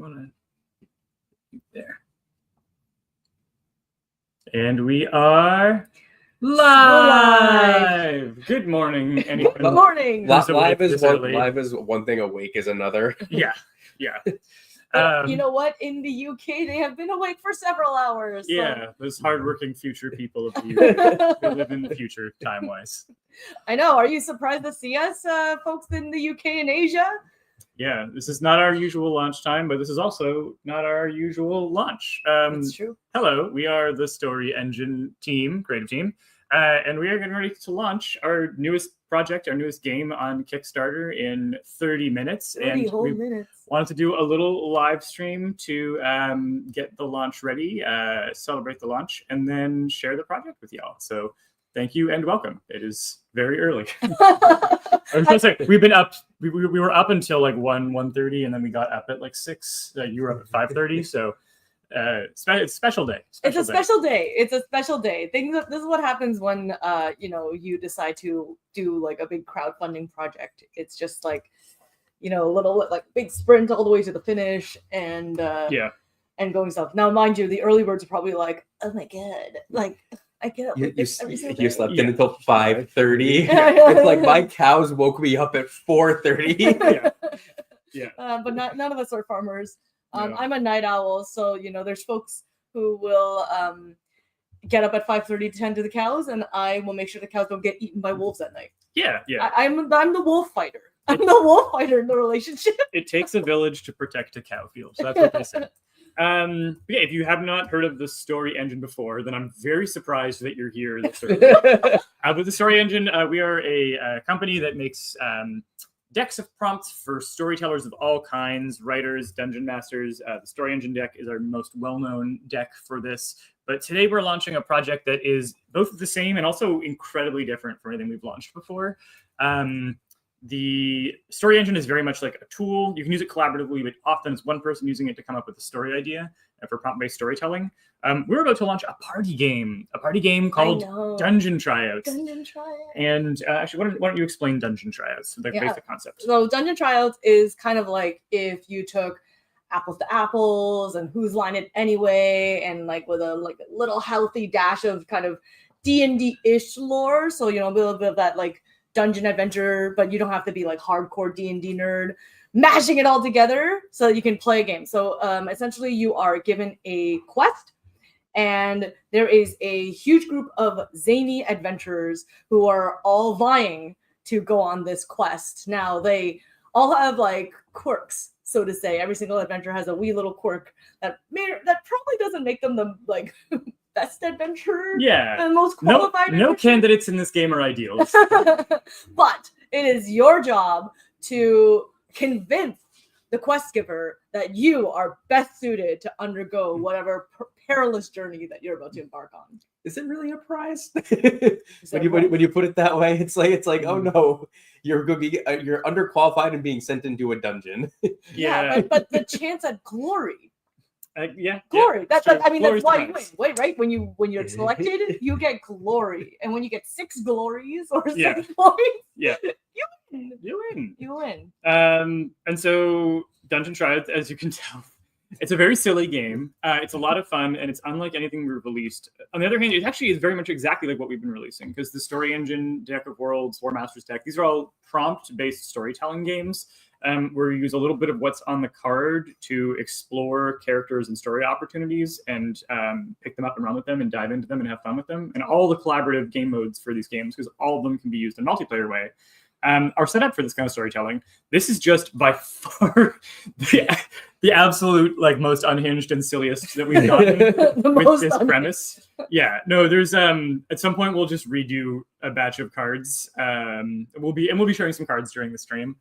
you want to there. And we are live. Good morning, anyone. Good morning. Live is one thing. Awake is another. Yeah. You know what? In the UK, they have been awake for several hours. So. Yeah, those hardworking future people of the UK who live in the future, time-wise. I know. Are you surprised to see us, folks in the UK and Asia? Yeah, this is not our usual launch time, but this is also not our usual launch. It's true. Hello, we are the Story Engine team, creative team, and we are getting ready to launch our newest project, our newest game on Kickstarter in 30 minutes. 30 whole minutes. Wanted to do a little live stream to get the launch ready, celebrate the launch, and then share the project with y'all. So thank you and welcome. It is very early. I was gonna say we've been up. We were up until like 1:30, and then we got up at like 6. You were up at 5:30. So it's a special day. It's a special day. It's a special day. This is what happens when you decide to do like a big crowdfunding project. It's just like a little like big sprint all the way to the finish and going stuff. Now, mind you, the early birds are probably like, oh my god, like. I get up. You slept in until 5:30. It's like my cows woke me up at 4:30. But none of us are farmers. No. I'm a night owl, so there's folks who will get up at 5:30 to tend to the cows, and I will make sure the cows don't get eaten by wolves at night. Yeah. I'm the wolf fighter. I'm the wolf fighter in the relationship. It takes a village to protect a cow field. So that's what they say. If you have not heard of the Story Engine before, then I'm very surprised that you're here. With the Story Engine, we are a company that makes decks of prompts for storytellers of all kinds, writers, dungeon masters. The Story Engine deck is our most well-known deck for this. But today we're launching a project that is both the same and also incredibly different from anything we've launched before. The Story Engine is very much like a tool. You can use it collaboratively, but often it's one person using it to come up with a story idea for prompt-based storytelling. We're about to launch a party game called Dungeon Tryouts. And actually, why don't you explain Dungeon Tryouts, the basic concept? So Dungeon Tryouts is kind of like if you took Apples to Apples and Whose Line It Anyway, and like with a little healthy dash of kind of D&D-ish lore. So a little bit of that like dungeon adventure, but you don't have to be like hardcore D&D nerd, mashing it all together so that you can play a game. So essentially you are given a quest, and there is a huge group of zany adventurers who are all vying to go on this quest. Now they all have like quirks, so to say. Every single adventurer has a wee little quirk that probably doesn't make them the like best adventurer, and most qualified. No candidates in this game are ideals. But it is your job to convince the quest giver that you are best suited to undergo whatever perilous journey that you're about to embark on. Is it really a prize? when you put it that way, it's like oh no, you're going to be you're underqualified and being sent into a dungeon. But the chance at glory. Glory. That's why you win. Right? When you're selected, you get glory, and when you get 6 glories or 6 points, you win. And so Dungeon Tryouts, as you can tell, it's a very silly game. It's a lot of fun, and it's unlike anything we've released. On the other hand, it actually is very much exactly like what we've been releasing, because the Story Engine, Deck of Worlds, War Masters deck, these are all prompt-based storytelling games. Where we use a little bit of what's on the card to explore characters and story opportunities and pick them up and run with them and dive into them and have fun with them. And all the collaborative game modes for these games, because all of them can be used in a multiplayer way, are set up for this kind of storytelling. This is just by far the absolute most unhinged and silliest that we've gotten with this premise. There's at some point we'll just redo a batch of cards. We'll be sharing some cards during the stream.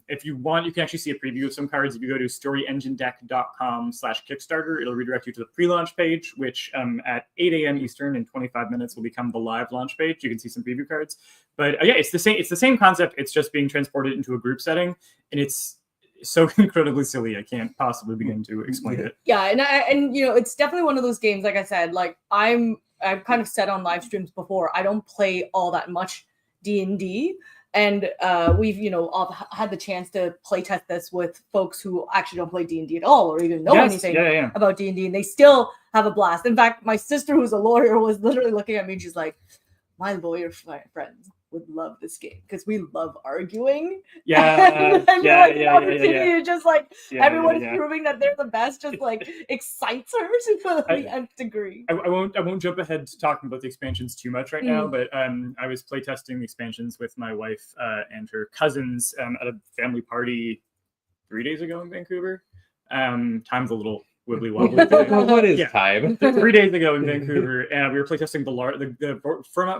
If you want, you can actually see a preview of some cards. If you go to storyenginedeck.com/Kickstarter, it'll redirect you to the pre-launch page, which at 8 a.m. Eastern in 25 minutes will become the live launch page. You can see some preview cards. But it's the same concept. It's just being transported into a group setting, and it's so incredibly silly. I can't possibly begin to explain it. Yeah, and it's definitely one of those games. Like I said, I've kind of said on live streams before, I don't play all that much D&D. And we've, all had the chance to play test this with folks who actually don't play D&D at all or even know anything about D&D, and they still have a blast. In fact, my sister, who's a lawyer, was literally looking at me and she's like, my lawyer friends would love this game because we love arguing. Just like everyone's proving that they're the best, just like excites her to the nth degree. I won't jump ahead to talking about the expansions too much right now, but I was playtesting the expansions with my wife and her cousins at a family party 3 days ago in Vancouver. Time's a little wibbly wobbly. What is time? 3 days ago in Vancouver, and we were playtesting the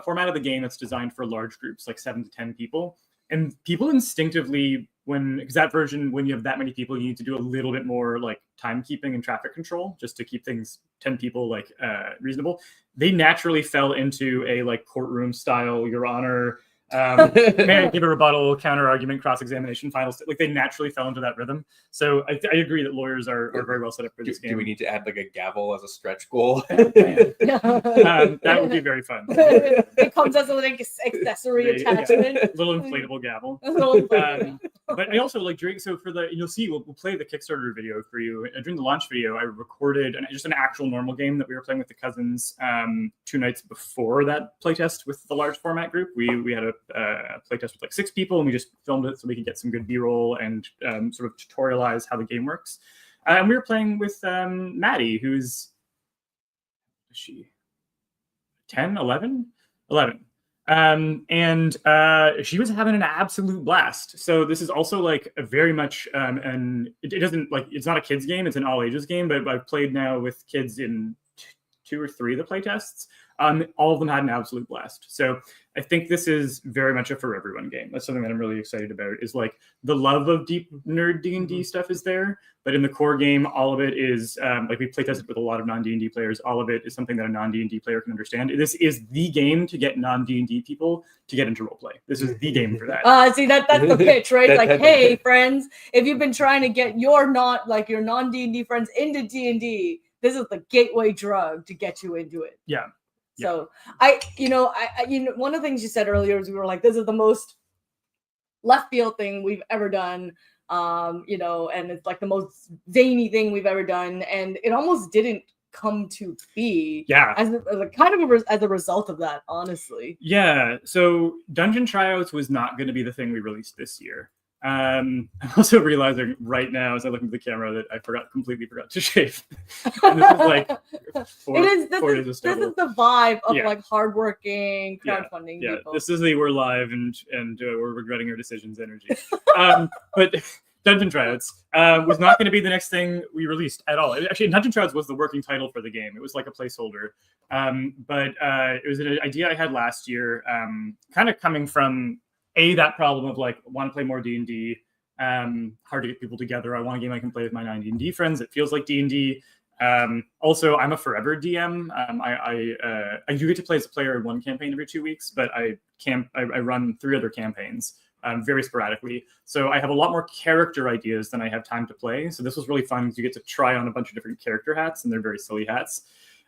format of the game that's designed for large groups, like 7 to 10 people. And people instinctively, because that version, when you have that many people, you need to do a little bit more like timekeeping and traffic control just to keep things 10 people like reasonable. They naturally fell into a like courtroom style, Your Honor. May I give a rebuttal, counter argument, cross examination, final like they naturally fell into that rhythm. So I agree that lawyers are very well set up for this game. Do we need to add like a gavel as a stretch goal? That would be very fun. It comes as an accessory attachment. Little inflatable gavel. But I also like so for you'll see we'll play the Kickstarter video for you. During the launch video, I recorded just an actual normal game that we were playing with the cousins 2 nights before that playtest with the large format group. We had a playtest with like 6 people, and we just filmed it so we could get some good B-roll and sort of tutorialize how the game works. And we were playing with Maddie, who's she 10, 11? 11. And she was having an absolute blast. So this is also like a very much and it doesn't like it's not a kids game, it's an all ages game, but I've played now with kids in 2 or 3 of the playtests. All of them had an absolute blast. So I think this is very much a for everyone game. That's something that I'm really excited about, is like the love of deep nerd D&D stuff is there, but in the core game, all of it is like we playtested with a lot of non-D&D players. All of it is something that a non-D&D player can understand. This is the game to get non-D&D people to get into roleplay. This is the game for that. See, that's the pitch, right? Like, hey, friends, if you've been trying to get your non-D&D friends into D&D, this is the gateway drug to get you into it. Yeah. So I one of the things you said earlier is we were like, this is the most left field thing we've ever done. And it's like the most zany thing we've ever done. And it almost didn't come to be as a result of that, honestly. Yeah. So Dungeon Tryouts was not going to be the thing we released this year. I'm also realizing right now as I look into the camera that I completely forgot to shave. And this is like 4 days of stubble. This is the vibe of like hardworking crowdfunding people. This is the we're live and we're regretting our decisions energy. But Dungeon Tryouts was not going to be the next thing we released at all. Actually, Dungeon Tryouts was the working title for the game. It was like a placeholder. But it was an idea I had last year, kind of coming from that problem of like want to play more D&D, hard to get people together. I want a game I can play with my non-D&D friends. It feels like D&D. Also, I'm a forever DM. I do get to play as a player in 1 campaign every 2 weeks, but I run 3 other campaigns very sporadically. So I have a lot more character ideas than I have time to play. So this was really fun because you get to try on a bunch of different character hats, and they're very silly hats.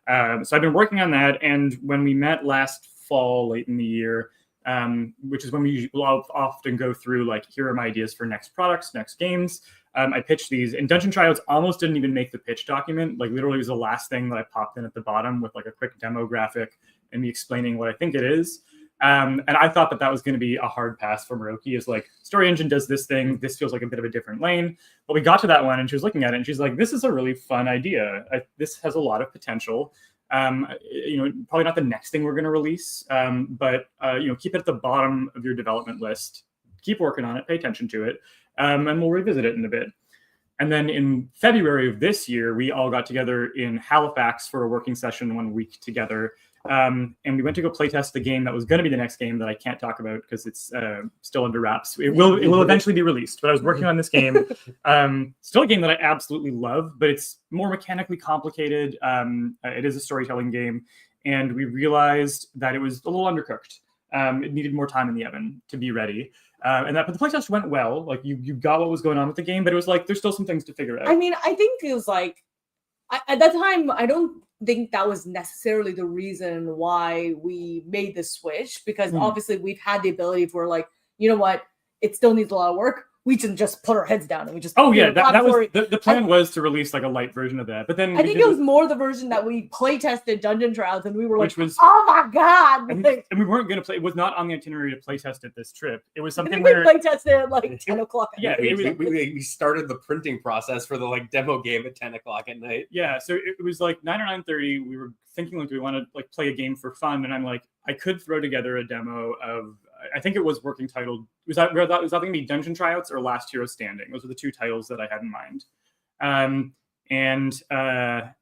So I've been working on that. And when we met last fall, late in the year, which is when we will often go through like, here are my ideas for next products, next games. I pitched these, and Dungeon Tryouts almost didn't even make the pitch document. Like literally was the last thing that I popped in at the bottom with like a quick demo graphic and me explaining what I think it is. And I thought that was going to be a hard pass for Maroki, is like, Story Engine does this thing. This feels like a bit of a different lane. But we got to that one and she was looking at it and she's like, this is a really fun idea. This has a lot of potential. Probably not the next thing we're going to release, but keep it at the bottom of your development list. Keep working on it, pay attention to it, and we'll revisit it in a bit. And then in February of this year, we all got together in Halifax for a working session 1 week together. And we went to go playtest the game that was going to be the next game that I can't talk about because it's still under wraps. It will eventually be released, but I was working on this game. Still a game that I absolutely love, but it's more mechanically complicated. It is a storytelling game, and we realized that it was a little undercooked. It needed more time in the oven to be ready. But the playtest went well. Like you got what was going on with the game, but it was like there's still some things to figure out. I mean, I think it was like at that time, I don't think that was necessarily the reason why we made the switch, because obviously we've had the ability for like, you know what, it still needs a lot of work. We can just put our heads down and we just that was the plan was to release like a light version of that, but then I think it was more the version that we play tested Dungeon Tryouts and we were like, which was, oh my god, and we weren't going to play. It was not on the itinerary to play test it this trip. It was something we where play tested at like 10 o'clock. Yeah, we started the printing process for the like demo game at 10 o'clock at night. Yeah, so it was like 9 or 9:30. We were thinking like, do we want to like play a game for fun? And I'm like, I could throw together a demo of, I think it was working titled. Was that going to be Dungeon Tryouts or Last Hero Standing? Those were the two titles that I had in mind. And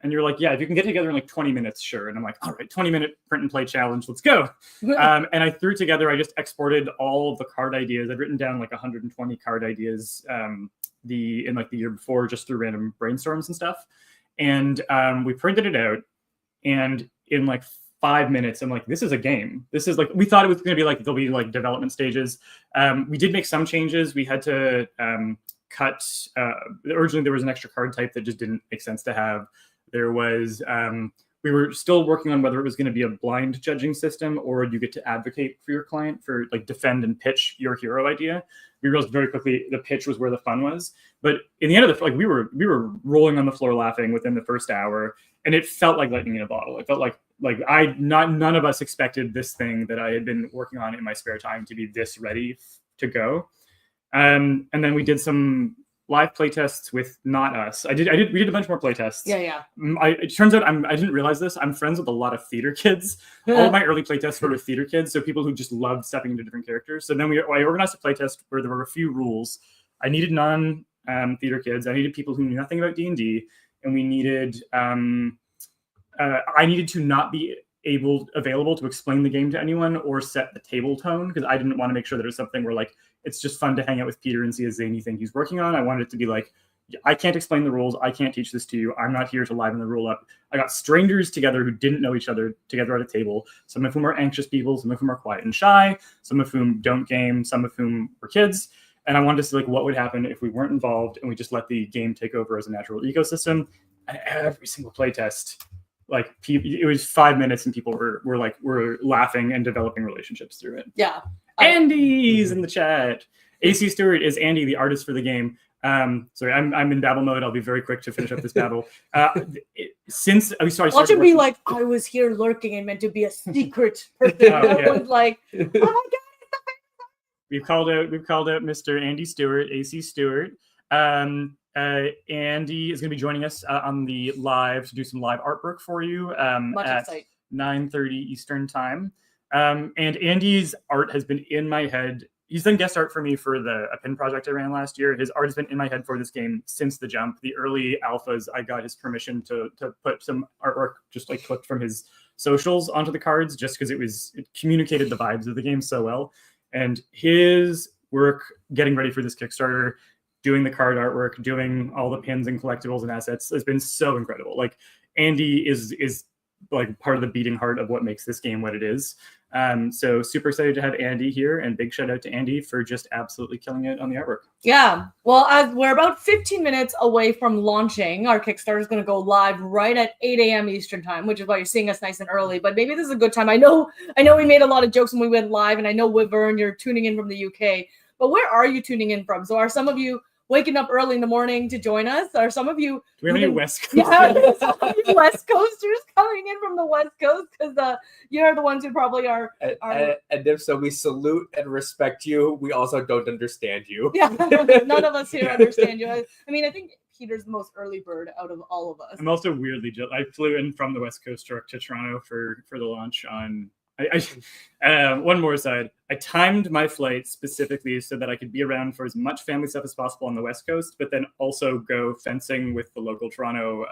you're like, yeah, if you can get together in like 20 minutes, sure. And I'm like, all right, 20-minute print and play challenge, let's go. And I threw together, I just exported all of the card ideas. I'd written down like 120 card ideas in the year before, just through random brainstorms and stuff. And we printed it out, and in like 5 minutes, I'm like, this is a game. This is like, we thought it was going to be like, there'll be like development stages. We did make some changes. We had to cut, originally there was an extra card type that just didn't make sense to have. There was, we were still working on whether it was going to be a blind judging system or you get to advocate for your client, for like defend and pitch your hero idea. We realized very quickly the pitch was where the fun was. But in the end of the, like we were rolling on the floor laughing within the first hour, and it felt like lightning in a bottle. It felt like none of us expected this thing that I had been working on in my spare time to be this ready to go. And then we did some live playtests with not us. We did a bunch more playtests. Yeah. It turns out I didn't realize this. I'm friends with a lot of theater kids. All of my early playtests were with theater kids, so people who just loved stepping into different characters. So then I organized a playtest where there were a few rules. I needed non-theater kids. I needed people who knew nothing about D&D, and we needed I needed to not be available to explain the game to anyone or set the table tone, because I didn't want to make sure that it was something where like it's just fun to hang out with Peter and see a zany thing he's working on. I wanted it to be like, I can't explain the rules. I can't teach this to you. I'm not here to liven the rule up. I got strangers together who didn't know each other together at a table, some of whom are anxious people, some of whom are quiet and shy, some of whom don't game, some of whom were kids. And I wanted to see like what would happen if we weren't involved and we just let the game take over as a natural ecosystem. And every single playtest, like it was 5 minutes and people were laughing and developing relationships through it. Yeah. Andy's in the chat. AC Stewart is Andy, the artist for the game. Sorry, I'm in babble mode. I'll be very quick to finish up this babble. Since we started, watch him be like, I was here lurking and meant to be a secret person. I was like, oh my god. We've called out Mr. Andy Stewart, AC Stewart. Andy is going to be joining us on the live to do some live artwork for you at 9:30 Eastern time. And Andy's art has been in my head. He's done guest art for me for a pin project I ran last year. His art has been in my head for this game since the jump. The early alphas, I got his permission to put some artwork just like clipped from his socials onto the cards, just because it communicated the vibes of the game so well. And his work getting ready for this Kickstarter, doing the card artwork, doing all the pins and collectibles and assets has been so incredible. Like Andy is like part of the beating heart of what makes this game what it is. So super excited to have Andy here, and big shout out to Andy for just absolutely killing it on the artwork. Yeah. Well, we're about 15 minutes away from launching. Our Kickstarter is going to go live right at 8 a.m. Eastern time, which is why you're seeing us nice and early. But maybe this is a good time. I know we made a lot of jokes when we went live, and I know Wyvern, you're tuning in from the UK. But where are you tuning in from? So are some of you waking up early in the morning to join us? Or some of you... Do we have any West Coast? Yeah, some of you West Coasters coming in from the West Coast, because you're the ones who probably are... And if so, we salute and respect you. We also don't understand you. Yeah, none of us here understand you. I mean, I think Peter's the most early bird out of all of us. I'm also weirdly jealous. I flew in from the West Coast to Toronto for the launch on... one more aside. I timed my flight specifically so that I could be around for as much family stuff as possible on the West Coast, but then also go fencing with the local Toronto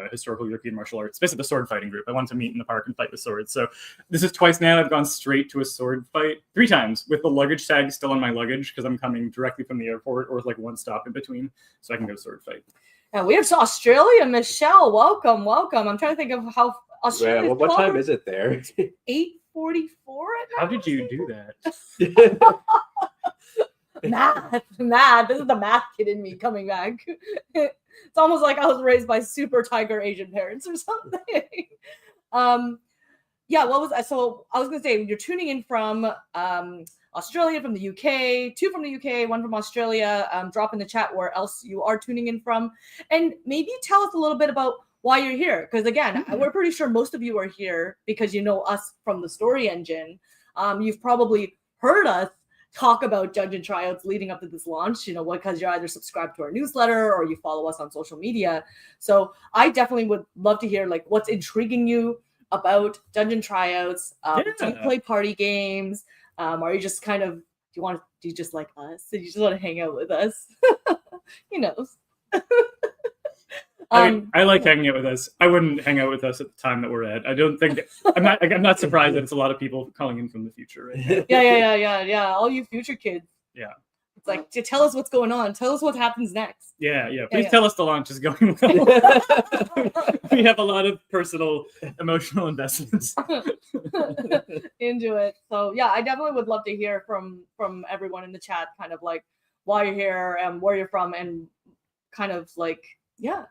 historical European martial arts, basically the sword fighting group. I wanted to meet in the park and fight with swords. So this is twice now I've gone straight to a sword fight, 3 times, with the luggage tag still on my luggage because I'm coming directly from the airport, or like one stop in between, so I can go sword fight. And we have Australia, Michelle. Welcome. I'm trying to think of how Australia. Well, what time is it there? 8:44 at night. How did you do that? Math. This is the math kid in me coming back. It's almost like I was raised by super tiger Asian parents or something. Yeah, what was I? So I was gonna say, you're tuning in from Australia, from the UK, 2 from the UK, 1 from Australia. Drop in the chat where else you are tuning in from, and maybe tell us a little bit about why you're here. Because again, we're pretty sure most of you are here because you know us from the Story Engine. You've probably heard us talk about Dungeon Tryouts leading up to this launch, you know, because you're either subscribed to our newsletter or you follow us on social media. So I definitely would love to hear like what's intriguing you about Dungeon Tryouts. Do you play party games? Are you just kind of, do you just like us? Do you just want to hang out with us? Who knows? I like hanging out with us. I wouldn't hang out with us at the time that we're at. I don't think I'm not surprised that it's a lot of people calling in from the future right now. Yeah. All you future kids. Yeah. It's like, to tell us what's going on. Tell us what happens next. Yeah. Please tell us the launch is going well. We have a lot of personal, emotional investments into it. So yeah, I definitely would love to hear from everyone in the chat, kind of like why you're here and where you're from, and kind of like, yeah.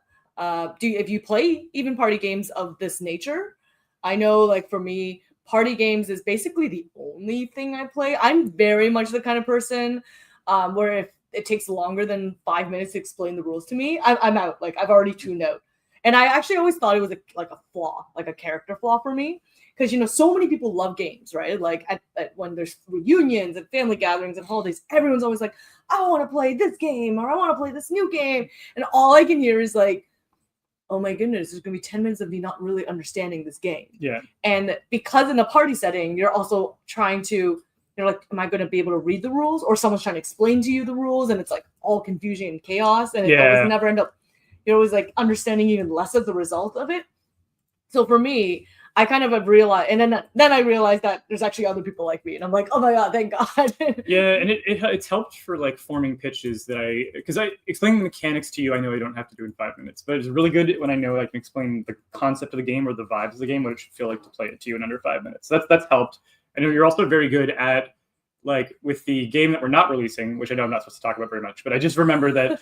If you play even party games of this nature? I know, like, for me, party games is basically the only thing I play. I'm very much the kind of person where if it takes longer than 5 minutes to explain the rules to me, I'm out. Like, I've already tuned out. And I actually always thought it was like a flaw, like a character flaw for me. Because, you know, so many people love games, right? Like when there's reunions and family gatherings and holidays, everyone's always like, I want to play this game, or I want to play this new game. And all I can hear is like, oh my goodness, there's going to be 10 minutes of me not really understanding this game. Yeah. And because in a party setting, you're also trying to, you're like, am I going to be able to read the rules? Or someone's trying to explain to you the rules, and it's like all confusion and chaos. And it always never end up, you're always like understanding even less of the result of it. So for me, I kind of have realized, and then I realized that there's actually other people like me, and I'm like, oh my god, thank God. Yeah, and it's helped for like forming pitches that because I explain the mechanics to you. I know I don't have to do in 5 minutes, but it's really good when I know I can explain the concept of the game or the vibes of the game, what it should feel like to play it to you in under 5 minutes. So that's helped. I know you're also very good at, like, with the game that we're not releasing, which I know I'm not supposed to talk about very much, but I just remember that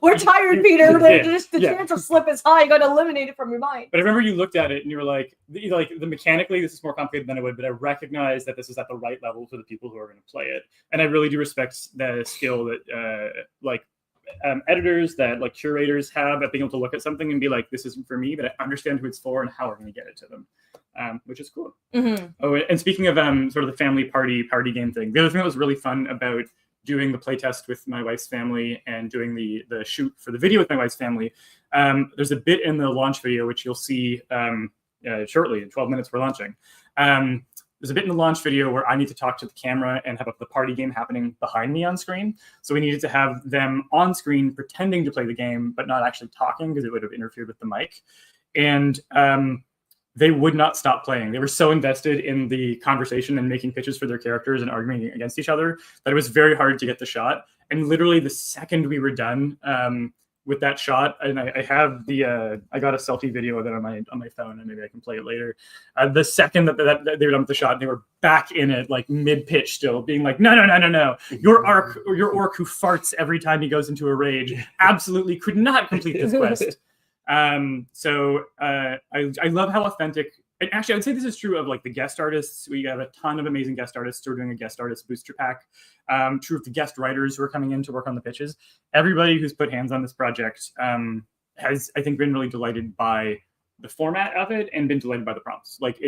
we're tired, Peter. The chance of slip is high. You got to eliminate it from your mind. But I remember you looked at it and you were like the mechanically, this is more complicated than I would, but I recognize that this is at the right level for the people who are going to play it, and I really do respect the skill that editors, that like curators have at being able to look at something and be like, this isn't for me, but I understand who it's for and how we're going to get it to them. Which is cool. Mm-hmm. Oh, and speaking of sort of the family party game thing, the other thing that was really fun about doing the playtest with my wife's family and doing the shoot for the video with my wife's family, there's a bit in the launch video, which you'll see shortly, in 12 minutes we're launching. There's a bit in the launch video where I need to talk to the camera and have the party game happening behind me on screen. So we needed to have them on screen pretending to play the game, but not actually talking because it would have interfered with the mic. And they would not stop playing. They were so invested in the conversation and making pitches for their characters and arguing against each other that it was very hard to get the shot. And literally the second we were done with that shot, and I have I got a selfie video of it on my phone, and maybe I can play it later. The second that they were done with the shot, they were back in it, like mid-pitch still, being like, no. Your orc who farts every time he goes into a rage absolutely could not complete this quest. So I love how authentic, and actually I would say this is true of like the guest artists. We have a ton of amazing guest artists who are doing a guest artist booster pack. True of the guest writers who are coming in to work on the pitches. Everybody who's put hands on this project has, I think, been really delighted by the format of it and been delighted by the prompts. Like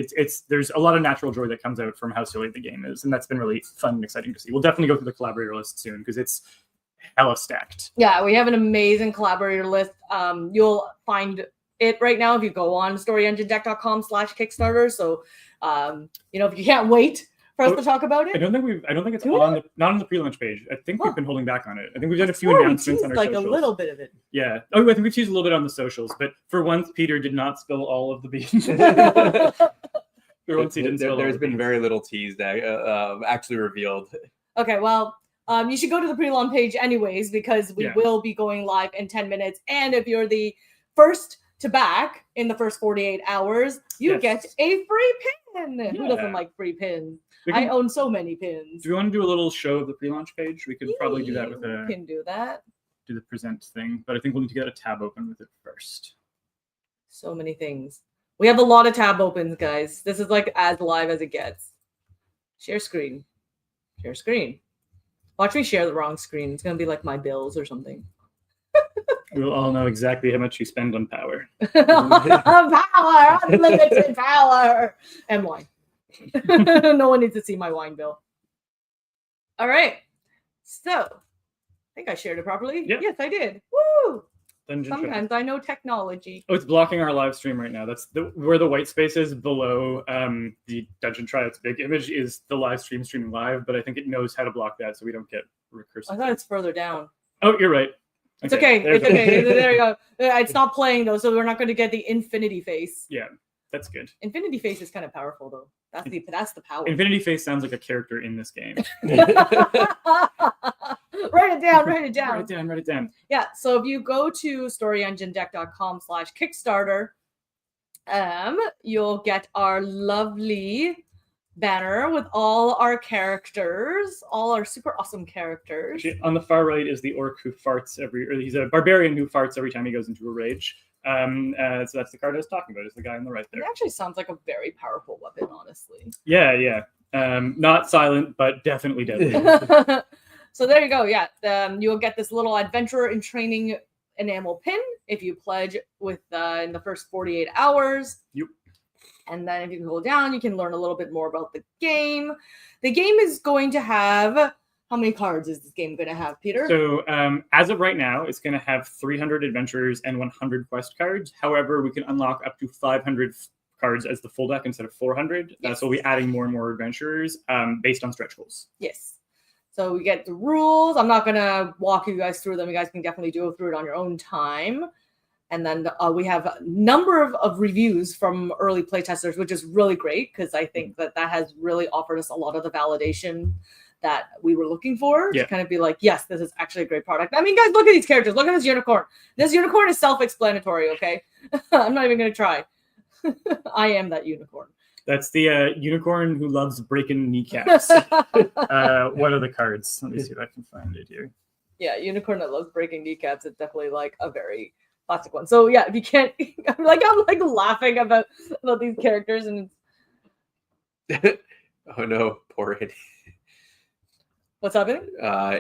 there's a lot of natural joy that comes out from how silly the game is, and that's been really fun and exciting to see. We'll definitely go through the collaborator list soon because it's hella stacked. Yeah, we have an amazing collaborator list. You'll find it right now if you go on storyenginedeck.com/Kickstarter. So, if you can't wait for us to talk about it. I don't think it's not on the pre-launch page. I think we've been holding back on it. I think we've done a few announcements on our socials. A little bit of it. Yeah. Oh, I think we've teased a little bit on the socials, but for once, Peter did not spill all of the beans. For once, he didn't spill. There's been very little teased, actually revealed. Okay, well, you should go to the pre-launch page anyways, because we will be going live in 10 minutes. And if you're the first to back in the first 48 hours, you get a free pin. Yeah. Who doesn't like free pins? I own so many pins. Do we want to do a little show of the pre-launch page? We could probably do that with We can do that. Do the present thing, but I think we'll need to get a tab open with it first. So many things. We have a lot of tab opens, guys. This is like as live as it gets. Share screen. Share screen. Watch me share the wrong screen. It's gonna be like my bills or something. We'll all know exactly how much you spend on power. Power, unlimited power, and wine. No one needs to see my wine bill. All right. So, I think I shared it properly. Yeah. Yes, I did. Woo! Dungeon Tryouts. Sometimes I know technology. Oh, it's blocking our live stream right now. That's where the white space is below the Dungeon Tryouts big image is the live stream streaming live, but I think it knows how to block that so we don't get recursive. I thought it's further down. Oh, you're right. It's okay. It's okay. There you go. It's not playing though, so we're not going to get the infinity face. Yeah, that's good. Infinity face is kind of powerful though. That's the power. Infinity Face sounds like a character in this game. Write it down. Write it down. Yeah. So if you go to storyenginedeck.com/Kickstarter, you'll get our lovely banner with all our characters, all our super awesome characters. Actually, on the far right is the orc who farts he's a barbarian who farts every time he goes into a rage. So that's the card I was talking about, is the guy on the right there. It actually sounds like a very powerful weapon, honestly. Yeah. Not silent, but definitely deadly. So there you go. Yeah. You'll get this little adventurer in training enamel pin if you pledge with in the first 48 hours. Yep. And then if you go down, you can learn a little bit more about the game. The game is going to have... How many cards is this game going to have, Peter? So as of right now, it's going to have 300 adventures and 100 quest cards. However, we can unlock up to 500 cards as the full deck instead of 400. Yes. So we'll be adding more and more adventurers based on stretch goals. Yes. So we get the rules. I'm not going to walk you guys through them. You guys can definitely do it through it on your own time. And then we have a number of reviews from early playtesters, which is really great because I think that has really offered us a lot of the validation that we were looking for to kind of be like, yes, this is actually a great product. I mean, guys, look at these characters. Look at this unicorn. This unicorn is self-explanatory, okay? I'm not even going to try. I am that unicorn. That's the unicorn who loves breaking kneecaps. What are the cards? Let me see if I can find it here. Yeah, unicorn that loves breaking kneecaps is definitely like a very classic one. So yeah, if you can't, I'm like laughing about these characters and Oh no, poor Andy. What's happening? Oh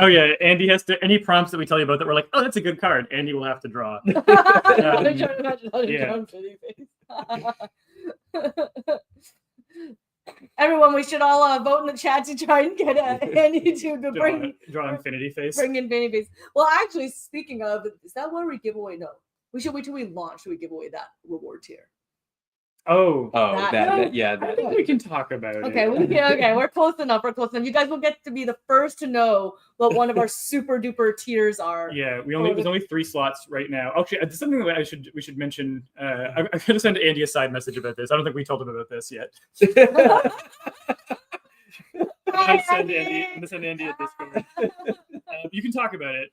yeah, Andy has to. Any prompts that we tell you about that we're like, oh, that's a good card. Andy will have to draw. I'm trying to imagine how to draw pretty face. Everyone, we should all vote in the chat to try and get Andy to draw Infinity Face. Bring Infinity Face. Well, actually, speaking of, is that where we give away? No, we should wait till we launch. Should we give away that reward tier? I think we can talk about it. Okay, we're close enough. You guys will get to be the first to know what one of our super duper tiers are. Yeah, there's only 3 slots right now. Actually, there's something that we should mention. I'm going to send Andy a side message about this. I don't think we told him about this yet. I'm going to send Andy a Discord. You can talk about it.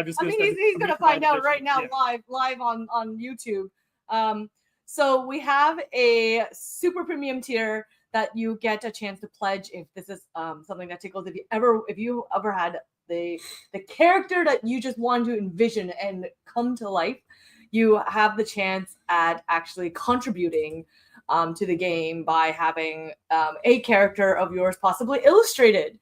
He's going to find out right now, live on YouTube. So we have a super premium tier that you get a chance to pledge if this is something that tickles. If you ever had the character that you just want to envision and come to life, you have the chance at actually contributing to the game by having a character of yours possibly illustrated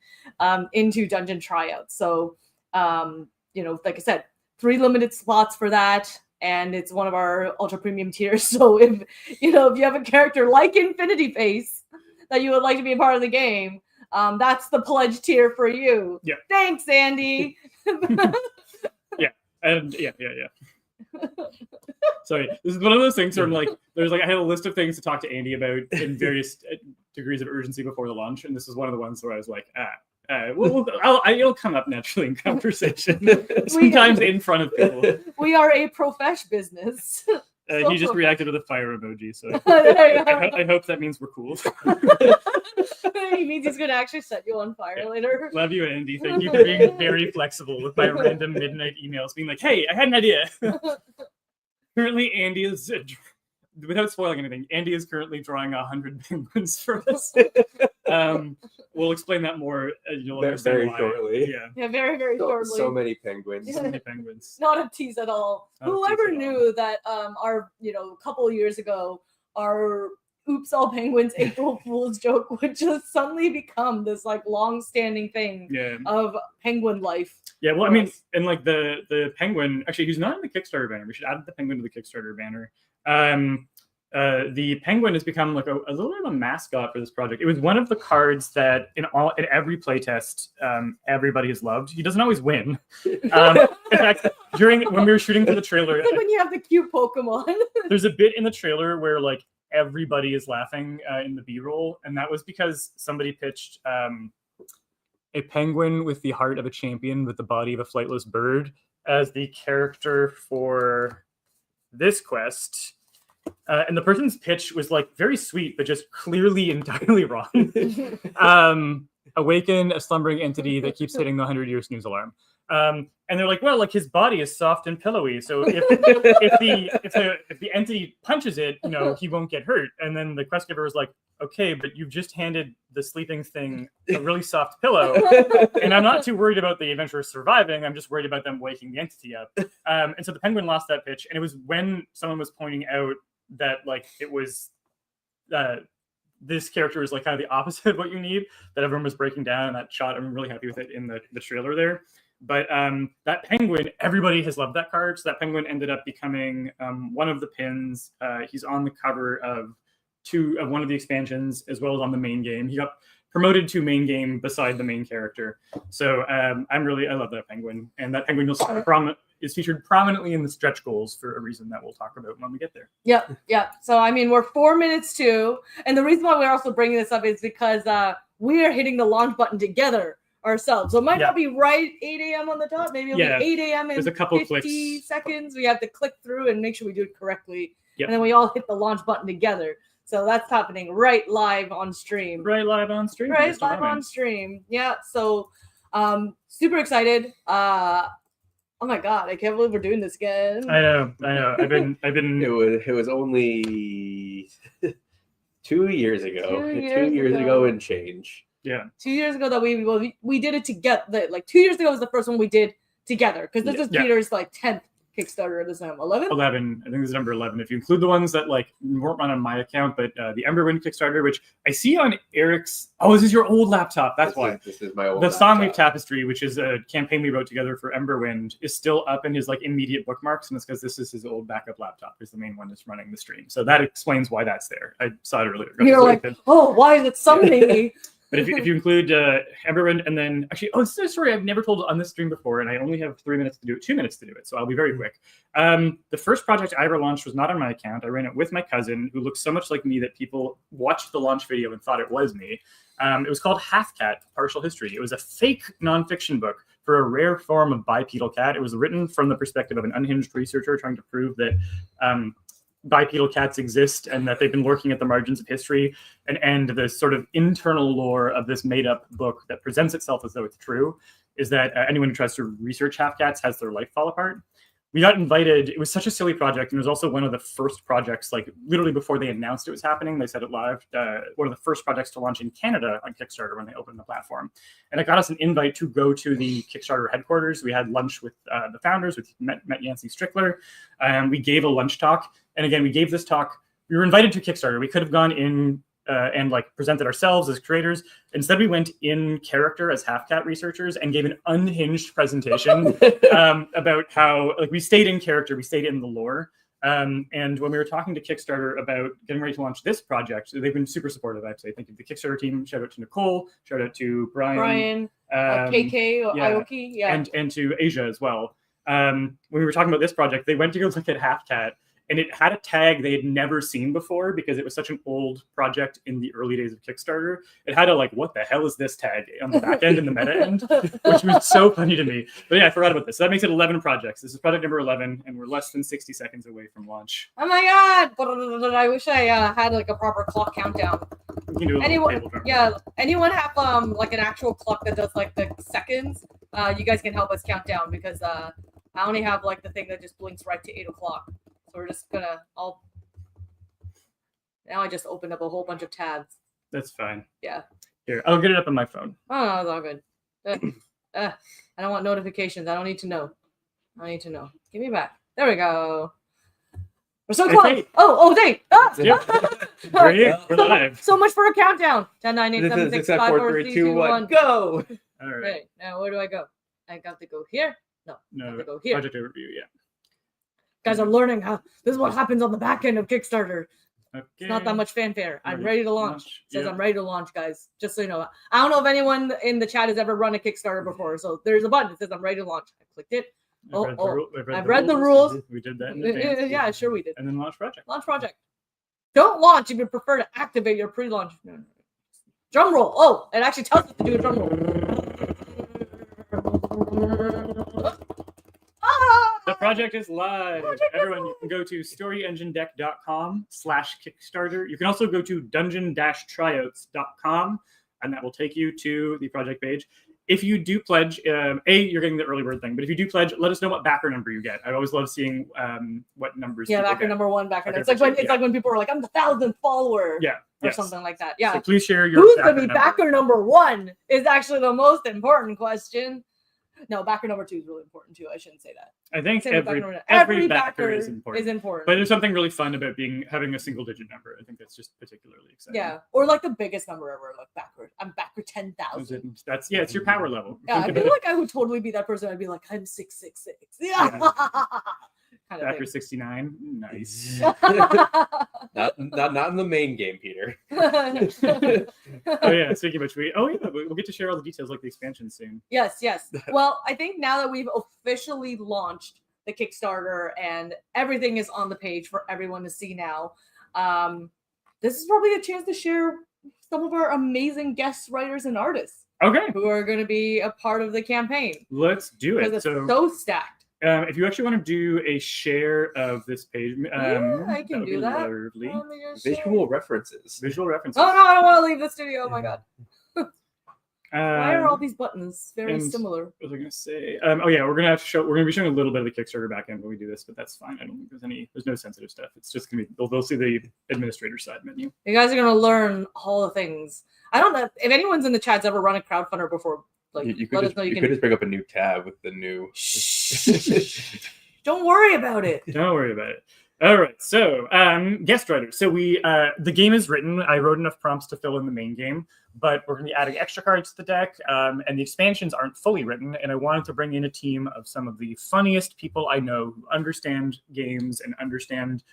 into Dungeon Tryouts. So like I said, 3 limited slots for that. And it's one of our ultra premium tiers. So if you have a character like Infinity Face that you would like to be a part of the game, that's the pledge tier for you. Yeah. Thanks, Andy. Yeah. Sorry, this is one of those things where I had a list of things to talk to Andy about in various degrees of urgency before the launch, and this is one of the ones where I was like, it'll come up naturally in conversation. Sometimes in front of people. We are a profesh business. He just reacted with a fire emoji, so I hope that means we're cool. He means he's going to actually set you on fire later. Love you, Andy. Thank you for being very flexible with my random midnight emails, being like, hey, I had an idea. Currently, Andy is, without spoiling anything, Andy is currently drawing 100 penguins for us. We'll explain that more. You'll understand very why. shortly. Yeah, very, very shortly. So many penguins. So many penguins. Not a tease at all. Whoever knew that a couple of years ago, our Oops All Penguins April Fool's joke would just suddenly become this like long-standing thing of penguin life. Yeah, well, I mean, and like the penguin, actually, he's not in the Kickstarter banner. We should add the penguin to the Kickstarter banner. The penguin has become like a little bit of a mascot for this project. It was one of the cards that in every playtest, everybody has loved. He doesn't always win. In fact, when we were shooting for the trailer, it's like when you have the cute Pokemon. There's a bit in the trailer where like everybody is laughing in the B-roll, and that was because somebody pitched a penguin with the heart of a champion with the body of a flightless bird as the character for this quest. And the person's pitch was like very sweet, but just clearly entirely wrong. Awaken a slumbering entity that keeps hitting the 100-year snooze alarm. And they're like, well, like his body is soft and pillowy, so if the entity punches it, you know, he won't get hurt. And then the quest giver was like, okay, but you've just handed the sleeping thing a really soft pillow, and I'm not too worried about the adventurers surviving. I'm just worried about them waking the entity up. And so the penguin lost that pitch, and it was when someone was pointing out that like it was this character is like kind of the opposite of what you need, that everyone was breaking down. And that shot, I'm really happy with it in the trailer there. But that penguin, everybody has loved that card. So that penguin ended up becoming one of the pins. He's on the cover of one of the expansions, as well as on the main game. He got promoted to main game beside the main character. So I love that penguin. And that penguin is featured prominently in the stretch goals for a reason that we'll talk about when we get there. Yep. So, I mean, we're 4 minutes to, and the reason why we're also bringing this up is because we are hitting the launch button together ourselves. So it might not be right 8 a.m. on the dot. Maybe it'll be 8 a.m. in There's a couple 50 clicks. seconds. We have to click through and make sure we do it correctly. Yep. And then we all hit the launch button together. So that's happening right live on stream. Right live on stream. Yeah. So super excited. Oh my God, I can't believe we're doing this again. I know. I've been It was only 2 years ago. 2 years ago and change. Yeah. 2 years ago that we did it together. Like 2 years ago was the first one we did together, because this is Peter's like 10th Kickstarter at this time. 11? 11. I think this is number 11. If you include the ones that like weren't run on my account, but the Emberwind Kickstarter, which I see on Eric's. Oh, this is your old laptop. That's why. This is my old The laptop. Songweave Tapestry, which is a campaign we wrote together for Emberwind, is still up in his like immediate bookmarks, and it's because this is his old backup laptop. Is the main one that's running the stream. So that explains why that's there. I saw it earlier. You're like, oh, why is it summoning me? But if you include Emberwind, and then actually, this is a story I've never told on this stream before, and I only have 3 minutes to do it, 2 minutes to do it, so I'll be very quick. The first project I ever launched was not on my account. I ran it with my cousin, who looks so much like me that people watched the launch video and thought it was me. It was called Half Cat, Partial History. It was a fake nonfiction book for a rare form of bipedal cat. It was written from the perspective of an unhinged researcher trying to prove that bipedal cats exist and that they've been lurking at the margins of history, and the sort of internal lore of this made-up book that presents itself as though it's true is that anyone who tries to research half cats has their life fall apart. We got invited. It was such a silly project, and it was also one of the first projects, like literally before they announced it was happening, they said it live, one of the first projects to launch in Canada on Kickstarter when they opened the platform. And it got us an invite to go to the Kickstarter headquarters. We had lunch with the founders, met Yancey Strickler, and we gave a lunch talk. And again, we gave this talk. We were invited to Kickstarter. We could have gone in and like presented ourselves as creators. Instead, we went in character as Half Cat researchers and gave an unhinged presentation about how like we stayed in character, we stayed in the lore. And when we were talking to Kickstarter about getting ready to launch this project, they've been super supportive, I'd say. Thank you to the Kickstarter team. Shout out to Nicole. Shout out to Brian, KK, or Aoki, and to Asia as well. When we were talking about this project, they went to go look at Half Cat, and it had a tag they had never seen before because it was such an old project in the early days of Kickstarter. It had a like, what the hell is this tag on the back end and the meta end, which was so funny to me. But yeah, I forgot about this. So that makes it 11 projects. This is project number 11, and we're less than 60 seconds away from launch. Oh my God! I wish I had like a proper clock countdown. You can do a anyone have like an actual clock that does like the seconds? You guys can help us count down, because I only have like the thing that just blinks right to 8 o'clock. We're just gonna now I just opened up a whole bunch of tabs. That's fine. Yeah. Here, I'll get it up on my phone. Oh, no, it's all good. I don't want notifications. I don't need to know. Give me back. There we go. We're so close. Oh, dang. Yep. We're here. We're live. So much for a countdown. 10, 9, 8, 7, 6, 5, 4, 3, 2, 1, go. Go. All right. Right, now where do I go? I got to go here? No, I No, have to go here. project overview. Yeah. Guys, I'm learning how this is what happens on the back end of Kickstarter. Okay. It's not that much fanfare. I'm ready to launch. It says Yeah. I'm ready to launch, guys. Just so you know. I don't know if anyone in the chat has ever run a Kickstarter before. So there's a button that says I'm ready to launch. I clicked it. I've read the rules. We did that in advance. Yeah, sure we did. And then launch project. Launch project. Don't launch if you prefer to activate your pre-launch. Drum roll. Oh, it actually tells us to do a drum roll. The project is live. Everyone, you can go to storyenginedeck.com/Kickstarter. You can also go to dungeon-tryouts.com, and that will take you to the project page. If you do pledge, you're getting the early bird thing, but if you do pledge, let us know what backer number you get. I always love seeing what numbers. Yeah, backer number 1, backer. It's like when people are like, "I'm the 1,000th follower." Yeah. Or something like that. Yeah. So please share your. Who's gonna be backer number 1 is actually the most important question. No, backer number 2 is really important too. I shouldn't say that. I think every backer is important. But But there's something really fun about having a single digit number. I think that's just particularly exciting. yeah, or like the biggest number ever. Like backer. I'm backer 10,000. That's it's your power level. Yeah, I feel like I would totally be that person. I'd be like, I'm 666. Yeah. Kind of backer 69. Nice. Not in the main game, Peter. Oh yeah, speaking of which, we'll get to share all the details like the expansion soon. Yes. Well, I think now that we've officially launched the Kickstarter and everything is on the page for everyone to see now, this is probably a chance to share some of our amazing guest writers and artists. Okay. Who are going to be a part of the campaign. Let's do it. Because it's so stacked. If you actually want to do a share of this page, I can do that. Lovely. Visual references. Visual references. Oh no, I don't want to leave the studio. Oh my god. Why are all these buttons very similar? What was I going to say? We're going to be showing a little bit of the Kickstarter backend when we do this, but that's fine. I don't think there's no sensitive stuff. It's just going to be, they'll see the administrator side menu. You guys are going to learn all the things. I don't know if anyone's in the chat's ever run a crowdfunder before. Like, you could just bring up a new tab with the new. Don't worry about it. Don't worry about it. All right. So, guest writers. So the game is written. I wrote enough prompts to fill in the main game, but we're going to be adding extra cards to the deck, and the expansions aren't fully written. And I wanted to bring in a team of some of the funniest people I know who understand games and understand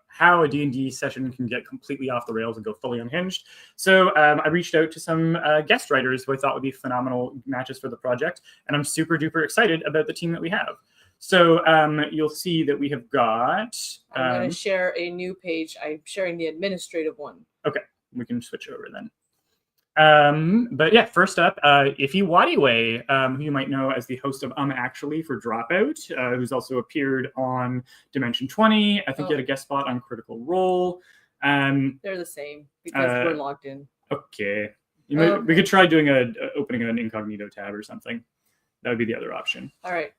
how a D&D session can get completely off the rails and go fully unhinged. So I reached out to some guest writers who I thought would be phenomenal matches for the project, and I'm super duper excited about the team that we have. So you'll see that we have got... I'm going to share a new page. I'm sharing the administrative one. Okay, we can switch over then. But yeah, first up, Ify Wadiway, who you might know as the host of Actually for Dropout, who's also appeared on Dimension 20. I think he had a guest spot on Critical Role. They're the same because we're logged in. Okay. We could try doing opening an incognito tab or something. That would be the other option. All right.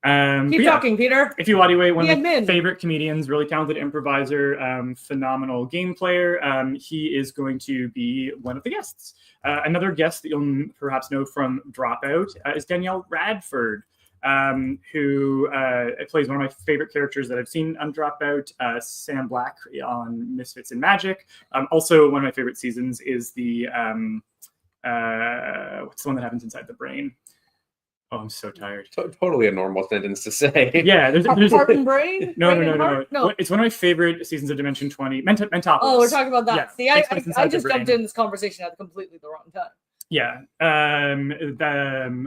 Keep talking, Peter. Ify Wadiway, one of my favorite comedians, really talented improviser, phenomenal game player. He is going to be one of the guests. Another guest that you'll perhaps know from Dropout is Danielle Radford, who plays one of my favorite characters that I've seen on Dropout, Sam Black on Misfits and Magic. Also, one of my favorite seasons is the what's the one that happens inside the brain? Oh, I'm so tired. Totally a normal sentence to say. Yeah, there's Heart and Brain? No. It's one of my favorite seasons of Dimension 20. Mentopolis. Oh, we're talking about that. Yeah, See, I just jumped in this conversation at completely the wrong time. Yeah. And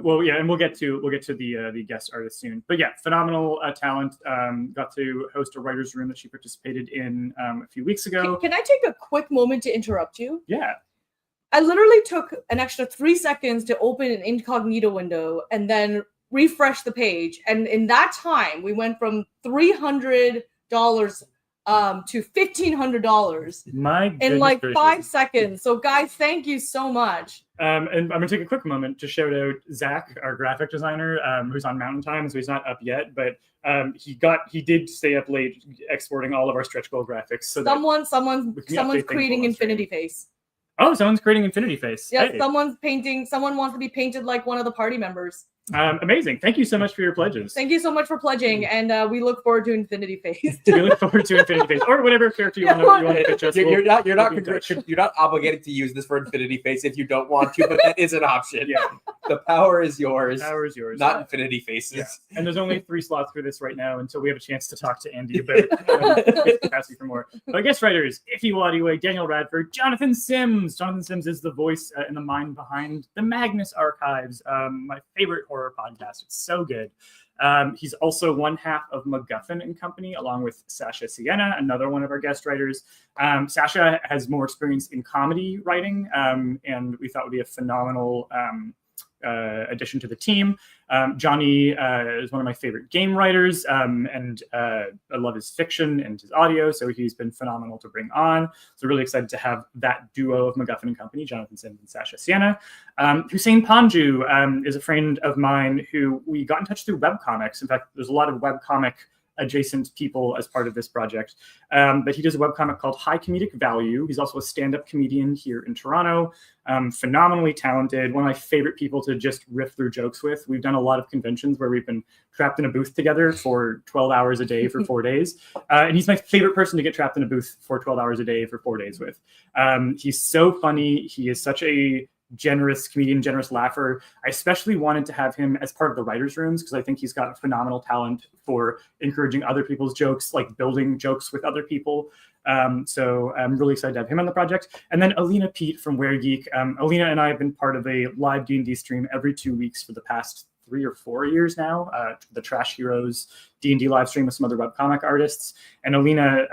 we'll get to the guest artist soon. But yeah, phenomenal talent. Got to host a writer's room that she participated in a few weeks ago. Can I take a quick moment to interrupt you? Yeah. I literally took an extra 3 seconds to open an incognito window and then refresh the page. And in that time, we went from $300 to $1,500 in like 5 seconds. So guys, thank you so much. And I'm going to take a quick moment to shout out Zach, our graphic designer, who's on Mountain Time, so he's not up yet, but he did stay up late exporting all of our stretch goal graphics. So someone's creating Infinity Face. Oh, someone's creating Infinity Face. Yeah, hey. Someone wants to be painted like one of the party members. Amazing. Thank you so much for your pledges. Thank you so much for pledging, and we look forward to Infinity Phase. We look forward to Infinity Phase, or whatever character you want to pitch us. You're not we'll not obligated to use this for Infinity Phase if you don't want to, but that is an option. Yeah. The power is yours. Power is yours. Not Infinity Faces. Yeah. And there's only 3 slots for this right now until we have a chance to talk to Andy about capacity for more. But guest writers, Ify Wadiway, Daniel Radford, Jonathan Sims. Jonathan Sims is the voice and the mind behind the Magnus Archives, my favorite horror podcast. It's so good. He's also one half of MacGuffin and Company, along with Sasha Sienna, another one of our guest writers. Sasha has more experience in comedy writing, and we thought would be a phenomenal addition to the team. Johnny is one of my favorite game writers, and I love his fiction and his audio, so he's been phenomenal to bring on. So really excited to have that duo of MacGuffin and Company, Jonathan Sims and Sasha Sienna. Hussein Panju is a friend of mine who we got in touch through webcomics. In fact, there's a lot of webcomic adjacent people as part of this project. But he does a webcomic called High Comedic Value. He's also a stand-up comedian here in Toronto. Phenomenally talented, one of my favorite people to just riff through jokes with. We've done a lot of conventions where we've been trapped in a booth together for 12 hours a day for 4 days. And he's my favorite person to get trapped in a booth for 12 hours a day for 4 days with. He's so funny. He is such a generous comedian, generous laugher. I especially wanted to have him as part of the writers' rooms because I think he's got a phenomenal talent for encouraging other people's jokes, like building jokes with other people. So I'm really excited to have him on the project. And then Alina Pete from Where Geek. Alina and I have been part of a live D&D stream every 2 weeks for the past 3 or 4 years now, the Trash Heroes D&D live stream with some other webcomic artists. And Alina,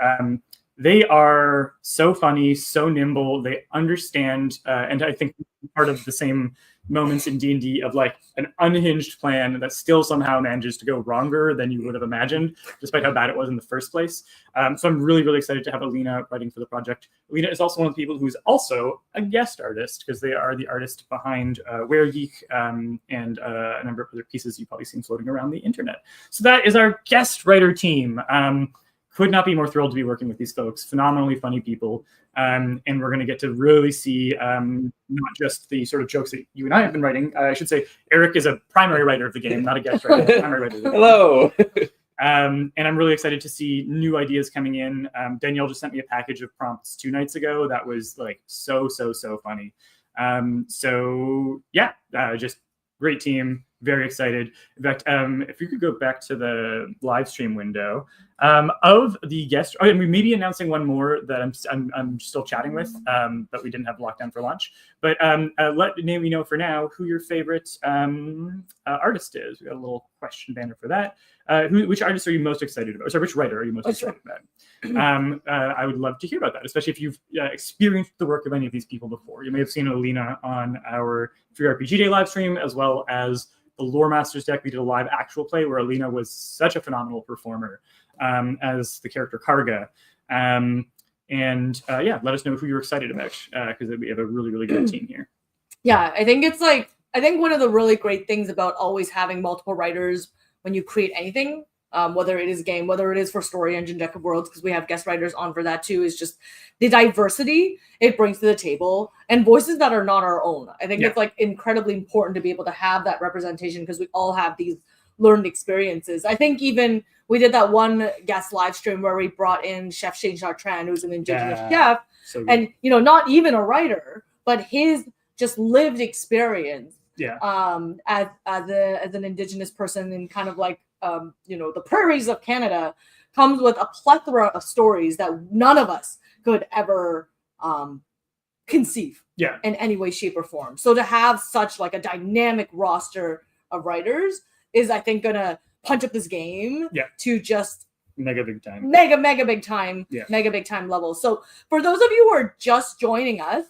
they are so funny, so nimble. They understand, and I think part of the same moments in D&D of like an unhinged plan that still somehow manages to go wronger than you would have imagined, despite how bad it was in the first place. So I'm really, really excited to have Alina writing for the project. Alina is also one of the people who's also a guest artist because they are the artist behind Where Geek and a number of other pieces you've probably seen floating around the internet. So that is our guest writer team. Could not be more thrilled to be working with these folks. Phenomenally funny people. And we're going to get to really see not just the sort of jokes that you and I have been writing. I should say Eric is a primary writer of the game, not a guest writer. Primary writer of the game. Hello. And I'm really excited to see new ideas coming in. Danielle just sent me a package of prompts 2 nights ago. That was like so funny. So yeah, just great team. Very excited. In fact, if you could go back to the live stream window of the guest, and we may be announcing one more that I'm still chatting with, but we didn't have lockdown for launch. But let me know for now who your favorite artist is. We got a little question banner for that. Which artist are you most excited about? Sorry, which writer are you most excited about? I would love to hear about that, especially if you've experienced the work of any of these people before. You may have seen Alina on our Free RPG Day live stream, as well as the Lore Masters deck. We did a live actual play where Alina was such a phenomenal performer as the character Karga. Yeah, let us know who you're excited about because we have a really, really good team here. Yeah, I think one of the really great things about always having multiple writers when you create anything, whether it is a game, whether it is for Story Engine Deck of Worlds, because we have guest writers on for that too, is just the diversity it brings to the table and voices that are not our own. I think it's like incredibly important to be able to have that representation because we all have these learned experiences. I think even we did that one guest live stream where we brought in Chef Shane Chartrand, who's an Indigenous chef, and not even a writer, but his just lived experience as an Indigenous person in kind of like the prairies of Canada comes with a plethora of stories that none of us could ever conceive in any way, shape, or form. So to have such like a dynamic roster of writers is, I think, gonna punch up this game to just mega big time level. So for those of you who are just joining us,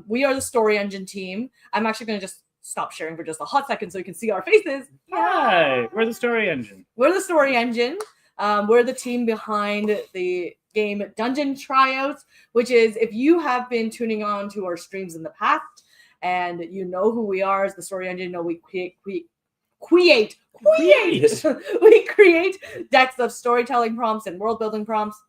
we are the Story Engine team. I'm actually gonna just stop sharing for just a hot second so you can see our faces. Hi, we're the Story Engine. We're the Story Engine. We're the team behind the game Dungeon Tryouts, which is, if you have been tuning on to our streams in the past and you know who we are as the Story Engine, we create decks of storytelling prompts and world building prompts.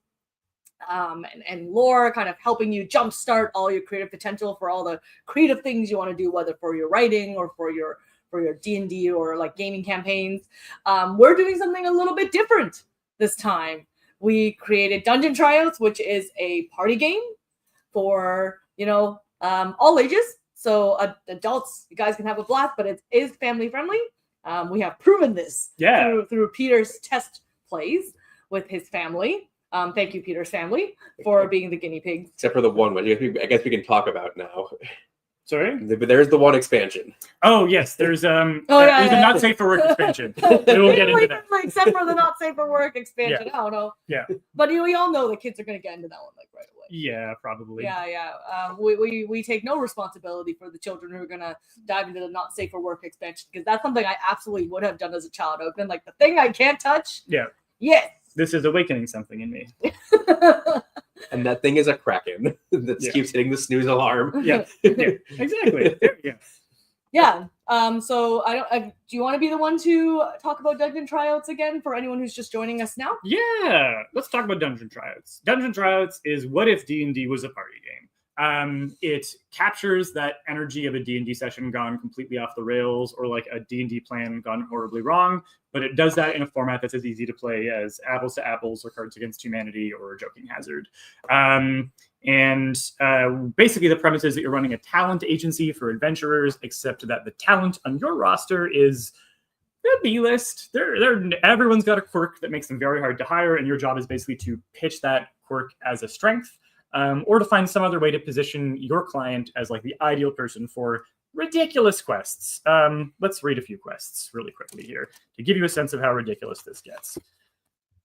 And lore, kind of helping you jumpstart all your creative potential for all the creative things you want to do, whether for your writing or for your for your D&D or like gaming campaigns. We're doing something a little bit different this time. We created Dungeon Tryouts, which is a party game for, all ages. So adults, you guys can have a blast, but it is family friendly. We have proven this through Peter's test plays with his family. Thank you, Peter's family, for being the guinea pigs. Except for the one, which I guess we can talk about now. Sorry? But there's the one expansion. Oh, yes. There's the not safe for work expansion. We will get into that. Except for the not safe for work expansion. I don't know. Yeah. But we all know the kids are going to get into that one like right away. Yeah, probably. Yeah. We take no responsibility for the children who are going to dive into the not safe for work expansion, because that's something I absolutely would have done as a child. I've been like, the thing I can't touch. Yeah. Yes. This is awakening something in me. And that thing is a kraken that keeps hitting the snooze alarm. Yeah, exactly. There you go. Yeah. So do you want to be the one to talk about Dungeon Tryouts again for anyone who's just joining us now? Yeah. Let's talk about Dungeon Tryouts. Dungeon Tryouts is what if D&D was a party game. It captures that energy of a D&D session gone completely off the rails, or like a D&D plan gone horribly wrong, but it does that in a format that's as easy to play as Apples to Apples or Cards Against Humanity or Joking Hazard. Basically the premise is that you're running a talent agency for adventurers, except that the talent on your roster is the B-list. Everyone's got a quirk that makes them very hard to hire, and your job is basically to pitch that quirk as a strength. Or to find some other way to position your client as like the ideal person for ridiculous quests. Let's read a few quests really quickly here to give you a sense of how ridiculous this gets.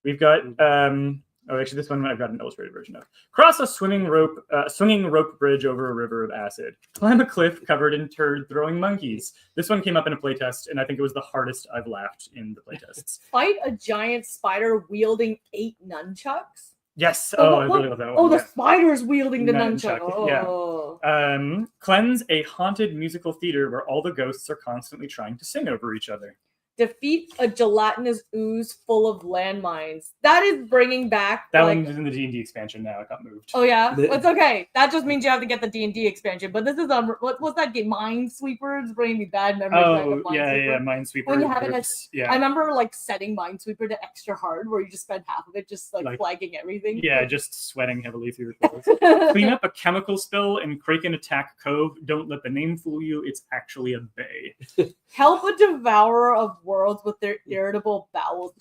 We've got, this one I've got an illustrated version of. Cross a swinging rope bridge over a river of acid. Climb a cliff covered in turd-throwing monkeys. This one came up in a playtest, and I think it was the hardest I've laughed in the playtests. Fight a giant spider wielding 8 nunchucks. Yes. I really love that one. Oh, the spider's wielding the nunchuck. Yeah. Cleanse a haunted musical theater where all the ghosts are constantly trying to sing over each other. Defeat a gelatinous ooze full of landmines. That is bringing back... That one is in the D&D expansion now. It got moved. Oh, yeah? It's okay. That just means you have to get the D&D expansion. But this is... what's that game? Minesweeper? Bringing me bad memories. Minesweeper. When you have it I remember setting Minesweeper to extra hard, where you just spend half of it just flagging everything. Yeah, just sweating heavily through your clothes. Clean up a chemical spill in Kraken Attack Cove. Don't let the name fool you. It's actually a bay. Help a devourer of worlds with their irritable bowels.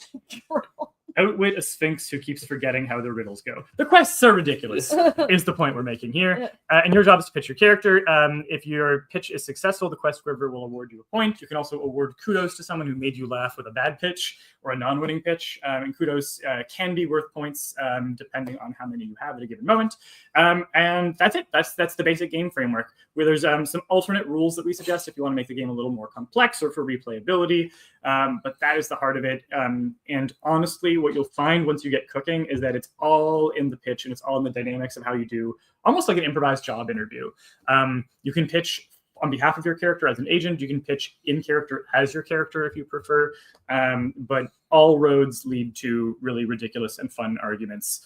Outwit a sphinx who keeps forgetting how the riddles go. The quests are ridiculous, is the point we're making here. And your job is to pitch your character. If your pitch is successful, the quest giver will award you a point. You can also award kudos to someone who made you laugh with a bad pitch or a non-winning pitch. And kudos can be worth points depending on how many you have at a given moment. And that's it. That's the basic game framework, where there's some alternate rules that we suggest if you want to make the game a little more complex or for replayability. But that is the heart of it. And honestly, what you'll find once you get cooking is that it's all in the pitch, and it's all in the dynamics of how you do almost like an improvised job interview. You can pitch on behalf of your character as an agent. You can pitch in character as your character if you prefer. But all roads lead to really ridiculous and fun arguments.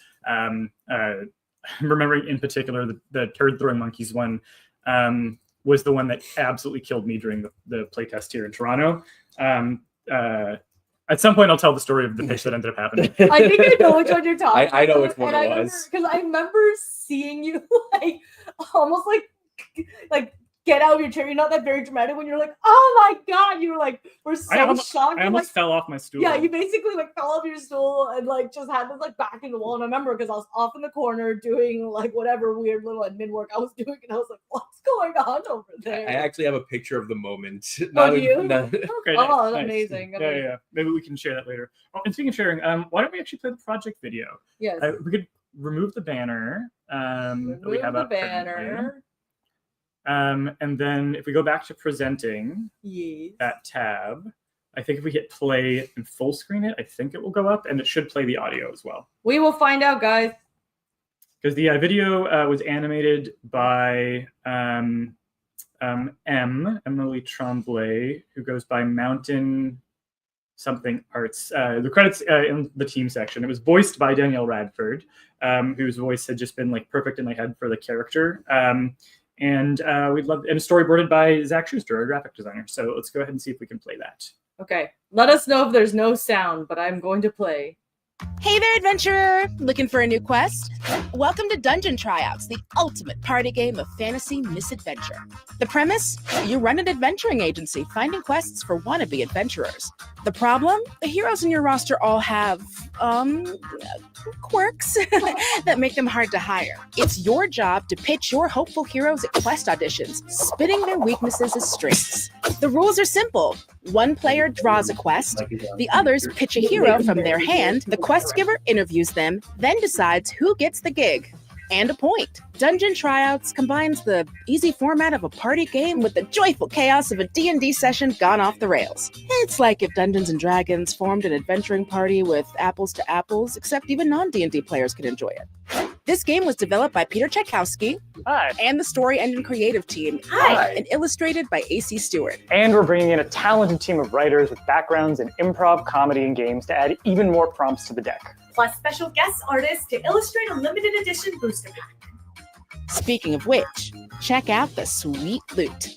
Remembering in particular the turd-throwing monkeys one was the one that absolutely killed me during the playtest here in Toronto. At some point, I'll tell the story of the pitch that ended up happening. I think I know which one you're talking about. I know which one it was. Because I remember seeing you almost get out of your chair. You're not that very dramatic when you're like, oh my God. You were we're so shocked. I almost fell off my stool. Yeah, you basically fell off your stool and just had this back in the wall. And I remember because I was off in the corner doing whatever weird little admin work I was doing. And I was like, what's going on over there? I actually have a picture of the moment. Oh, do you? Okay. Oh, nice. Amazing. Yeah. Maybe we can share that later. Oh, and speaking of sharing, why don't we actually play the project video? Yes. We could remove the banner. Remove the banner. Currently. And then if we go back to presenting that tab, I think if we hit play and full screen it, I think it will go up, and it should play the audio as well. We will find out, guys. Because the video was animated by Emily Tremblay, who goes by Mountain something Arts. The credits in the team section. It was voiced by Danielle Radford, whose voice had just been perfect in my head for the character. And we'd love, and storyboarded by Zach Schuster, our graphic designer. So let's go ahead and see if we can play that. Okay, let us know if there's no sound, but I'm going to play. Hey there, adventurer! Looking for a new quest? Welcome to Dungeon Tryouts, the ultimate party game of fantasy misadventure. The premise? You run an adventuring agency finding quests for wannabe adventurers. The problem? The heroes in your roster all have, quirks that make them hard to hire. It's your job to pitch your hopeful heroes at quest auditions, spinning their weaknesses as strengths. The rules are simple. One player draws a quest, the others pitch a hero from their hand, the quest giver interviews them, then decides who gets the gig. And a point. Dungeon Tryouts combines the easy format of a party game with the joyful chaos of a D&D session gone off the rails. It's like if Dungeons & Dragons formed an adventuring party with apples to apples, except even non-D&D players can enjoy it. This game was developed by Peter Tchaikovsky and the Story Engine creative team, and illustrated by AC Stewart. And we're bringing in a talented team of writers with backgrounds in improv, comedy, and games to add even more prompts to the deck. Plus special guest artists to illustrate a limited edition booster pack. Speaking of which, check out the sweet loot.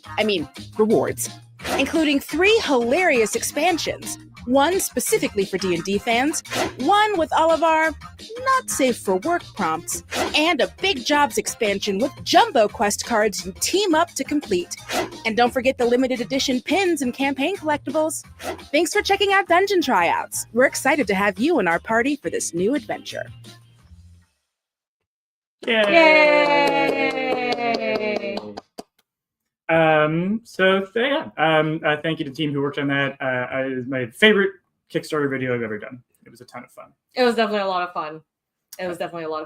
Rewards. Including 3 hilarious expansions. One specifically for D&D fans, one with all of our not safe for work prompts, and a Big Jobs expansion with jumbo quest cards you team up to complete. And don't forget the limited edition pins and campaign collectibles. Thanks for checking out Dungeon Tryouts. We're excited to have you in our party for this new adventure. Yay! Thank you to the team who worked on that. It was my favorite Kickstarter video I've ever done. It was a ton of fun. It was definitely a lot of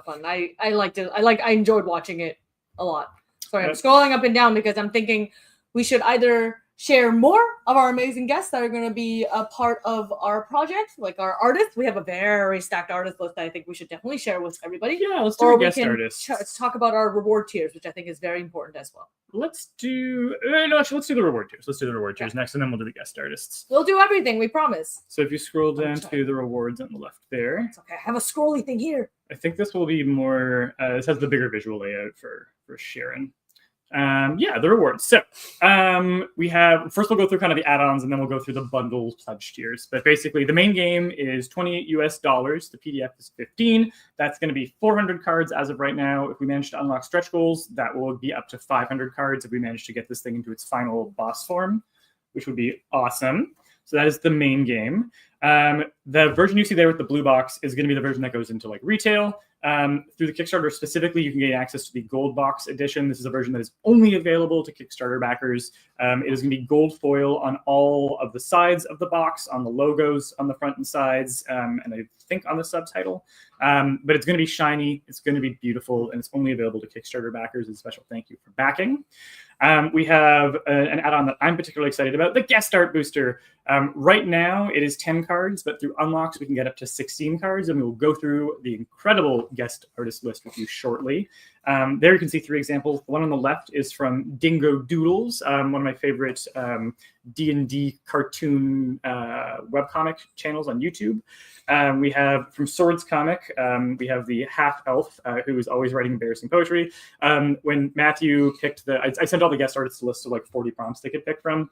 fun. I liked it. I enjoyed watching it a lot. Sorry, I'm scrolling up and down because I'm thinking we should either share more of our amazing guests that are going to be a part of our project, like our artists. We have a very stacked artist list that I think we should definitely share with everybody. Yeah, let's do guest artists. Let's talk about our reward tiers, which I think is very important as well. Let's do the reward tiers. Let's do the reward tiers next, and then we'll do the guest artists. We'll do everything, we promise. So if you scroll down to the rewards on the left there. It's okay, I have a scrolly thing here. I think this will be more, this has the bigger visual layout for Sharon. The rewards. So we have, first we'll go through kind of the add-ons, and then we'll go through the bundle pledge tiers. But basically the main game is $28 US. The PDF is 15. That's going to be 400 cards as of right now. If we manage to unlock stretch goals, that will be up to 500 cards if we manage to get this thing into its final boss form, which would be awesome. So that is the main game. The version you see there with the blue box is going to be the version that goes into like retail. Through the Kickstarter specifically, you can get access to the gold box edition. This is a version that is only available to Kickstarter backers. It is going to be gold foil on all of the sides of the box, on the logos on the front and sides, and I think on the subtitle. But it's going to be shiny, it's going to be beautiful, and it's only available to Kickstarter backers. A special thank you for backing. We have an add-on that I'm particularly excited about, the Guest Art Booster. Right now, it is 10 cards, but through unlocks, we can get up to 16 cards, and we will go through the incredible guest artist list with you shortly. There you can see 3 examples. The one on the left is from Dingo Doodles, one of my favorite D&D cartoon webcomic channels on YouTube. We have from Swords Comic, we have the half-elf who is always writing embarrassing poetry. When Matthew picked I sent all the guest artists a list of like 40 prompts they could pick from.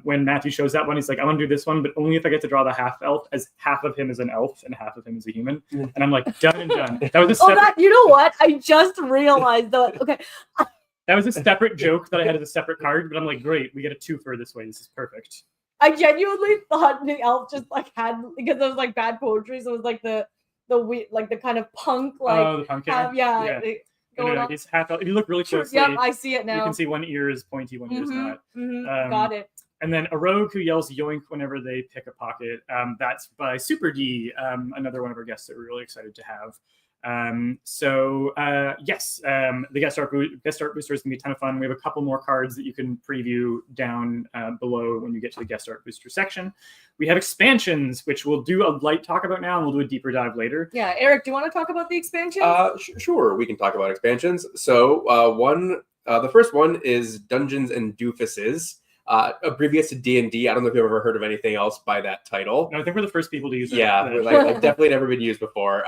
When Matthew shows that one, he's like, I want to do this one, but only if I get to draw the half-elf, as half of him is an elf and half of him is a human. And I'm like, done and done. That was you know what? I just realized that. Okay. That was a separate joke that I had as a separate card, but I'm like, great, we get a 2-fer this way. This is perfect. I genuinely thought the elf just like had, because it was like bad poetry, so it was like the kind of punk the punk He's half elf. If you look really closely, yep, I see it now. You can see one ear is pointy, one ear is not. Got it. And then a rogue who yells yoink whenever they pick a pocket. That's by Super D, another one of our guests that we're really excited to have. The guest art booster is gonna be a ton of fun. We have a couple more cards that you can preview down below when you get to the guest art booster section. We have expansions, which we'll do a light talk about now, and we'll do a deeper dive later. Yeah, Eric, do you want to talk about the expansions? Sure, we can talk about expansions. So the first one is Dungeons and Doofuses. Previous to D&D. I don't know if you've ever heard of anything else by that title. No, I think we're the first people to use it. Yeah, like definitely never been used before.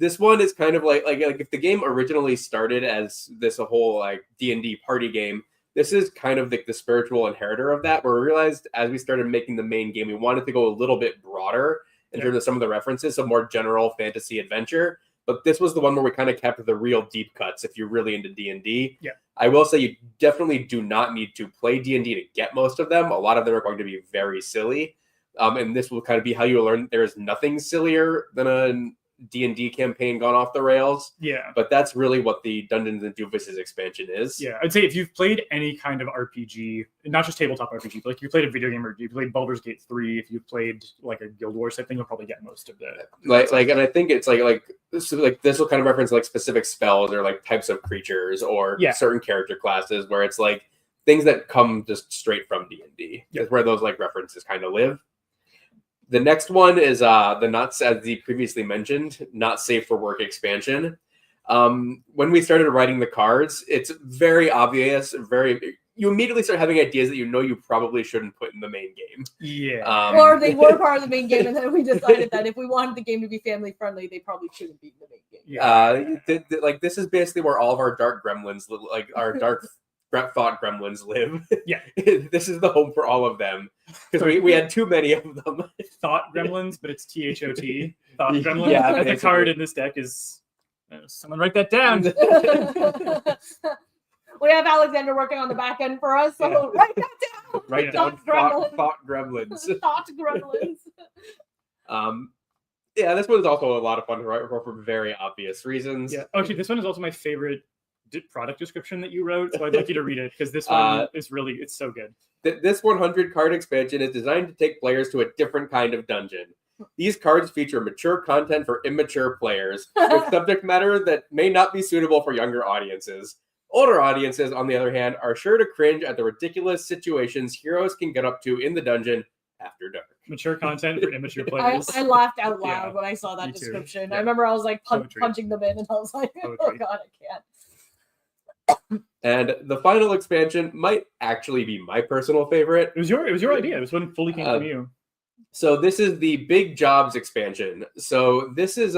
This one is kind of like if the game originally started as this a whole like D&D party game, this is kind of the spiritual inheritor of that, where we realized as we started making the main game, we wanted to go a little bit broader in terms of some of the references, so more general fantasy adventure. But this was the one where we kind of kept the real deep cuts if you're really into D&D. Yeah. I will say you definitely do not need to play D&D to get most of them. A lot of them are going to be very silly. And this will kind of be how you learn there is nothing sillier than a D&D campaign gone off the rails. Yeah. But that's really what the Dungeons and Doofuses expansion is. Yeah, I'd say if you've played any kind of RPG, not just tabletop RPG, but like you played a video game or you played Baldur's Gate 3, if you've played like a Guild Wars type thing, you'll probably get most of the and I think it's like this will kind of reference like specific spells or like types of creatures or certain character classes where it's like things that come just straight from D&D. That's where those like references kind of live. The next one is the not, as the previously mentioned, not safe for work expansion. When we started writing the cards, it's very obvious. You immediately start having ideas that you probably shouldn't put in the main game. Yeah. Or they were part of the main game, and then we decided that if we wanted the game to be family friendly, they probably shouldn't be in the main game. Like this is basically where all of our dark gremlins, like our dark thought gremlins, live. Yeah. This is the home for all of them because we had too many of them. Thought gremlins, but it's THOT. Thought gremlins. Yeah, the card in this deck is. Someone write that down. We have Alexander working on the back end for us, so write that down. Write down thought gremlins. Thought gremlins. Yeah, this one is also a lot of fun to write for very obvious reasons. Yeah. Actually, this one is also my favorite product description that you wrote, so I'd like you to read it because this one is really, it's so good. This 100 card expansion is designed to take players to a different kind of dungeon. These cards feature mature content for immature players with subject matter that may not be suitable for younger audiences. Older audiences, on the other hand, are sure to cringe at the ridiculous situations heroes can get up to in the dungeon after dark. Mature content for immature players. I laughed out loud when I saw that description. Yeah. I remember I was like punching them in, and I was like, oh god, I can't. And the final expansion might actually be my personal favorite. It was your idea. It was one fully came from you. So this is the Big Jobs expansion. So this is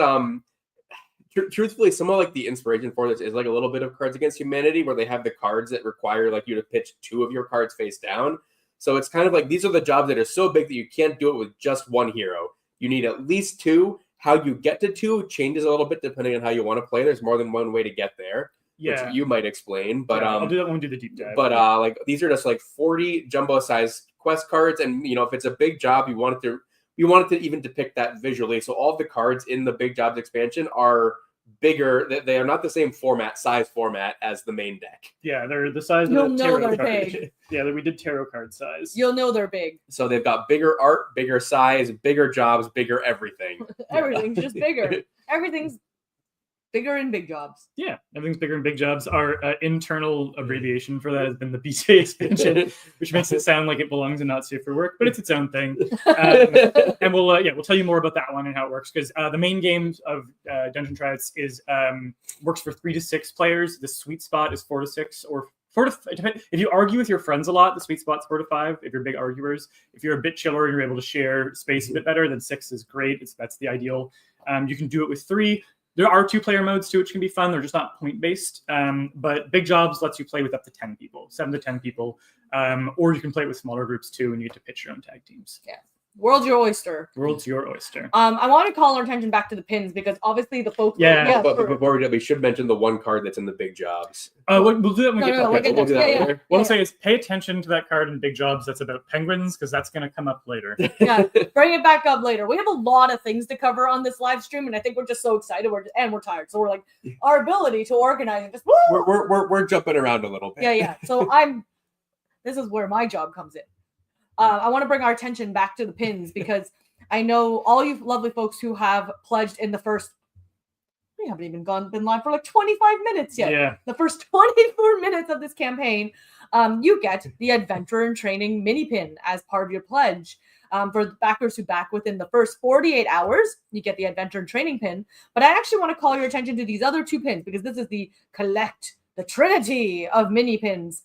truthfully, some of like the inspiration for this is like a little bit of Cards Against Humanity, where they have the cards that require like you to pitch 2 of your cards face down. So it's kind of like these are the jobs that are so big that you can't do it with just one hero. You need at least 2. How you get to 2 changes a little bit depending on how you want to play. There's more than one way to get there, which you might explain. But I'll do that when we do the deep dive. But like these are just like 40 jumbo size quest cards, and if it's a big job, you want it to even depict that visually. So all of the cards in the Big Jobs expansion are bigger. They are not the same size format as the main deck. Yeah, they're the size You'll of the know tarot they're card. big. Yeah, we did tarot card size. You'll know they're big. So they've got bigger art, bigger size, bigger jobs, bigger everything. Everything's just bigger. Everything's bigger in Big Jobs. Yeah, everything's bigger in Big Jobs. Our internal abbreviation for that has been the BJ expansion, which makes it sound like it belongs in Not Safe for Work, but it's its own thing. And we'll tell you more about that one and how it works, because the main game of Dungeon Tryouts is works for 3 to 6 players. The sweet spot is 4 to 6 or 4 to. If you argue with your friends a lot, the sweet spot's 4 to 5. If you're big arguers, if you're a bit chiller and you're able to share space a bit better, then 6 is great. That's the ideal. You can do it with 3. There are 2-player modes too, which can be fun. They're just not point-based. But Big Jobs lets you play with up to 10 people, 7 to 10 people. Or you can play with smaller groups too, and you get to pitch your own tag teams. Yeah. World's your oyster. World's your oyster. I want to call our attention back to the pins, because obviously the folks. But before we do, we should mention the one card that's in the Big Jobs. We'll do that when we get to that. We'll do that later. What I'll say is pay attention to that card in Big Jobs that's about penguins, because that's going to come up later. Yeah, bring it back up later. We have a lot of things to cover on this live stream, and I think we're just so excited. We're tired, so we're like, our ability to organize and just woo! We're jumping around a little bit. Yeah. So this is where my job comes in. I want to bring our attention back to the pins, because I know all you lovely folks who have pledged in the first. We haven't even been live for like 25 minutes yet. Yeah. The first 24 minutes of this campaign, you get the Adventure and Training mini pin as part of your pledge. For the backers who back within the first 48 hours, you get the Adventure and Training pin. But I actually want to call your attention to these other 2 pins, because this is the trinity of mini pins.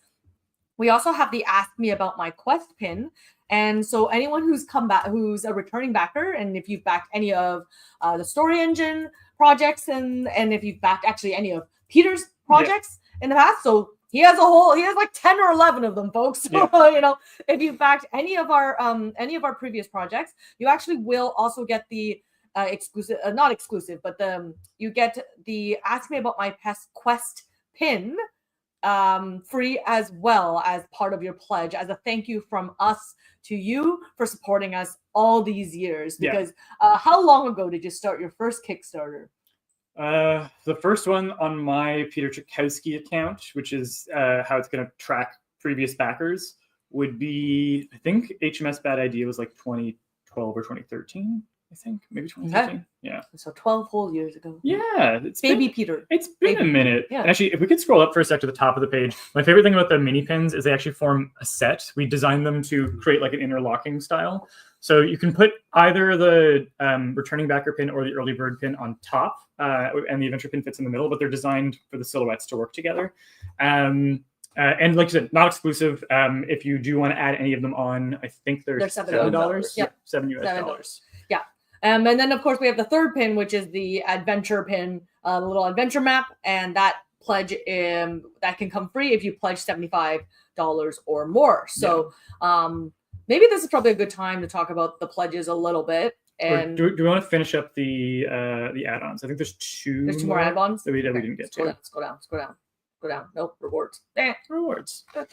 We also have the Ask Me About My Quest pin. And so anyone who's come back, who's a returning backer, and if you've backed any of the Story Engine, projects and if you've backed actually any of Peter's projects in the past. So he has like 10 or 11 of them, folks. So, you know, if you backed any of our previous projects, you actually will also get the exclusive, not exclusive, but you get the Ask Me About My Pest Quest pin free as well as part of your pledge, as a thank you from us to you for supporting us all these years. Because how long ago did you start your first Kickstarter? The first one on my Peter Chakowski account, which is how it's going to track previous backers, would be, I think HMS Bad Idea was like 2012 or 2013. I think maybe 2013. Okay. Yeah. So 12 whole years ago. Yeah. It's Baby Peter. It's been a minute. Yeah. And actually, if we could scroll up for a sec to the top of the page, my favorite thing about the mini pins is they actually form a set. We designed them to create like an interlocking style. So you can put either the returning backer pin or the early bird pin on top, and the adventure pin fits in the middle, but they're designed for the silhouettes to work together. And like I said, not exclusive. If you do want to add any of them on, I think they're $7. Yep. $7 US. Yeah. And then of course we have the third pin, which is the adventure pin, the little adventure map, and that pledge that can come free if you pledge $75 or more. So maybe this is probably a good time to talk about the pledges a little bit. And do we want to finish up the add-ons? I think there's two more add-ons that we didn't get to. Let's go down. Nope, rewards. Rewards. Oh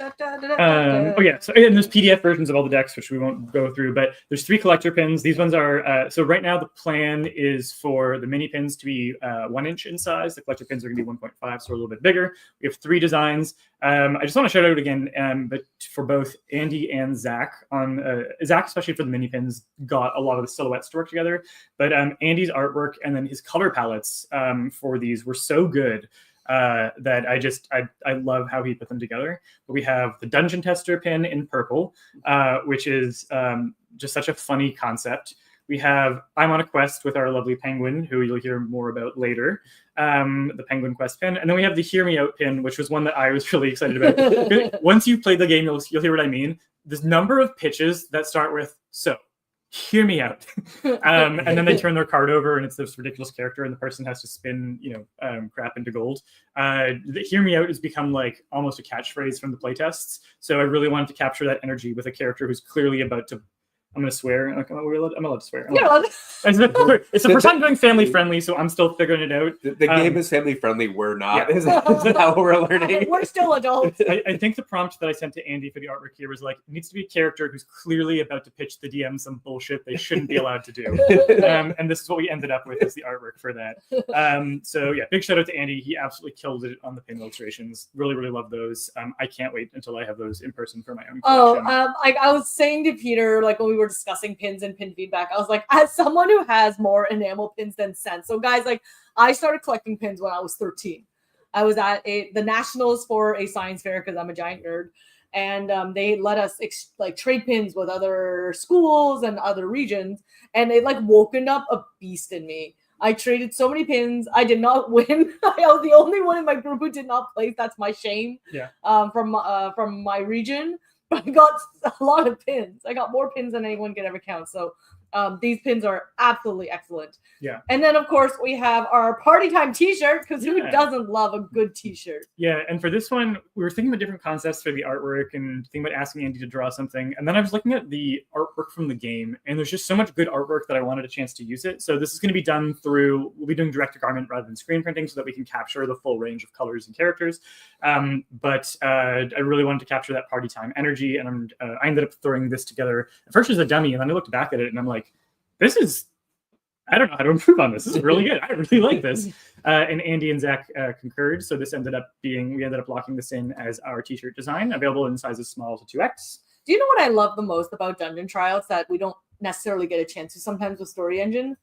yeah. So and there's PDF versions of all the decks, which we won't go through. But there's 3 collector pins. These ones are so right now the plan is for the mini pins to be 1 inch in size. The collector pins are going to be 1.5, so a little bit bigger. We have 3 designs. I just want to shout out again, but for both Andy and Zach on Zach, especially for the mini pins, got a lot of the silhouettes to work together. But Andy's artwork and then his color palettes for these were so good. That I love how he put them together. But we have the Dungeon Tester pin in purple, which is just such a funny concept. We have I'm on a quest with our lovely penguin, who you'll hear more about later, the Penguin Quest pin. And then we have the Hear Me Out pin, which was one that I was really excited about. Once you've played the game, you'll hear what I mean. This number of pitches that start with, so, hear me out. And then they turn their card over and it's this ridiculous character and the person has to spin, crap into gold. The hear me out has become like almost a catchphrase from the playtests. So I really wanted to capture that energy with a character who's clearly about to, I'm going to swear. I'm allowed to swear. It's the first time doing family friendly, so I'm still figuring it out. The game is family friendly. We're not. Yeah. Is that what we're learning? We're still adults. I think the prompt that I sent to Andy for the artwork here was like, it needs to be a character who's clearly about to pitch the DM some bullshit they shouldn't be allowed to do. And this is what we ended up with as the artwork for that. So yeah, big shout out to Andy. He absolutely killed it on the pin illustrations. Really, really love those. I can't wait until I have those in person for my own collection. I was saying to Peter, like when we were discussing pins and pin feedback, I was like, as someone who has more enamel pins than sense. So guys, like I started collecting pins when I was 13. I was at the Nationals for a science fair because I'm a giant nerd. And they let us trade pins with other schools and other regions. And it like woken up a beast in me. I traded so many pins. I did not win. I was the only one in my group who did not place. That's my shame. Yeah. From my region. But I got a lot of pins. I got more pins than anyone could ever count. So these pins are absolutely excellent. Yeah. And then, of course, we have our party time t-shirt, because who doesn't love a good t-shirt? Yeah. And for this one, we were thinking about different concepts for the artwork and thinking about asking Andy to draw something. And then I was looking at the artwork from the game, and there's just so much good artwork that I wanted a chance to use it. So this is going to be done through, we'll be doing direct to garment rather than screen printing so that we can capture the full range of colors and characters. But I really wanted to capture that party time energy, and I ended up throwing this together. At first it was a dummy, and then I looked back at it and I'm like, this is, I don't know how to improve on this. This is really good. I really like this. And Andy and Zach concurred. So this ended up being, we ended up locking this in as our t-shirt design, available in sizes small to 2X. Do you know what I love the most about Dungeon Tryouts that we don't necessarily get a chance to sometimes with Story Engine?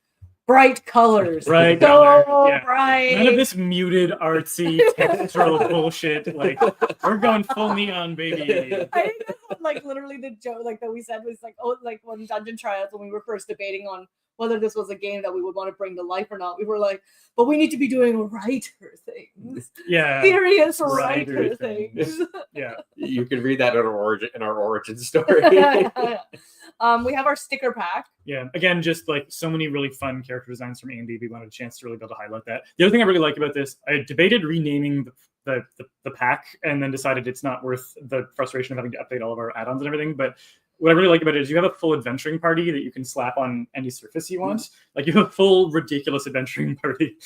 Bright colors. Right. So bright. None of this muted, artsy, textural bullshit. Like, we're going full neon, baby. I think that's what, like, literally the joke, like, that we said was, like, oh, like, when Dungeon Tryouts, when we were first debating on whether this was a game that we would want to bring to life or not. We were like, but we need to be doing writer things. Yeah. Serious writer things. Yeah. You can read that in our origin story. We have our sticker pack. Yeah. Again, just like so many really fun character designs from A&D. We wanted a chance to really be able to highlight that. The other thing I really like about this, I debated renaming the pack and then decided it's not worth the frustration of having to update all of our add-ons and everything. But what I really like about it is you have a full adventuring party that you can slap on any surface you want. Like you have a full ridiculous adventuring party.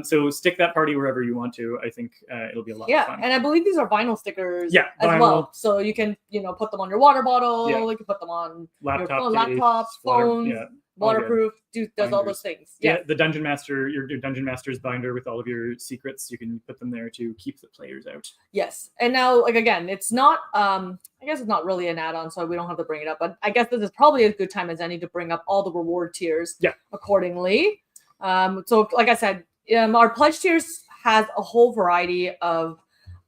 So stick that party wherever you want to. I think it'll be a lot of fun. And I believe these are vinyl stickers as well. So you can, put them on your water bottle. Yeah. You can put them on laptops, phones. Waterproof, does all those things. Yeah, the Dungeon Master, your Dungeon Master's binder with all of your secrets, you can put them there to keep the players out. Yes, and now, again, it's not, I guess it's not really an add-on, so we don't have to bring it up, but I guess this is probably as good time as any to bring up all the reward tiers accordingly. So, like I said, our pledge tiers has a whole variety of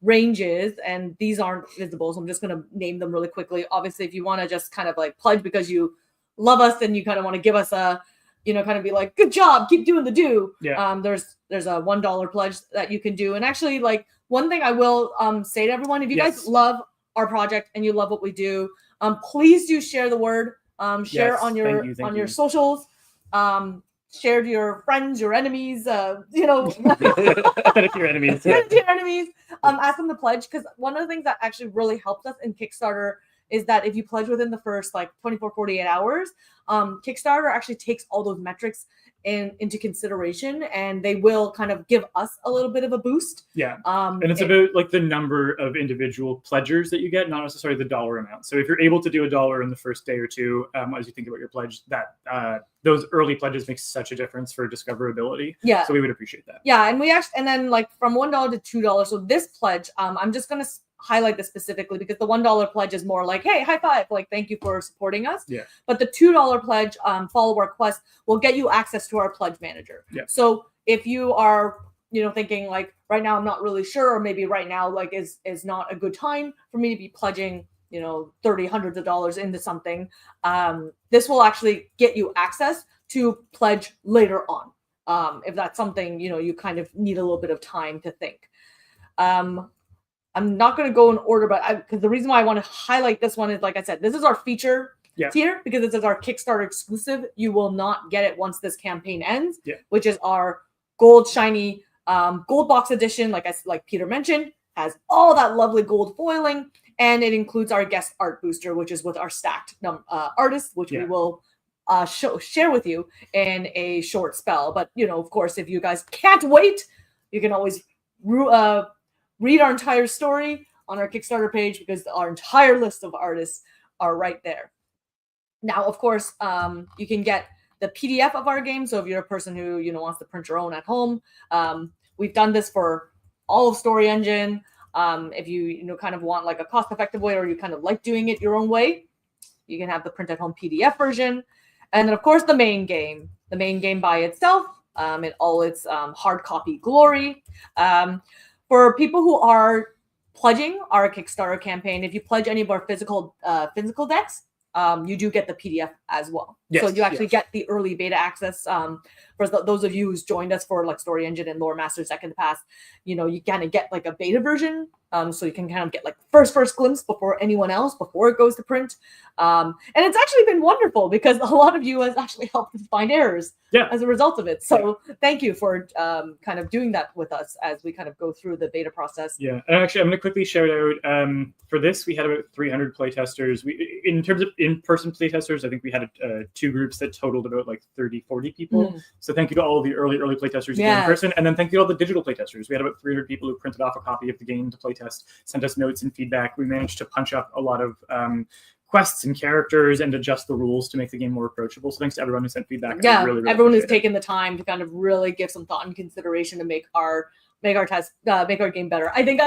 ranges, and these aren't visible, so I'm just going to name them really quickly. Obviously, if you want to just kind of like pledge because you love us and you kind of want to give us a, kind of be like, good job, keep doing the do. Yeah. There's a $1 pledge that you can do. And actually, like, one thing I will say to everyone, if you guys love our project and you love what we do, please do share the word. Share on your socials. Share to your friends, your enemies, If your enemies. Your enemies. Ask them to pledge, because one of the things that actually really helped us in Kickstarter is that if you pledge within the first 24, 48 hours, Kickstarter actually takes all those metrics into consideration, and they will kind of give us a little bit of a boost. Yeah. And it's about like the number of individual pledgers that you get, not necessarily the dollar amount. So if you're able to do $1 in the first day or two, as you think about your pledge, that those early pledges make such a difference for discoverability. Yeah. So we would appreciate that. Yeah. And and then from $1 to $2. So this pledge, I'm just going to highlight this specifically because the $1 pledge is more like, hey, high five, like, thank you for supporting us. Yeah. But the $2 pledge, follow our quest, will get you access to our pledge manager. Yeah. So if you are, thinking like right now I'm not really sure, or maybe right now like is not a good time for me to be pledging, hundreds of dollars into something, this will actually get you access to pledge later on. If that's something, you kind of need a little bit of time to think. I'm not going to go in order, but because the reason why I want to highlight this one is, like I said, this is our feature tier, because this is our Kickstarter exclusive. You will not get it once this campaign ends, which is our gold shiny gold box edition. Like Peter mentioned, has all that lovely gold foiling, and it includes our guest art booster, which is with our stacked artists, which we will share with you in a short spell. But of course, if you guys can't wait, you can always read our entire story on our Kickstarter page, because our entire list of artists are right there. Now, of course, you can get the PDF of our game. So if you're a person who wants to print your own at home, we've done this for all of Story Engine. If you kind of want like a cost-effective way, or you kind of like doing it your own way, you can have the print at home PDF version. And then, of course, the main game by itself, in all its hard copy glory. For people who are pledging our Kickstarter campaign, if you pledge any of our physical decks, you do get the PDF as well. Yes, so you actually get the early beta access. For those of you who's joined us for like Story Engine and Lore Masters Deck in the past, you kind of get like a beta version. So you can kind of get like first glimpse before anyone else, before it goes to print. And it's actually been wonderful, because a lot of you has actually helped us find errors as a result of it. So thank you for kind of doing that with us as we kind of go through the beta process. Yeah, and actually I'm going to quickly shout out, for this, we had about 300 playtesters. In terms of in-person playtesters, I think we had 2 groups that totaled about like 30, 40 people. So thank you to all of the early playtesters who came in person. And then thank you to all the digital playtesters. We had about 300 people who printed off a copy of the game to playtest, sent us notes and feedback. We managed to punch up a lot of quests and characters and adjust the rules to make the game more approachable. So thanks to everyone who sent feedback. Yeah, really everyone who's taken the time to kind of really give some thought and consideration to make our game better. I think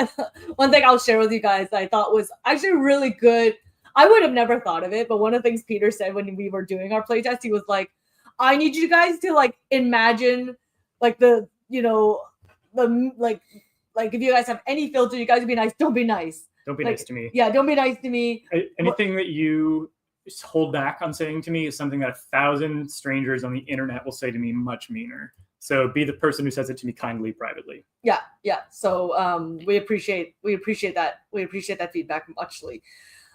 one thing I'll share with you guys I thought was actually really good. I would have never thought of it, but one of the things Peter said when we were doing our playtest, he was like, I need you guys to like imagine like the if you guys have any filter, you guys would be nice. Don't be nice. Don't be nice to me. Yeah, don't be nice to me. Anything that you hold back on saying to me is something that 1,000 strangers on the internet will say to me much meaner. So be the person who says it to me kindly privately. Yeah. So we appreciate that. We appreciate that feedback muchly.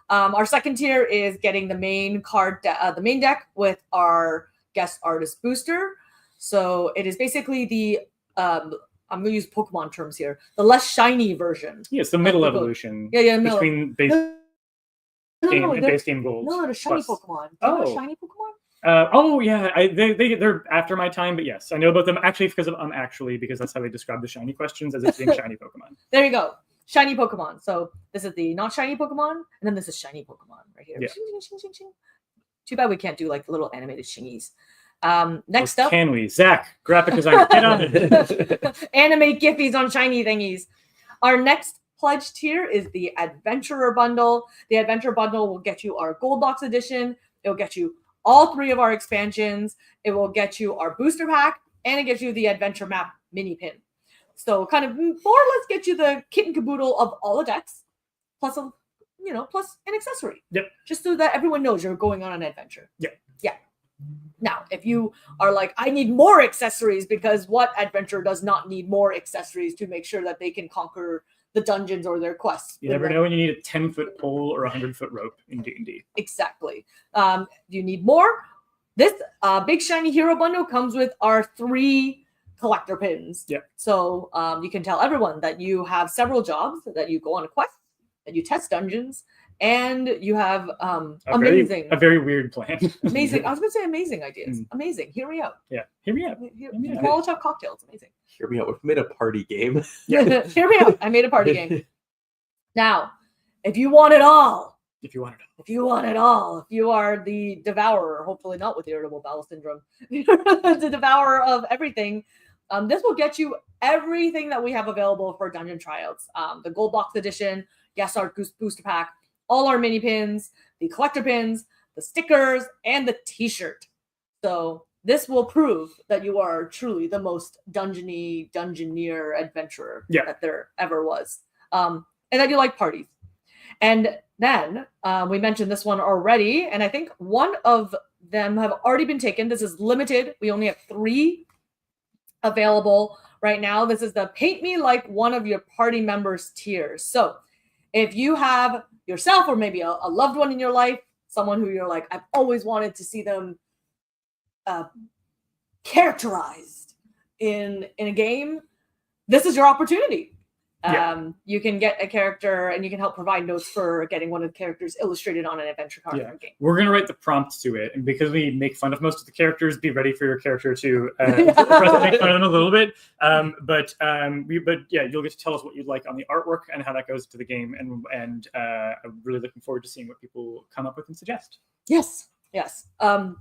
Our second tier is getting the main the main deck with our guest artist booster. So it is basically the I'm going to use Pokemon terms here. The less shiny version. Yes, the middle evolution. Yeah, between base game and base game gold. No, the shiny plus. Pokemon. Do you know shiny Pokemon? They're after my time, but yes, I know about them because that's how they describe the shiny questions as it's being shiny Pokemon. There you go, shiny Pokemon. So this is the not shiny Pokemon, and then this is shiny Pokemon right here. Yeah. Shing, shing, shing, shing. Too bad we can't do like little animated shingies. Next up, can we? Zach, graphic designer, get on it. Animate giffies on shiny thingies. Our next pledge tier is the Adventurer Bundle. The Adventure Bundle will get you our Gold Box Edition. It will get you all 3 of our expansions. It will get you our booster pack, and it gets you the Adventure Map mini pin. So kind of more or less get you the kit and caboodle of all the decks, plus an accessory. Yep. Just so that everyone knows you're going on an adventure. Yep. Yeah. Now, if you are like, I need more accessories, because what adventurer does not need more accessories to make sure that they can conquer the dungeons or their quests? You never know when you need a 10-foot pole or a 100-foot rope in D&D. Exactly. You need more. This big shiny hero bundle comes with our 3 collector pins. Yeah. So you can tell everyone that you have several jobs, that you go on a quest, that you test dungeons, and you have a very weird plan. Amazing. I was going to say amazing ideas. Amazing. Hear me out. Yeah. Hear me out. Molotov cocktails. Amazing. Hear me out. We've made a party game. Yeah. Hear me out. I made a party game. Now, if you want it all, if you are the devourer, hopefully not with irritable bowel syndrome, the devourer of everything, this will get you everything that we have available for Dungeon Tryouts. The Gold Box Edition, Guest Art Booster Pack, all our mini pins, the collector pins, the stickers, and the t-shirt. So this will prove that you are truly the most dungeoneer adventurer that there ever was. And that you like parties. And then we mentioned this one already, and I think one of them have already been taken. This is limited. We only have 3 available right now. This is the Paint Me Like One of Your Party Members tiers. So if you have yourself or maybe a loved one in your life, someone who you're like, I've always wanted to see them characterized in a game, this is your opportunity. You can get a character and you can help provide notes for getting one of the characters illustrated on an adventure card in the game. We're going to write the prompt to it. And because we make fun of most of the characters, be ready for your character to make fun of them a little bit. But you'll get to tell us what you'd like on the artwork and how that goes to the game. And I'm really looking forward to seeing what people come up with and suggest. Yes.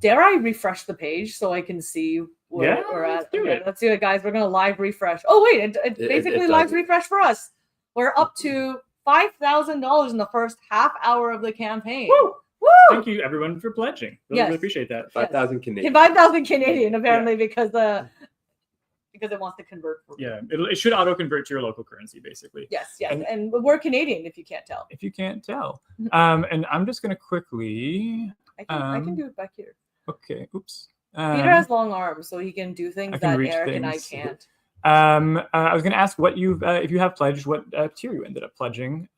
Dare I refresh the page so I can see where we're at? Let's do it, guys. We're going to live refresh. Oh, wait. It basically live refresh for us. We're up to $5,000 in the first half hour of the campaign. Woo! Thank you, everyone, for pledging. Really appreciate that. 5,000 Canadian. 5,000 Canadian, apparently, because it wants to convert. It should auto-convert to your local currency, basically. Yes. And we're Canadian, if you can't tell. And I'm just going to quickly... I can do it back here. Okay. Oops. Peter has long arms, so he can do things that Eric and I can't. I was going to ask what if you have pledged, what tier you ended up pledging.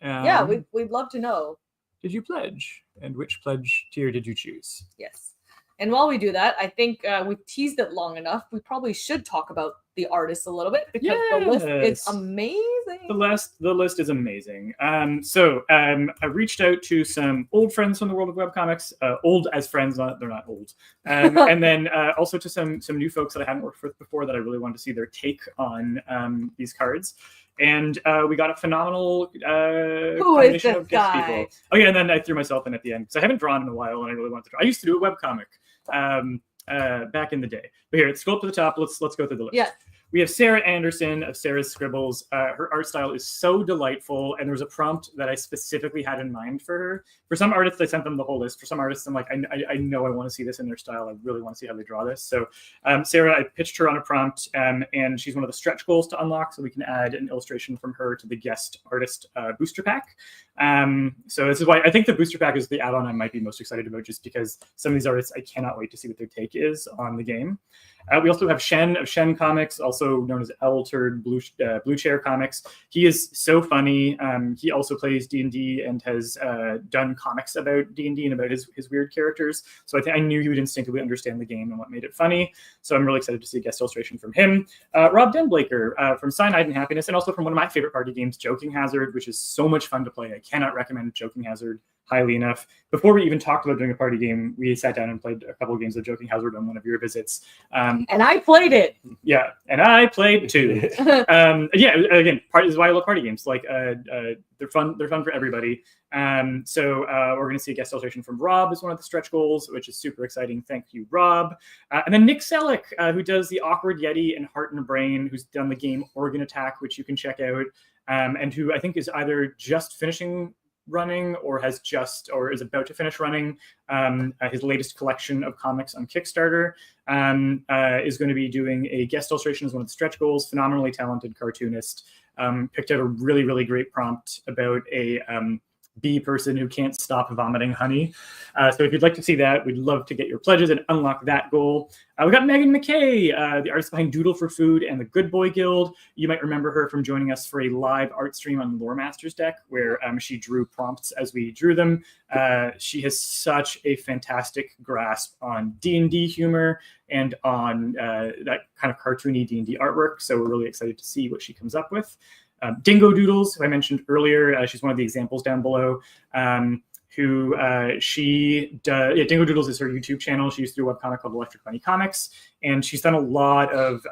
We'd love to know. Did you pledge? And which pledge tier did you choose? Yes. And while we do that, I think we've teased it long enough. We probably should talk about the artists a little bit because the list is amazing. The list is amazing. So I reached out to some old friends from the world of webcomics, old as friends, they're not old, and then also to some new folks that I hadn't worked with before that I really wanted to see their take on these cards. And we got a phenomenal combination of guest people. Oh yeah, and then I threw myself in at the end because I haven't drawn in a while, and I really wanted to draw. I used to do a webcomic back in the day. But here, scroll up to the top. Let's go through the list. Yeah. we have Sarah Anderson of Sarah's Scribbles. Her art style is so delightful, and there was a prompt that I specifically had in mind for her. For some artists, I sent them the whole list. For some artists, I'm like, I know I want to see this in their style. I really want to see how they draw this. So Sarah, I pitched her on a prompt, and she's one of the stretch goals to unlock, so we can add an illustration from her to the guest artist booster pack. So this is why I think the booster pack is the add-on I might be most excited about, just because some of these artists, I cannot wait to see what their take is on the game. We also have Shen of Shen Comics, also known as L-Turd Blue Chair Comics. He is so funny. He also plays D&D and has done comics about D&D and about his weird characters. So I knew he would instinctively understand the game and what made it funny. So I'm really excited to see a guest illustration from him. Rob Denblaker from Cyanide and Happiness, and also from one of my favorite party games, Joking Hazard, which is so much fun to play. I cannot recommend Joking Hazard highly enough. Before we even talked about doing a party game, we sat down and played a couple of games of Joking Hazard on one of your visits. And I played it. Yeah, and I played too. Yeah, again, this is why I love party games. Like, they're fun. They're fun for everybody. So we're going to see a guest illustration from Rob as one of the stretch goals, which is super exciting. Thank you, Rob. And then Nick Selleck, who does the Awkward Yeti and Heart and Brain, who's done the game Organ Attack, which you can check out, and who I think is either just finishing running or is about to finish running his latest collection of comics on Kickstarter, is going to be doing a guest illustration as one of the stretch goals. Phenomenally talented cartoonist. Picked out a really, really great prompt about a bee person who can't stop vomiting honey. So if you'd like to see that, we'd love to get your pledges and unlock that goal. We got Megan McKay, the artist behind Doodle for Food and the Good Boy Guild. You might remember her from joining us for a live art stream on Lore Masters Deck, where she drew prompts as we drew them. She has such a fantastic grasp on D&D humor and on that kind of cartoony D&D artwork. So we're really excited to see what she comes up with. Dingo Doodles, who I mentioned earlier, she's one of the examples down below. Dingo Doodles is her YouTube channel. She used to do a webcomic called Electric Bunny Comics, and she's done a lot of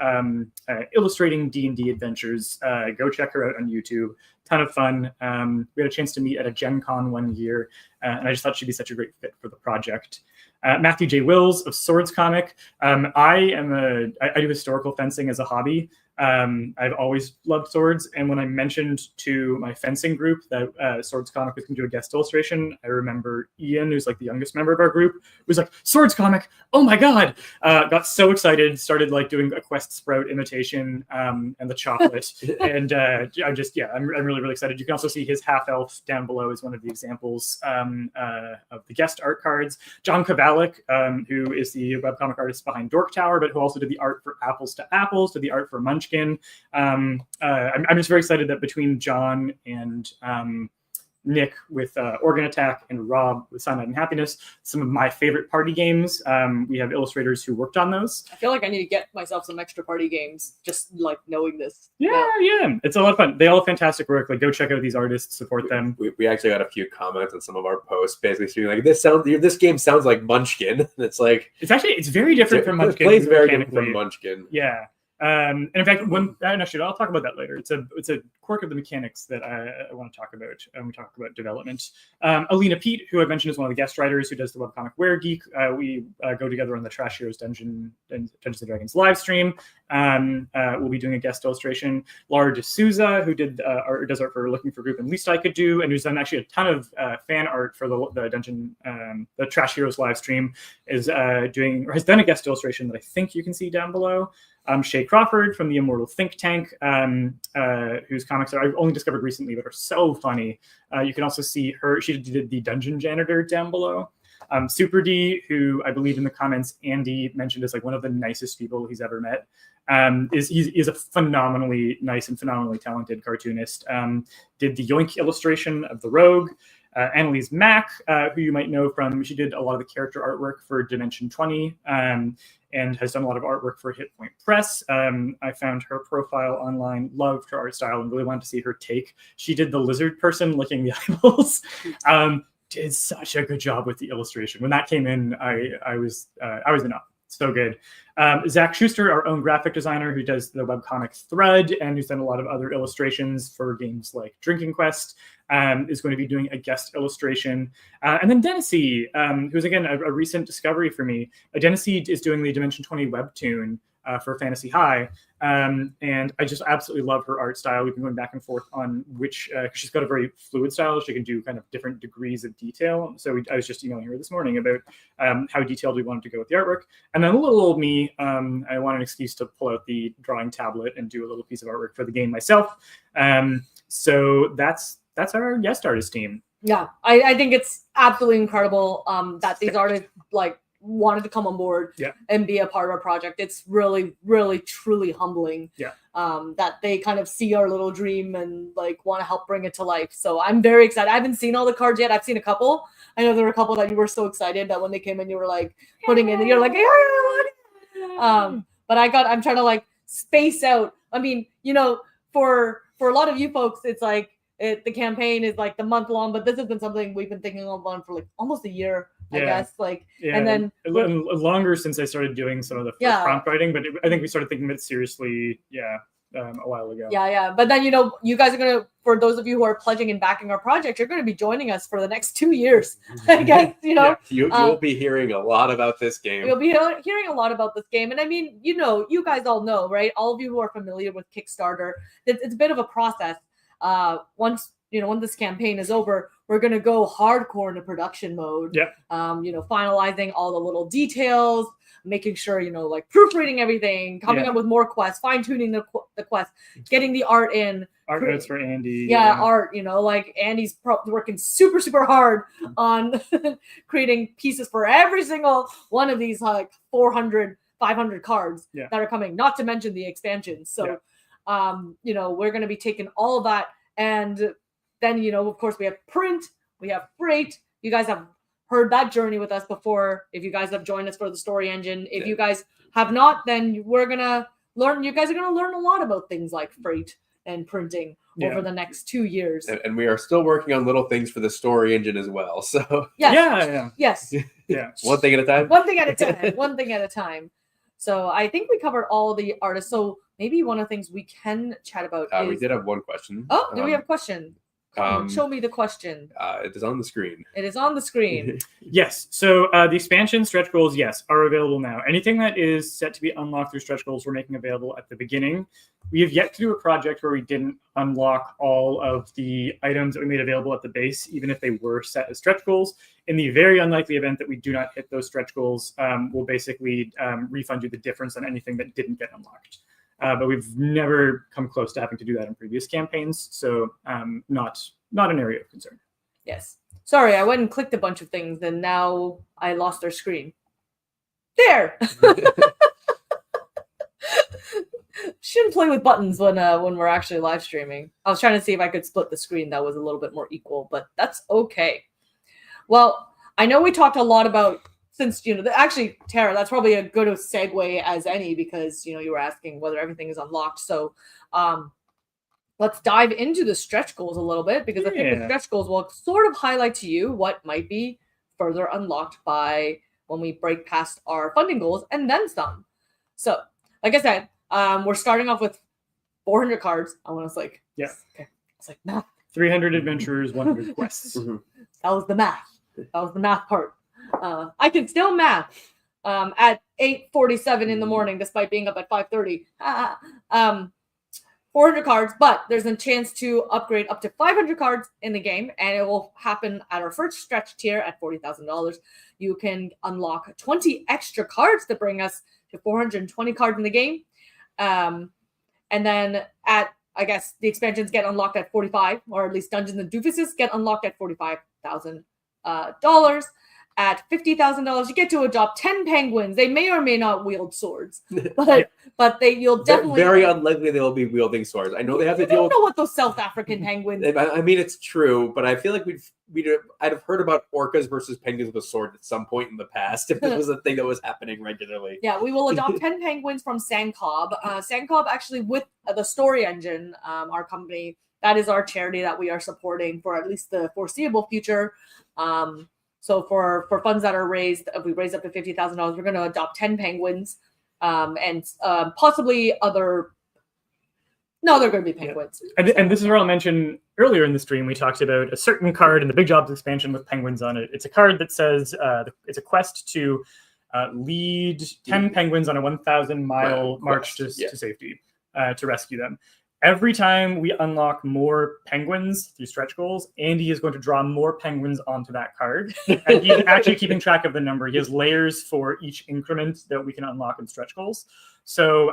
illustrating D&D adventures. Go check her out on YouTube. Ton of fun. We had a chance to meet at a Gen Con one year, and I just thought she'd be such a great fit for the project. Matthew J. Wills of Swords Comic. I do historical fencing as a hobby. I've always loved swords, and when I mentioned to my fencing group that Swords Comic was going to do a guest illustration, I remember Ian, who's like the youngest member of our group, was like, "Swords Comic, oh my god!" Got so excited, started like doing a Quest Sprout imitation and the chocolate, and I'm really, really excited. You can also see his half elf down below as one of the examples of the guest art cards. John Kavalik, who is the webcomic artist behind Dork Tower, but who also did the art for Apples to Apples, did the art for Munchkin. I'm just very excited that between John and Nick with Organ Attack and Rob with Cyanide and Happiness, some of my favorite party games, we have illustrators who worked on those. I feel like I need to get myself some extra party games, just like knowing this. Yeah, it's a lot of fun. They all have fantastic work. Like, go check out these artists, support them. We actually got a few comments on some of our posts, basically saying like, this game sounds like Munchkin. And it's like, it's very different from Munchkin. It plays very different from Munchkin. Yeah. And in fact, I'll talk about that later. It's a quirk of the mechanics that I want to talk about when we talk about development. Alina Pete, who I mentioned is one of the guest writers who does the webcomic Were Geek. We go together on the Trash Heroes Dungeons and Dragons live stream. We'll be doing a guest illustration. Laura D'Souza, who does art for Looking for Group and Least I Could Do, and who's done actually a ton of fan art for the Trash Heroes live stream, has done a guest illustration that I think you can see down below. Shay Crawford from the Immortal Think Tank, whose comics I've only discovered recently, but are so funny. You can also see her. She did the Dungeon Janitor down below. Super D, who I believe in the comments Andy mentioned as like one of the nicest people he's ever met. He's a phenomenally nice and phenomenally talented cartoonist. Did the Yoink illustration of the Rogue. Annalise Mack, who you might know from, she did a lot of the character artwork for Dimension 20 and has done a lot of artwork for Hit Point Press. I found her profile online, loved her art style, and really wanted to see her take. She did the lizard person licking the eyeballs. Did such a good job with the illustration. When that came in, I was in awe. So good. Zach Schuster, our own graphic designer, who does the webcomic Thread and who's done a lot of other illustrations for games like Drinking Quest, is going to be doing a guest illustration. And then Dennisy, who's again a recent discovery for me. Dennisy is doing the Dimension 20 webtoon for Fantasy High. And I just absolutely love her art style. We've been going back and forth on which, she's got a very fluid style. She can do kind of different degrees of detail. So I was just emailing her this morning about how detailed we wanted to go with the artwork. And then a little old me, I wanted an excuse to pull out the drawing tablet and do a little piece of artwork for the game myself. So that's our guest artist team. Yeah, I think it's absolutely incredible that these artists like wanted to come on board and be a part of our project. It's really, really, truly humbling that they kind of see our little dream and like want to help bring it to life. So I'm very excited. I haven't seen all the cards yet. I've seen a couple. I know there were a couple that you were so excited that when they came in, you were like putting in, and you're like, but I'm trying to like space out. I mean, you know, for a lot of you folks, it's like the campaign is like the month long, but this has been something we've been thinking of on for like almost a year. I guess and then longer since I started doing some of the prompt writing, but I think we started thinking of it seriously a while ago. But then, you know, you guys are gonna, for those of you who are pledging and backing our project, you're going to be joining us for the next 2 years. I guess, you know, you'll be hearing a lot about this game. You'll be hearing a lot about this game. And I mean, you know, you guys all know, right? All of you who are familiar with Kickstarter, it's a bit of a process. Once this campaign is over, we're going to go hardcore into production mode. You know, finalizing all the little details, making sure, you know, like proofreading everything, coming up with more quests, fine tuning the quest, getting the art in. Art notes for Andy. Art, you know, like Andy's working super, super hard on creating pieces for every single one of these like 400, 500 cards that are coming, not to mention the expansions. So, you know, we're going to be taking all of that. And then, you know, of course, we have print, we have freight. You guys have heard that journey with us before. If you guys have joined us for the story engine, if you guys have not, then we're going to learn. You guys are going to learn a lot about things like freight and printing over the next 2 years. And we are still working on little things for the story engine as well. So yes. One thing at a time. One thing at a time. One thing at a time. So I think we covered all the artists. So maybe one of the things we can chat about is... We did have one question. Oh, do we have a question? Show me the question. It is on the screen. It is on the screen. Yes. So the expansion stretch goals, yes, are available now. Anything that is set to be unlocked through stretch goals, we're making available at the beginning. We have yet to do a project where we didn't unlock all of the items that we made available at the base, even if they were set as stretch goals. In the very unlikely event that we do not hit those stretch goals, we'll basically refund you the difference on anything that didn't get unlocked. But we've never come close to having to do that in previous campaigns, so not an area of concern. Yes. Sorry, I went and clicked a bunch of things, and now I lost our screen. There! Shouldn't play with buttons when we're actually live streaming. I was trying to see if I could split the screen that was a little bit more equal, but that's okay. Well, I know we talked a lot about... Since, you know, actually, Tara, that's probably a good segue as any, because, you know, you were asking whether everything is unlocked. So let's dive into the stretch goals a little bit, because I think the stretch goals will sort of highlight to you what might be further unlocked by when we break past our funding goals and then some. So, like I said, we're starting off with 400 cards. I was like, okay. It's like math. 300 adventurers, 100 quests. That was the math. That was the math part. I can still math at 8:47 in the morning, despite being up at 5:30. 400 cards, but there's a chance to upgrade up to 500 cards in the game, and it will happen at our first stretch tier at $40,000. You can unlock 20 extra cards to bring us to 420 cards in the game. And then I guess the expansions get unlocked at 45, or at least Dungeons and Doofuses get unlocked at $45,000. At $50,000, you get to adopt 10 penguins. They may or may not wield swords, but you'll definitely very unlikely they will be wielding swords. I know they have to deal. I don't know what those South African penguins. I mean, it's true, but I feel like I'd have heard about orcas versus penguins with swords at some point in the past if this was a thing that was happening regularly. Yeah, we will adopt 10 penguins from Sandcob. Sandcob, actually, with the story engine, our company, that is our charity that we are supporting for at least the foreseeable future. So for funds that are raised, if we raise up to $50,000, we're going to adopt 10 penguins, and possibly other. No, they're going to be penguins. And this is where I'll mention earlier in the stream, we talked about a certain card in the Big Jobs expansion with penguins on it. It's a card that says it's a quest to lead 10 penguins on a 1,000-mile march to safety to rescue them. Every time we unlock more penguins through stretch goals, Andy is going to draw more penguins onto that card. And he's actually keeping track of the number. He has layers for each increment that we can unlock in stretch goals. So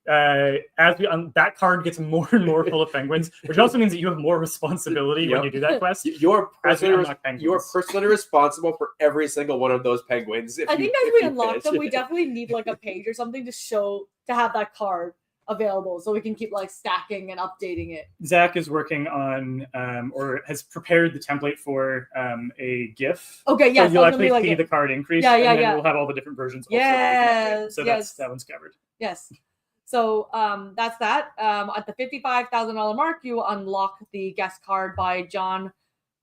as that card gets more and more full of penguins, which also means that you have more responsibility when you do that quest. You're personally responsible for every single one of those penguins. I think as we unlock them, we definitely need like a page or something to have that card available so we can keep like stacking and updating it. Zach is working on or has prepared the template for a GIF. Okay, yes. So you'll actually see the card increase. And then we'll have all the different versions. Yes. So that one's covered. Yes. So that's that. At the $55,000 mark, you unlock the guest card by John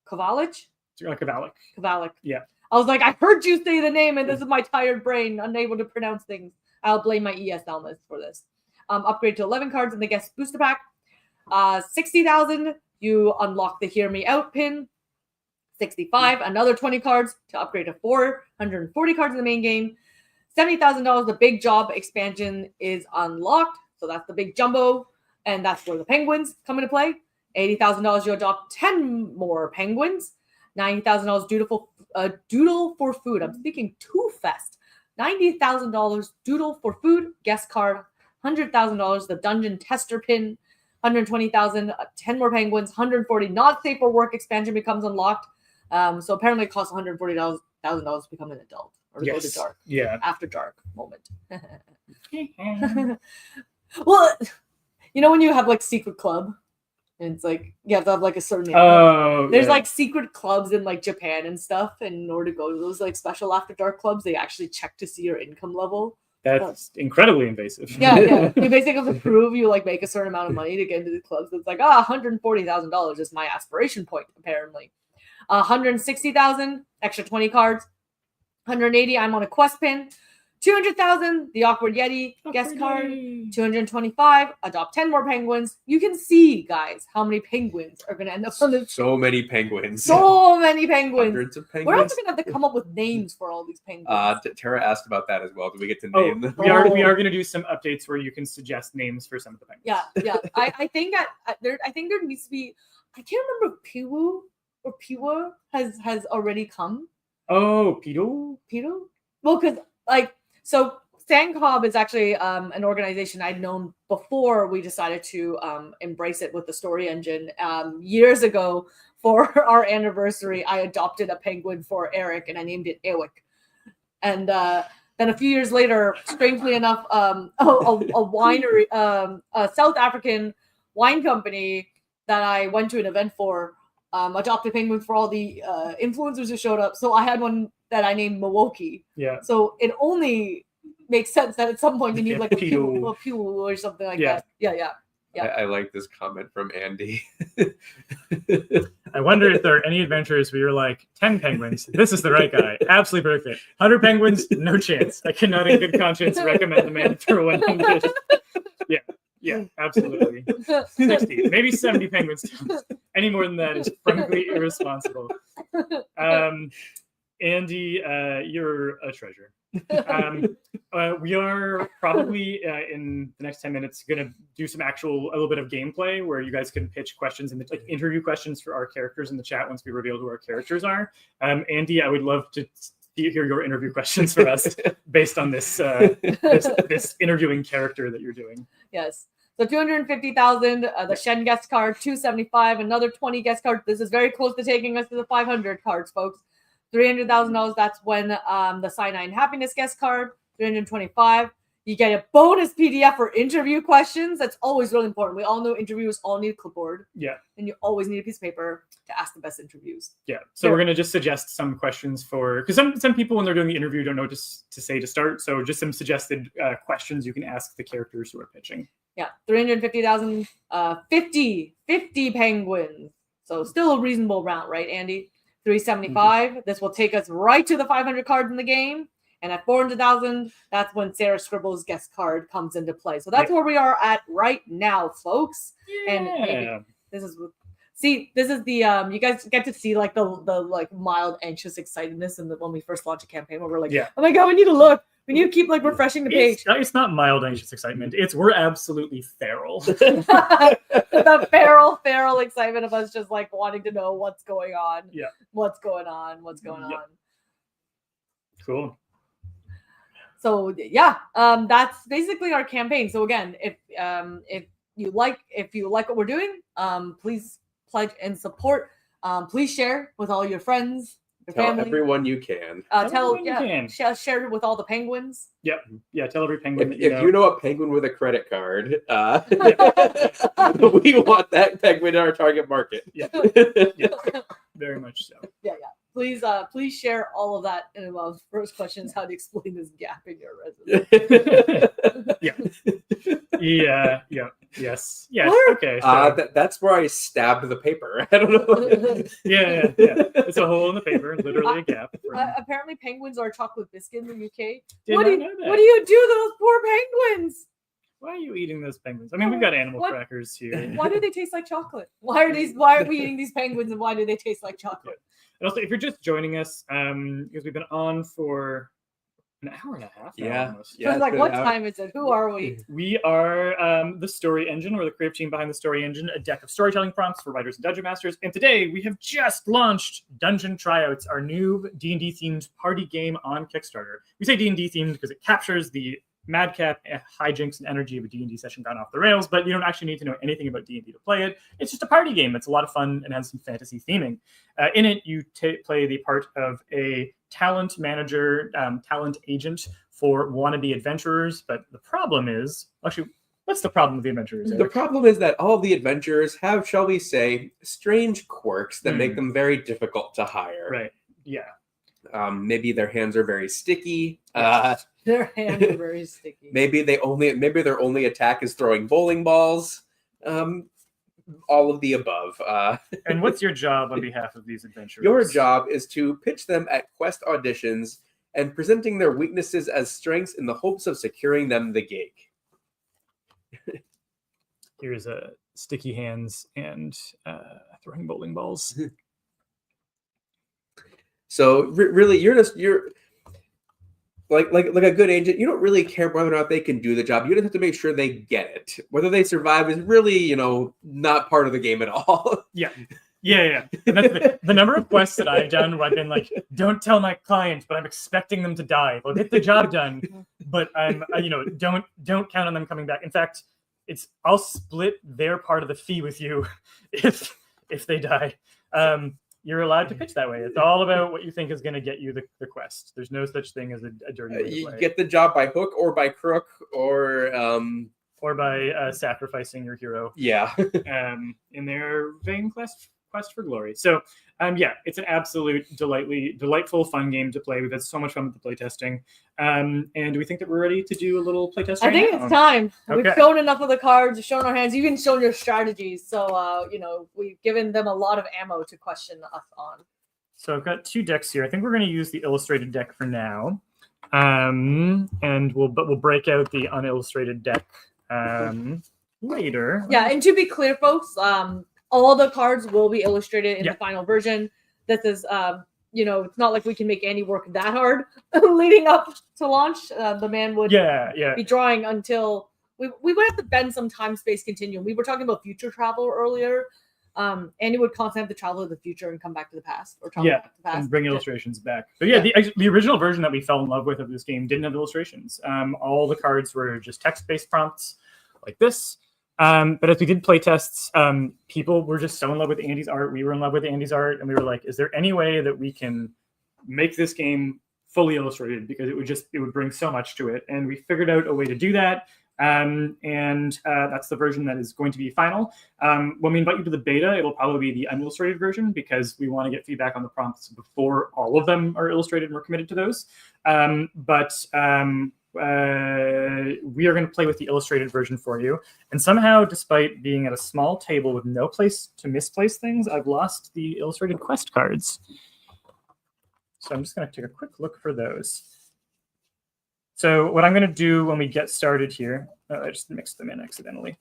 Kovalic. Kovalic. Yeah. I was like, I heard you say the name, and this is my tired brain, unable to pronounce things. I'll blame my ESL for this. Upgrade to 11 cards in the guest booster pack. 60,000, you unlock the Hear Me Out pin. 65, another 20 cards to upgrade to 440 cards in the main game. $70,000, the Big Job expansion is unlocked. So that's the big jumbo, and that's where the penguins come into play. $80,000, you adopt 10 more penguins. $90,000 doodle for food. I'm speaking too fast. $90,000 doodle for food, guest card. $100,000, the dungeon tester pin. $120,000, 10 more penguins. $140,000, not safe for work expansion becomes unlocked. So apparently it costs $140,000 to become an adult or to go to dark. Yeah. After dark moment. Well, you know when you have like secret club and it's like you have to have like a certain name. There's like secret clubs in like Japan and stuff, and in order to go to those like special after dark clubs, they actually check to see your income level. That's incredibly invasive. Yeah. You basically have to prove you like make a certain amount of money to get into the clubs. It's like, $140,000 is my aspiration point, apparently. $160,000, extra 20 cards. $180,000, I'm on a quest pin. $200,000, the Awkward Yeti guest card. $225,000, adopt 10 more penguins. You can see, guys, how many penguins are going to end up on this. So many penguins. Hundreds of penguins. We're also going to have to come up with names for all these penguins. Tara asked about that as well. Do we get to name them? We are going to do some updates where you can suggest names for some of the penguins. Yeah. I think there needs to be. I can't remember if Piwu or Piwa has already come. Oh, Pido? Well, because so Sandcob is actually an organization I'd known before we decided to embrace it with the story engine. Years ago, for our anniversary, I adopted a penguin for Eric, and I named it Ewick. And then a few years later, strangely enough, a winery, a South African wine company that I went to an event for, adopted penguins for all the influencers who showed up. So I had one that I named Milwaukee. Yeah. So it only makes sense that at some point you need like a pew or something like that. Yeah. I like this comment from Andy. I wonder if there are any adventures where you're like, 10 penguins, this is the right guy. Absolutely perfect. 100 penguins, no chance. I cannot in good conscience recommend the man for 100. Yeah, absolutely. 60, maybe 70 penguins. Any more than that is frankly irresponsible. Andy, you're a treasure. We are probably in the next 10 minutes going to do a little bit of gameplay where you guys can pitch questions and like interview questions for our characters in the chat once we reveal who our characters are. Andy, I would love to hear your interview questions for us based on this this interviewing character that you're doing. Yes. So $250,000, the Shen guest card, $275,000, another 20 guest cards. This is very close to taking us to the 500 cards, folks. $300,000. That's when the Cyanide Happiness guest card. $325,000. You get a bonus PDF for interview questions. That's always really important. We all know interviewers all need a clipboard. Yeah. And you always need a piece of paper to ask the best interviews. Yeah. So we're going to just suggest some questions because some people when they're doing the interview don't know what to say to start. So just some suggested questions you can ask the characters who are pitching. Yeah. $350,000. 50 penguins. So still a reasonable amount, right, Andy? $375,000. Mm-hmm. This will take us right to the 500 cards in the game. And at $400,000, that's when Sarah Scribble's guest card comes into play. So that's where we are at right now, folks. Yeah. And maybe this is See, this is the you guys get to see like the like mild anxious excitedness in the when we first launched a campaign where we're like, oh my god, we need to look. We need to keep like refreshing the page. It's not mild anxious excitement. We're absolutely feral. The feral excitement of us just like wanting to know what's going on. Yeah. What's going on? Cool. So yeah, that's basically our campaign. So again, if you like what we're doing, please pledge and support. Please share with all your friends. Tell family. everyone you can. Share it with all the penguins. Yep. Yeah, tell every penguin. If you know a penguin with a credit card, we want that penguin in our target market. Yeah. Very much so. Yeah. Please share all of that. And the first question is how to explain this gap in your resume. Yes. Okay. So. That's where I stabbed the paper. I don't know. Yeah. It's a hole in the paper, literally a gap. Apparently, penguins are chocolate biscuit in the UK. What do you do to those poor penguins? Why are you eating those penguins? I mean, we've got animal crackers here. Why do they taste like chocolate? Why are we eating these penguins, and why do they taste like chocolate? And also, if you're just joining us, because we've been on for an hour and a half. Almost. Yeah. So like, what time is it? Who are we? We are the Story Engine. We're the creative team behind the Story Engine, a deck of storytelling prompts for writers and dungeon masters. And today we have just launched Dungeon Tryouts, our new D&D themed party game on Kickstarter. We say D&D themed because it captures the madcap, hijinks, and energy of a D&D session gone off the rails, but you don't actually need to know anything about D&D to play it. It's just a party game. It's a lot of fun and has some fantasy theming. In it, you play the part of a talent manager, talent agent for wannabe adventurers. But the problem is, actually, what's the problem with the adventurers, Eric? The problem is that all the adventurers have, shall we say, strange quirks that make them very difficult to hire. Right. Yeah. Maybe their hands are very sticky. Their hands are very sticky. Maybe their only attack is throwing bowling balls. All of the above. And what's your job on behalf of these adventurers? Your job is to pitch them at quest auditions and presenting their weaknesses as strengths in the hopes of securing them the gig. Here's sticky hands and throwing bowling balls. So really, you're like a good agent. You don't really care whether or not they can do the job. You just have to make sure they get it. Whether they survive is really, not part of the game at all. Yeah. And that's the number of quests that I've done where I've been like, don't tell my clients, but I'm expecting them to die. They'll get the job done, but I'm, don't count on them coming back. In fact, I'll split their part of the fee with you if they die. You're allowed to pitch that way. It's all about what you think is going to get you the quest. There's no such thing as a dirty way to you play. Get the job by hook or by crook or by sacrificing your hero. Yeah. In their vain quest for glory. So, it's an absolute delightful, fun game to play. We've had so much fun with the playtesting. And we think that we're ready to do a little playtest I think it's time. Okay. We've shown enough of the cards, we've shown our hands, you've even shown your strategies. So, we've given them a lot of ammo to question us on. So I've got two decks here. I think we're going to use the illustrated deck for now. And we'll break out the unillustrated deck later. Yeah, and to be clear, folks, all the cards will be illustrated in the final version. This is, it's not like we can make Andy work that hard leading up to launch. The man would be drawing until we would have to bend some time-space continuum. We were talking about future travel earlier. Andy would constantly have to travel to the future and come back to the past, or travel back to the past and bring illustrations back. But the original version that we fell in love with of this game didn't have illustrations. All the cards were just text-based prompts like this. But as we did play tests, people were just so in love with Andy's art. We were in love with Andy's art, and we were like, is there any way that we can make this game fully illustrated? Because it would bring so much to it. And we figured out a way to do that. And that's the version that is going to be final. When we invite you to the beta, it'll probably be the unillustrated version because we want to get feedback on the prompts before all of them are illustrated and we're committed to those. We are going to play with the illustrated version for you. And somehow, despite being at a small table with no place to misplace things, I've lost the illustrated quest cards. So I'm just going to take a quick look for those. So what I'm going to do when we get started here, I just mixed them in accidentally.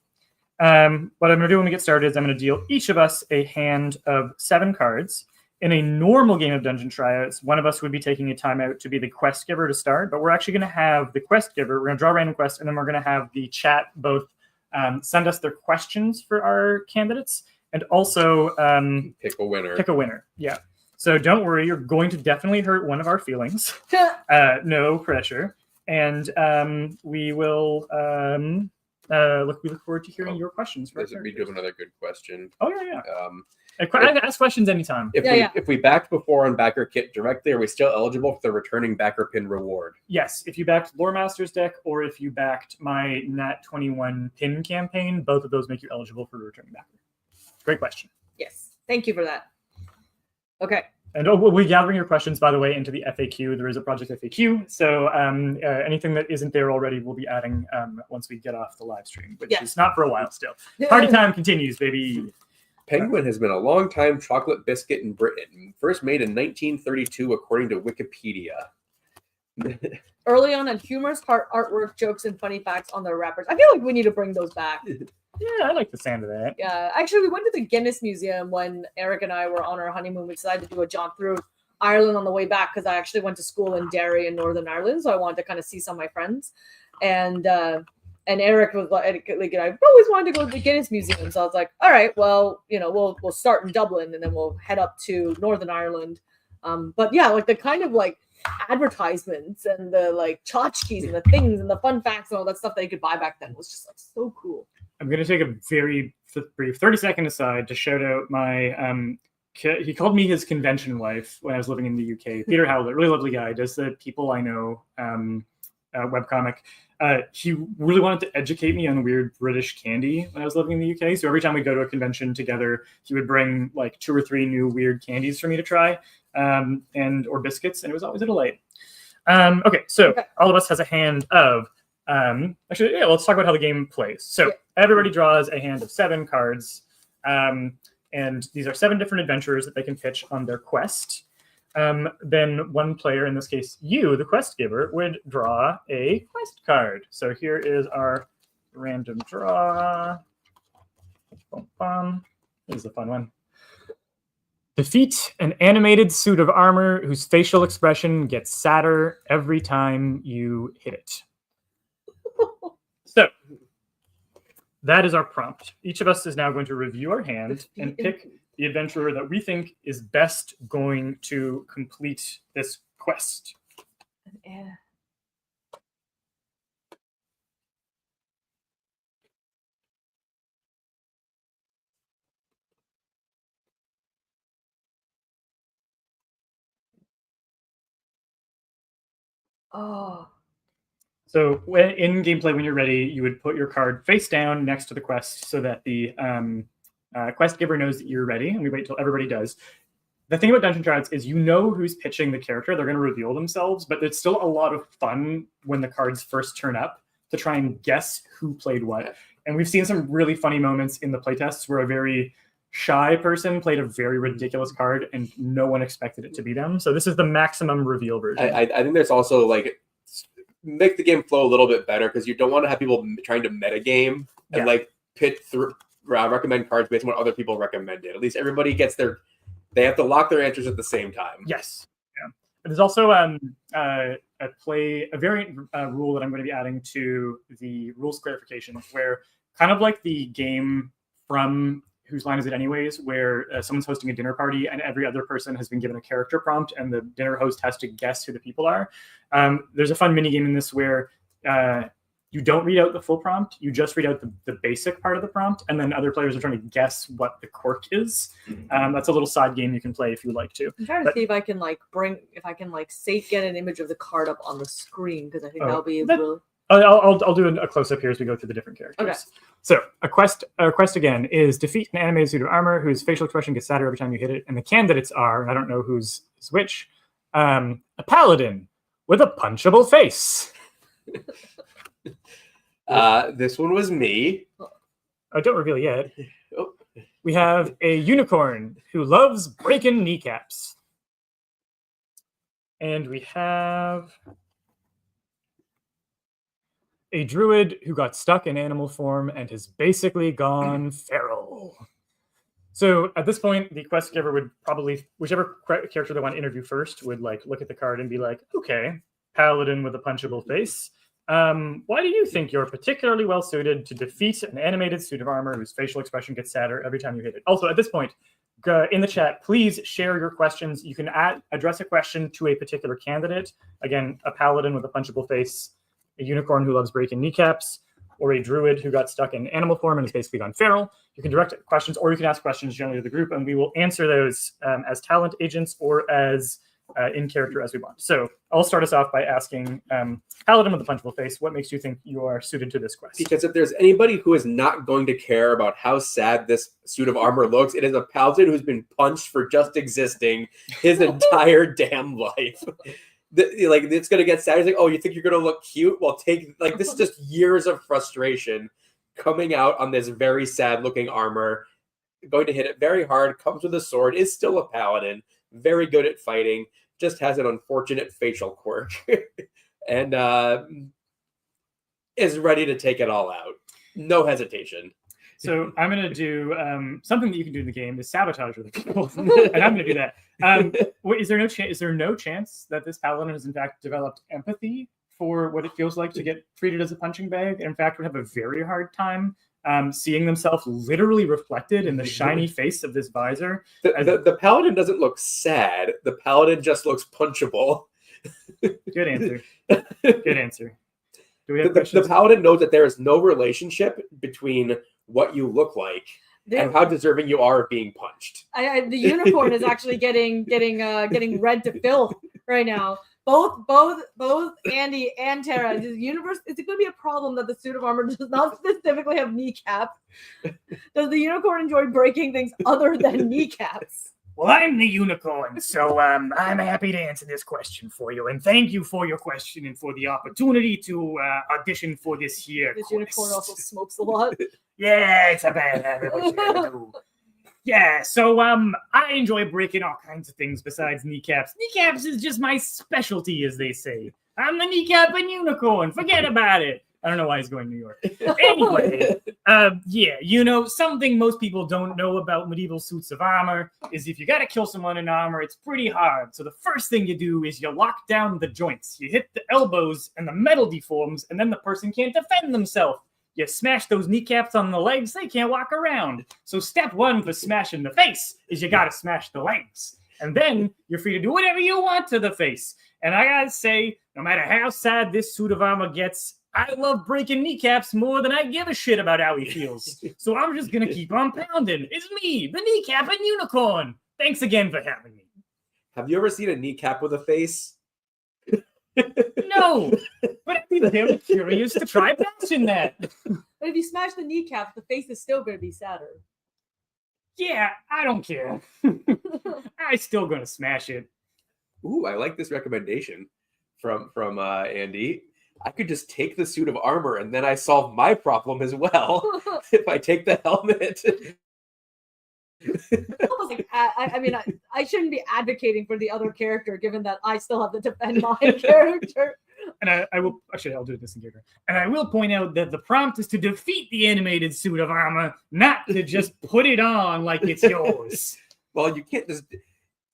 what I'm going to do when we get started is I'm going to deal each of us a hand of 7 cards. In a normal game of Dungeon Tryouts, one of us would be taking a timeout to be the quest giver to start, but we're actually going to have the quest giver. We're going to draw a random quest, and then we're going to have the chat both send us their questions for our candidates and also pick a winner. Pick a winner. Yeah. So don't worry, you're going to definitely hurt one of our feelings. No pressure. And we will we look forward to hearing your questions. We do have another good question. Oh yeah. I can ask questions anytime. If we backed before on backer kit directly, are we still eligible for the returning backer pin reward? Yes, if you backed Lore Master's deck or if you backed my Nat 21 pin campaign, both of those make you eligible for the returning backer. Great question. Yes, thank you for that. Okay. And we'll be gathering your questions, by the way, into the FAQ. There is a project FAQ, so anything that isn't there already, we'll be adding once we get off the live stream, which is not for a while still. Party time continues, baby. Penguin has been a long-time chocolate biscuit in Britain. First made in 1932, according to Wikipedia. Early on, and humorous artwork, jokes, and funny facts on their wrappers. I feel like we need to bring those back. Yeah, I like the sound of that. Yeah, actually, we went to the Guinness Museum when Eric and I were on our honeymoon. We decided to do a jaunt through Ireland on the way back because I actually went to school in Derry in Northern Ireland, so I wanted to kind of see some of my friends. And Eric was like, I've always wanted to go to the Guinness Museum. So I was like, all right, well, we'll start in Dublin and then we'll head up to Northern Ireland. But yeah, like the kind of like advertisements and the like tchotchkes and the things and the fun facts and all that stuff that you could buy back then was just like so cool. I'm going to take a very brief 30-second aside to shout out my, he called me his convention wife when I was living in the UK. Peter Howlett, really lovely guy, does the People I Know webcomic. He really wanted to educate me on weird British candy when I was living in the UK. So every time we go to a convention together, he would bring like 2 or 3 new weird candies for me to try, or biscuits, and it was always a delight. Okay, so all of us has a hand of. Let's talk about how the game plays. So everybody draws a hand of 7 cards, and these are 7 different adventures that they can pitch on their quest. Then one player, in this case you, the quest giver, would draw a quest card. So here is our random draw. This is a fun one. Defeat an animated suit of armor whose facial expression gets sadder every time you hit it. So that is our prompt. Each of us is now going to review our hand and pick the adventurer that we think is best going to complete this quest. Yeah. Oh. So in gameplay, when you're ready, you would put your card face down next to the quest so that the quest giver knows that you're ready, and we wait till everybody does. The thing about Dungeon Tryouts is who's pitching the character. They're going to reveal themselves, but it's still a lot of fun when the cards first turn up to try and guess who played what. And we've seen some really funny moments in the playtests where a very shy person played a very ridiculous card and no one expected it to be them. So this is the maximum reveal version. I think there's also like make the game flow a little bit better because you don't want to have people trying to meta game and like pit through recommend cards based on what other people recommended. At least everybody gets they have to lock their answers at the same time. Yes. Yeah. But there's also a variant rule that I'm going to be adding to the rules clarification, where kind of like the game from Whose Line Is It Anyways, where someone's hosting a dinner party and every other person has been given a character prompt and the dinner host has to guess who the people are. There's a fun mini game in this where you don't read out the full prompt, you just read out the basic part of the prompt, and then other players are trying to guess what the quirk is. That's a little side game you can play if you like to. I'm trying to see if I can get an image of the card up on the screen, because I think that'll be really... I'll do a close-up here as we go through the different characters. Okay. So a quest again is defeat an animated suit of armor whose facial expression gets sadder every time you hit it, and the candidates are, and I don't know who's which, a paladin with a punchable face. This one was me. Oh, don't reveal yet. Oh. We have a unicorn who loves breaking kneecaps. And we have a druid who got stuck in animal form and has basically gone feral. So at this point, the quest giver would probably, whichever character they want to interview first, would like look at the card and be like, okay, paladin with a punchable face. Why do you think you're particularly well suited to defeat an animated suit of armor whose facial expression gets sadder every time you hit it? Also, at this point, in the chat, please share your questions. You can address a question to a particular candidate. Again, a paladin with a punchable face, a unicorn who loves breaking kneecaps, or a druid who got stuck in animal form and has basically gone feral. You can direct questions, or you can ask questions generally to the group, and we will answer those as talent agents or as in character as we want. So I'll start us off by asking Paladin with the punchable face, what makes you think you are suited to this quest? Because if there's anybody who is not going to care about how sad this suit of armor looks, it is a paladin who's been punched for just existing his entire damn life. It's going to get sad. He's like, oh, you think you're going to look cute? Well, this is just years of frustration coming out on this very sad looking armor, going to hit it very hard, comes with a sword, is still a paladin, very good at fighting, just has an unfortunate facial quirk, and is ready to take it all out. No hesitation. So I'm going to do something that you can do in the game is sabotage other people, and I'm going to do that. Is there no chance that this paladin has in fact developed empathy for what it feels like to get treated as a punching bag? In fact, would have a very hard time seeing themselves literally reflected in the shiny face of this visor. The paladin doesn't look sad. The paladin just looks punchable. Good answer. Good answer. Do we have the paladin knows that there is no relationship between what you look like and how deserving you are of being punched. The unicorn is actually getting red to filth right now. Both Andy and Tara, the universe, is it going to be a problem that the suit of armor does not specifically have kneecaps? Does the unicorn enjoy breaking things other than kneecaps? Well, I'm the unicorn, so I'm happy to answer this question for you. And thank you for your question and for the opportunity to audition for this here This quest. unicorn also smokes a lot. Yeah, it's a bad habit. What you gotta do. Yeah, so I enjoy breaking all kinds of things besides kneecaps. Kneecaps is just my specialty, as they say. I'm the kneecap and unicorn. Forget about it. I don't know why he's going to New York. Anyway, something most people don't know about medieval suits of armor is if you got to kill someone in armor, it's pretty hard. So the first thing you do is you lock down the joints. You hit the elbows and the metal deforms, and then the person can't defend themselves. You smash those kneecaps on the legs, they can't walk around. So step one for smashing the face is you got to smash the legs. And then you're free to do whatever you want to the face. And I got to say, no matter how sad this suit of armor gets, I love breaking kneecaps more than I give a shit about how he feels. So I'm just going to keep on pounding. It's me, the kneecap and unicorn. Thanks again for having me. Have you ever seen a kneecap with a face? No, but I'd be very curious to try bashing that. But if you smash the kneecap, the face is still going to be sadder. Yeah, I don't care. I'm still going to smash it. Ooh, I like this recommendation from Andy. I could just take the suit of armor and then I solve my problem as well if I take the helmet. I shouldn't be advocating for the other character, given that I still have to defend my character. And I'll do this in character. And I will point out that the prompt is to defeat the animated suit of armor, not to just put it on like it's yours. Well, you can't just...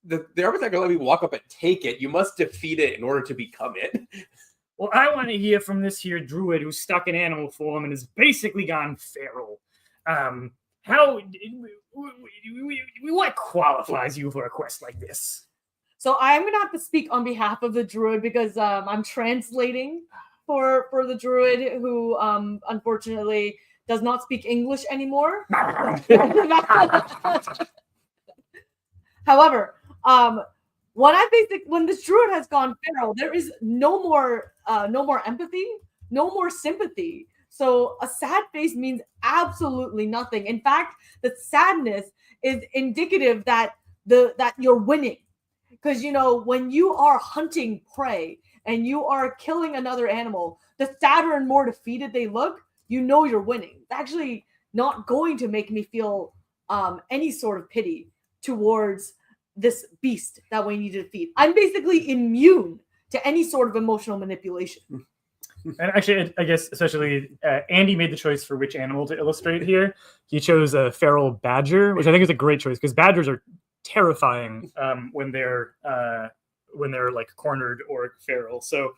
The armor's not going to let me walk up and take it. You must defeat it in order to become it. Well, I want to hear from this here druid who's stuck in animal form and has basically gone feral. What qualifies you for a quest like this? So I'm going to have to speak on behalf of the druid because I'm translating for the druid who unfortunately does not speak English anymore. However, when this druid has gone feral, there is no more empathy, no more sympathy. So a sad face means absolutely nothing. In fact, the sadness is indicative that you're winning. Because, when you are hunting prey and you are killing another animal, the sadder and more defeated they look, you're winning. It's actually not going to make me feel any sort of pity towards this beast that we need to defeat. I'm basically immune to any sort of emotional manipulation. And actually, I guess especially Andy made the choice for which animal to illustrate here. He chose a feral badger, which I think is a great choice because badgers are terrifying when they're like cornered or feral. So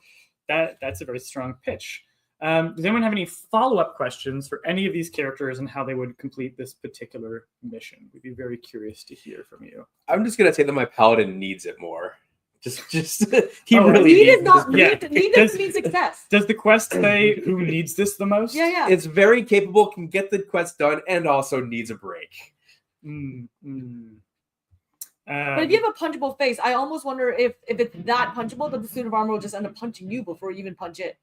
that's a very strong pitch. Does anyone have any follow-up questions for any of these characters and how they would complete this particular mission? We'd be very curious to hear from you. I'm just gonna say that my paladin needs it more. Just he need really is needs not this. need doesn't mean success. Does the quest say who needs this the most? Yeah. It's very capable, can get the quest done, and also needs a break. But if you have a punchable face, I almost wonder if it's that punchable that the suit of armor will just end up punching you before you even punch it.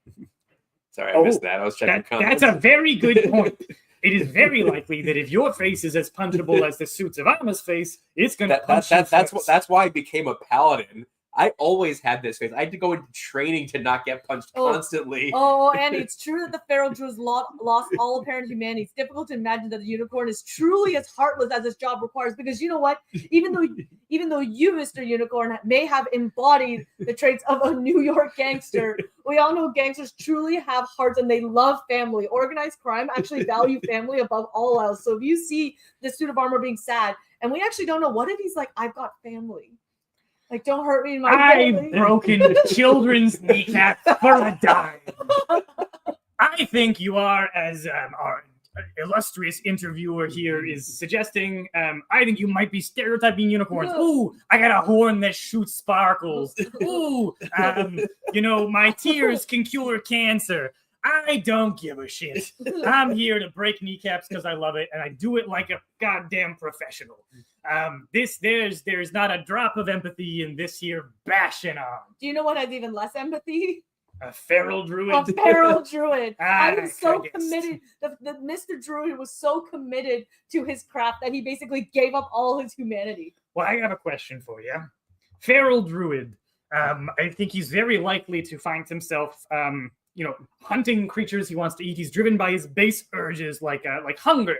Sorry, I missed that. I was checking comments. That's a very good point. It is very likely that if your face is as punchable as the suits of armor's face, it's going to punch you first. That's why I became a paladin. I always had this face. I had to go into training to not get punched constantly. Oh, and it's true that the feral druids lost all apparent humanity. It's difficult to imagine that a unicorn is truly as heartless as its job requires. Because you know what? Even though you, Mr. Unicorn, may have embodied the traits of a New York gangster, we all know gangsters truly have hearts and they love family. Organized crime actually value family above all else. So if you see the suit of armor being sad, and we actually don't know, what if he's like, I've got family. Like, don't hurt me in my family. I've broken children's kneecap for a dime. I think you are, as our illustrious interviewer here is suggesting, I think you might be stereotyping unicorns. Ooh, I got a horn that shoots sparkles. Ooh, my tears can cure cancer. I don't give a shit. I'm here to break kneecaps because I love it, and I do it like a goddamn professional. There's not a drop of empathy in this here bashing on. Do you know what has even less empathy? A feral druid. A feral druid. I was so guess. committed. The Mr. Druid was so committed to his craft that he basically gave up all his humanity. Well, I have a question for you. Feral druid. I think he's very likely to find himself hunting creatures he wants to eat. He's driven by his base urges like hunger.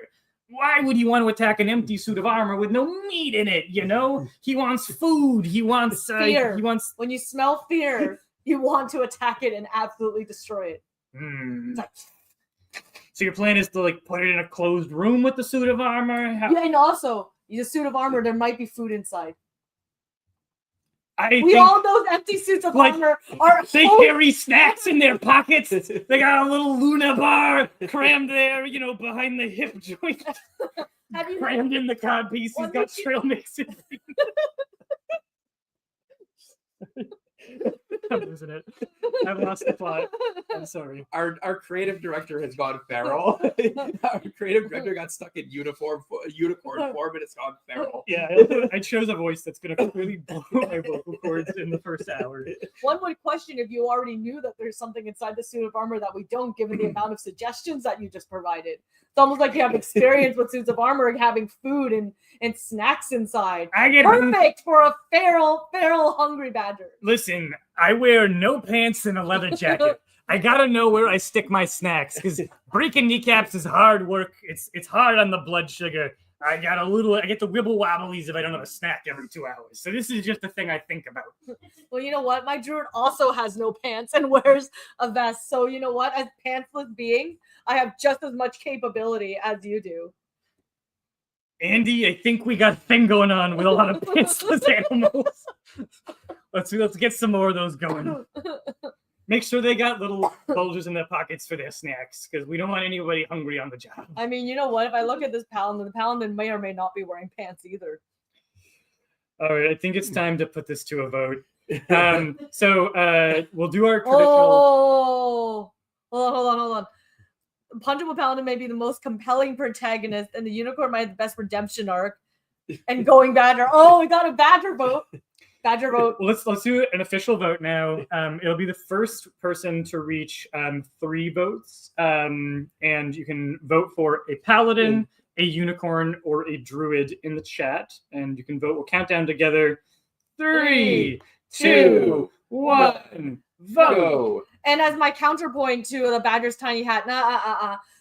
Why would he want to attack an empty suit of armor with no meat in it? He wants food. He wants fear. He wants. When you smell fear, you want to attack it and absolutely destroy it. So your plan is to put it in a closed room with the suit of armor? Yeah, and also the suit of armor, there might be food inside. We all know empty suits of armor are. They carry snacks in their pockets. They got a little Luna bar crammed there, behind the hip joint. Crammed in the cod piece. He's got trail mix in. I'm losing it. I've lost the plot. I'm sorry. Our creative director has gone feral. Our creative director got stuck in unicorn form and it's gone feral. Yeah, I chose a voice that's going to clearly blow my vocal cords in the first hour. One would question if you already knew that there's something inside the suit of armor that we don't, given the amount of suggestions that you just provided. It's almost like you have experience with suits of armor and having food and snacks inside. Perfect for a feral hungry badger. Listen, I wear no pants and a leather jacket. I gotta know where I stick my snacks because breaking kneecaps is hard work. It's hard on the blood sugar. I get the wibble wobblies if I don't have a snack every 2 hours. So this is just the thing I think about. Well, you know what? My druid also has no pants and wears a vest. So you know what? As pantsless being, I have just as much capability as you do. Andy, I think we got a thing going on with a lot of pantsless animals. Let's get some more of those going. Make sure they got little bulges in their pockets for their snacks, because we don't want anybody hungry on the job. I mean, you know what? If I look at this paladin, the paladin may or may not be wearing pants either. All right, I think it's time to put this to a vote. So we'll do our traditional... Hold on. Punchable Paladin may be the most compelling protagonist, and the Unicorn might have the best redemption arc. And going Badger. Oh, we got a Badger vote. Badger vote. Let's do an official vote now. It'll be the first person to reach 3 votes. And you can vote for a Paladin, a Unicorn, or a Druid in the chat. And you can vote. We'll count down together. 3, 2, 1, vote. And as my counterpoint to the Badger's tiny hat,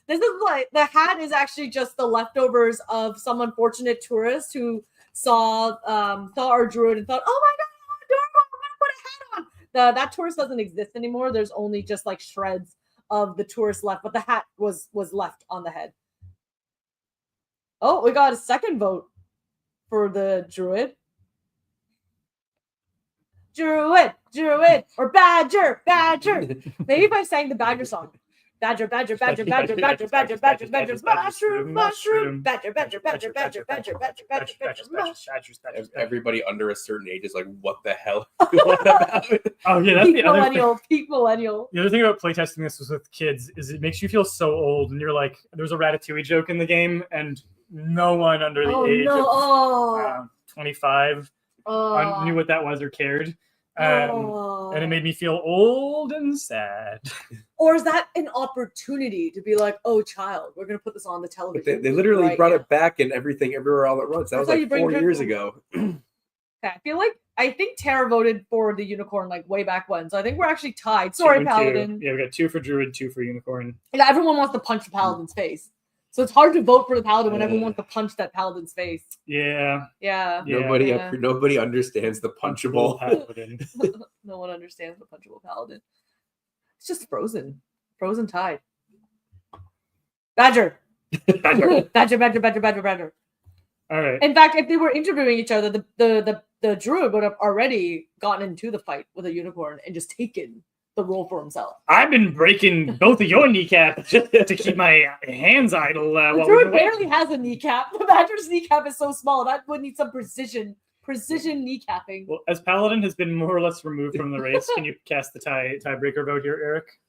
this is like the hat is actually just the leftovers of some unfortunate tourist who saw our druid and thought, "Oh my god, how adorable! I'm gonna put a hat on." that tourist doesn't exist anymore. There's only just like shreds of the tourist left, but the hat was left on the head. Oh, we got a second vote for the druid. Druid, or badger. Maybe if I sang the badger song. Badger, mushroom. Badger, mushroom. Everybody under a certain age is like, what the hell? Oh yeah, that's the other thing. Peak millennial. The other thing about playtesting this was with kids is it makes you feel so old, and you're like, there's a Ratatouille joke in the game, and no one under the age of 25 knew what that was or cared. And it made me feel old and sad. Or is that an opportunity to be like, oh, child, we're going to put this on the television? They literally brought it back in Everything Everywhere All at Once. That was like 4 years ago. I think Tara voted for the unicorn like way back when. So I think we're actually tied. Sorry, Paladin. Yeah, we got 2 for Druid, 2 for Unicorn. Yeah, everyone wants to punch the Paladin's face. So it's hard to vote for the Paladin when everyone wants to punch that Paladin's face. Yeah. Nobody understands the punchable Paladin. No one understands the punchable Paladin. It's just Frozen Tide. Badger. Badger. All right. In fact, if they were interviewing each other, the druid would have already gotten into the fight with a unicorn and just taken the role for himself. I've been breaking both of your kneecaps just to keep my hands idle. The druid barely has a kneecap. The badger's kneecap is so small that would need some precision kneecapping. Well, as Paladin has been more or less removed from the race, can you cast the tiebreaker vote here, Eric?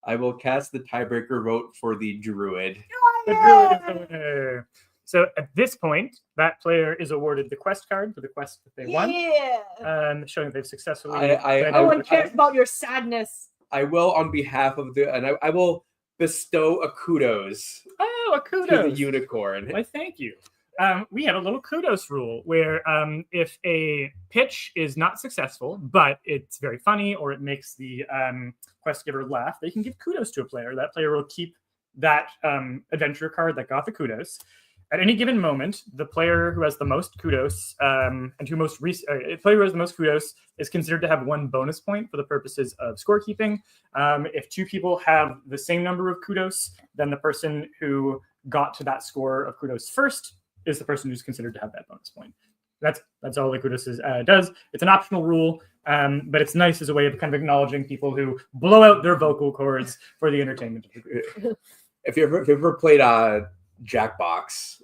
I will cast the tiebreaker vote for the druid. The druid is the winner. So at this point, that player is awarded the quest card for the quest that they won. Yeah. Showing that they've successfully. No one cares about your sadness. I will, on behalf of I will bestow a kudos. Oh, a kudos to the unicorn. Why, thank you. We have a little kudos rule where if a pitch is not successful, but it's very funny or it makes the quest giver laugh, they can give kudos to a player. That player will keep that adventure card that got the kudos. At any given moment, the player who has the most kudos player who has the most kudos is considered to have 1 bonus point for the purposes of scorekeeping. If 2 people have the same number of kudos, then the person who got to that score of kudos first is the person who's considered to have that bonus point. That's all the kudos does. It's an optional rule, but it's nice as a way of kind of acknowledging people who blow out their vocal cords for the entertainment of the group. If you ever played Jackbox,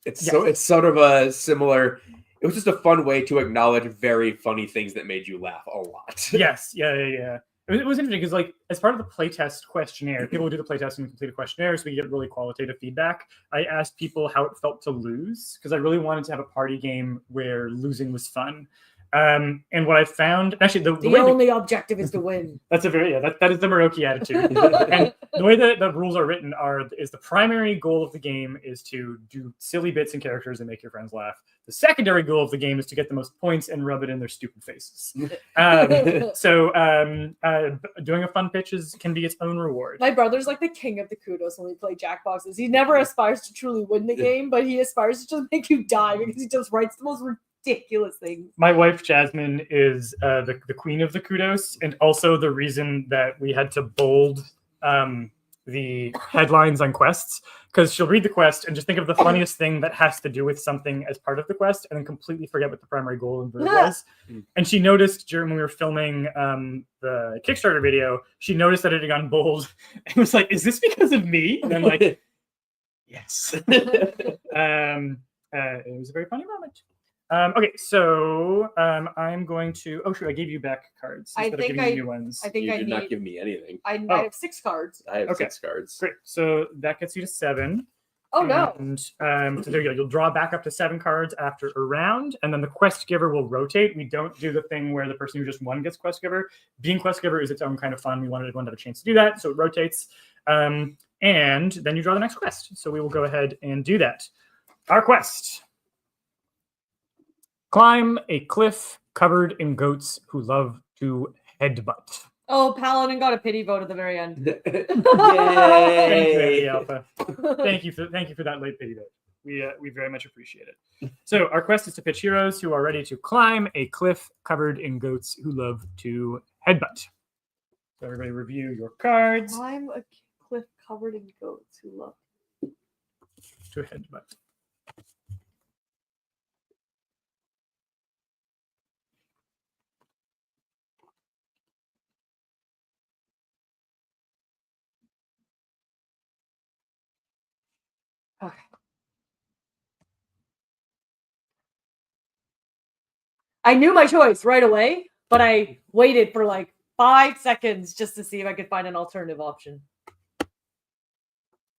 it's sort of a similar. It was just a fun way to acknowledge very funny things that made you laugh a lot. Yes, yeah. It was interesting because, like, as part of the playtest questionnaire, people who do the playtest and complete a questionnaire, so we get really qualitative feedback. I asked people how it felt to lose because I really wanted to have a party game where losing was fun. And what I found, actually, the only objective is to win. That's a very that is the Muroki attitude. And the way that the rules are written is the primary goal of the game is to do silly bits and characters and make your friends laugh. The secondary goal of the game is to get the most points and rub it in their stupid faces. So doing a fun pitch can be its own reward. My brother's like the king of the kudos when we play Jackboxes. He never aspires to truly win the game, but he aspires to just make you die because he just writes the most ridiculous things. My wife Jasmine is the queen of the kudos, and also the reason that we had to bold the headlines on quests, because she'll read the quest and just think of the funniest thing that has to do with something as part of the quest, and then completely forget what the primary goal of it was. And she noticed during when we were filming the Kickstarter video, she noticed that it had gone bold and was like, "Is this because of me?" And I'm like, "Yes." It was a very funny moment. Okay, so I'm going to. Oh, sure, I gave you back cards instead of giving you new ones. You did not give me anything. I have 6 cards. I have 6 cards. Great. So that gets you to 7. Oh no! And so there you go. You'll draw back up to 7 cards after a round, and then the quest giver will rotate. We don't do the thing where the person who just won gets quest giver. Being quest giver is its own kind of fun. We wanted everyone to have a chance to do that, so it rotates. And then you draw the next quest. So we will go ahead and do that. Our quest. Climb a cliff covered in goats who love to headbutt. Oh, Paladin got a pity vote at the very end. Yay! Alpha. Thank you for that late pity vote. We very much appreciate it. So our quest is to pitch heroes who are ready to climb a cliff covered in goats who love to headbutt. So everybody review your cards. Climb a cliff covered in goats who love to headbutt. Okay. I knew my choice right away, but I waited for like 5 seconds just to see if I could find an alternative option.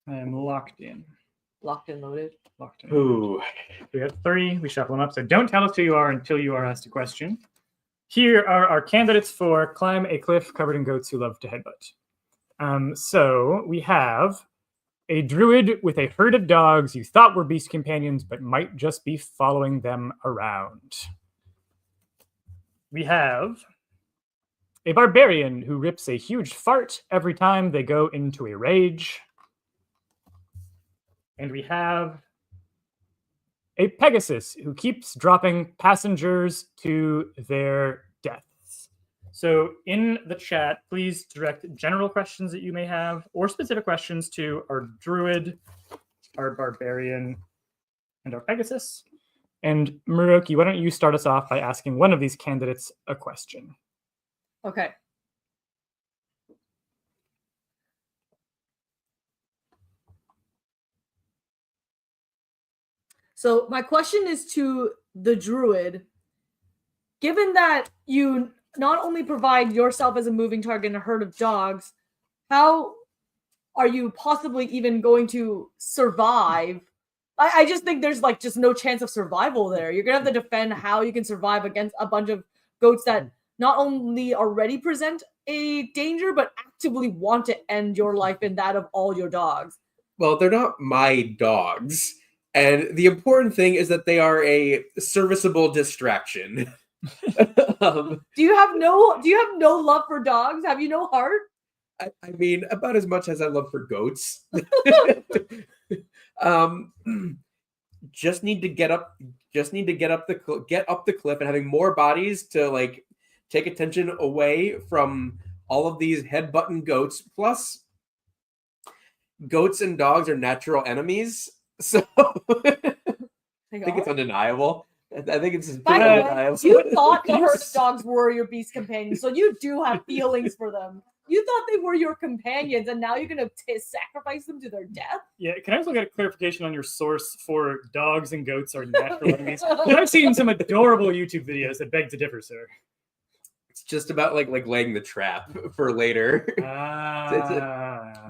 I am locked in. Locked and loaded. Locked in. Ooh. We have 3. We shuffle them up. So don't tell us who you are until you are asked a question. Here are our candidates for climb a cliff covered in goats who love to headbutt. So we have a druid with a herd of dogs you thought were beast companions, but might just be following them around. We have a barbarian who rips a huge fart every time they go into a rage. And we have a Pegasus who keeps dropping passengers to their deaths. So in the chat, please direct general questions that you may have or specific questions to our druid, our barbarian, and our Pegasus. And Muroki, why don't you start us off by asking one of these candidates a question? Okay. So my question is to the druid. Given that you not only provide yourself as a moving target and a herd of dogs, how are you possibly even going to survive? I just think there's like just no chance of survival there. You're gonna have to defend how you can survive against a bunch of goats that not only already present a danger, but actively want to end your life and that of all your dogs. Well, they're not my dogs. And the important thing is that they are a serviceable distraction. Do you have no love for dogs? Have you no heart? I mean, about as much as I love for goats. Just need to get up the cliff and having more bodies to like take attention away from all of these head-button goats. Plus, goats and dogs are natural enemies, so I think it's undeniable. I think it's undeniable. You thought the herd of dogs were your beast companions, so you do have feelings for them. You thought they were your companions, and now you're going to sacrifice them to their death? Yeah, can I also get a clarification on your source for dogs and goats are natural enemies? I've seen some adorable YouTube videos that beg to differ, sir. It's just about like laying the trap for later.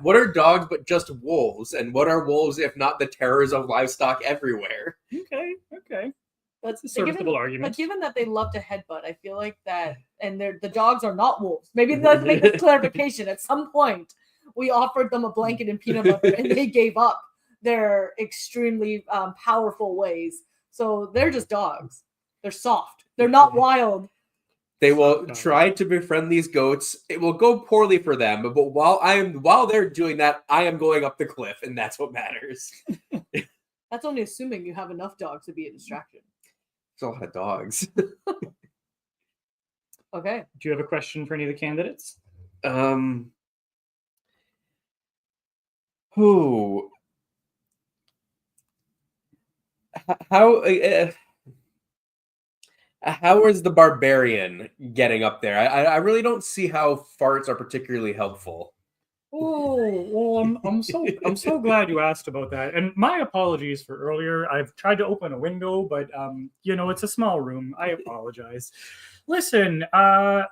What are dogs but just wolves? And what are wolves if not the terrors of livestock everywhere? Okay. That's a serviceable serviceable argument. But given that they love to headbutt, I feel like that, and the dogs are not wolves. Maybe let's make this clarification. At some point, we offered them a blanket and peanut butter, and they gave up their extremely powerful ways. So they're just dogs. They're soft. They're not wild. They will try to befriend these goats. It will go poorly for them, but while they're doing that, I am going up the cliff, and that's what matters. That's only assuming you have enough dogs to be a distraction. There's a lot of dogs. Okay. Do you have a question for any of the candidates? Who? How is the barbarian getting up there? I really don't see how farts are particularly helpful. Oh, well, I'm so glad you asked about that. And my apologies for earlier. I've tried to open a window, but it's a small room. I apologize. Listen, I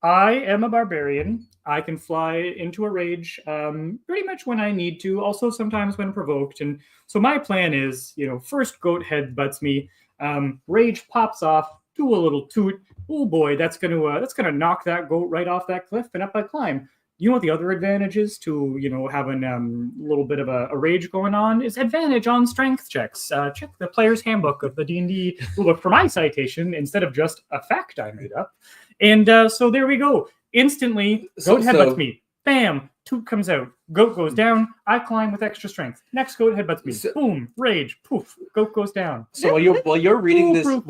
am a barbarian. I can fly into a rage pretty much when I need to, also sometimes when provoked. And so my plan is, first goat head butts me, rage pops off, do a little toot. Oh boy, that's gonna knock that goat right off that cliff, and up I climb. You know what the other advantage is to, having a little bit of a rage going on is advantage on strength checks. Check the player's handbook of the D&D rulebook for my citation instead of just a fact I made up. And so there we go. Instantly, goat headbutts me. Bam! Toot comes out. Goat goes down. I climb with extra strength. Next goat headbutts me. Boom! Rage. Poof! Goat goes down. So while you're reading this Foolproof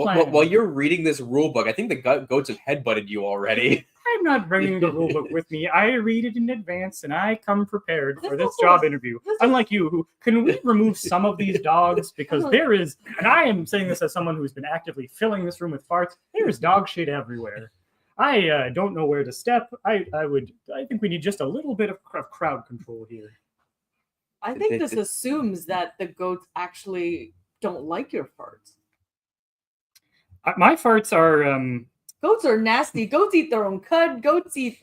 rule book, I think the goats have headbutted you already. I'm not bringing the rule book with me. I read it in advance, and I come prepared for this job interview. Unlike you, who can we remove some of these dogs? Because there is, and I am saying this as someone who's been actively filling this room with farts, there is dog shit everywhere. I don't know where to step. I think we need just a little bit of crowd control here. I think this assumes that the goats actually don't like your farts. My farts are Goats are nasty. Goats eat their own cud. Goats eat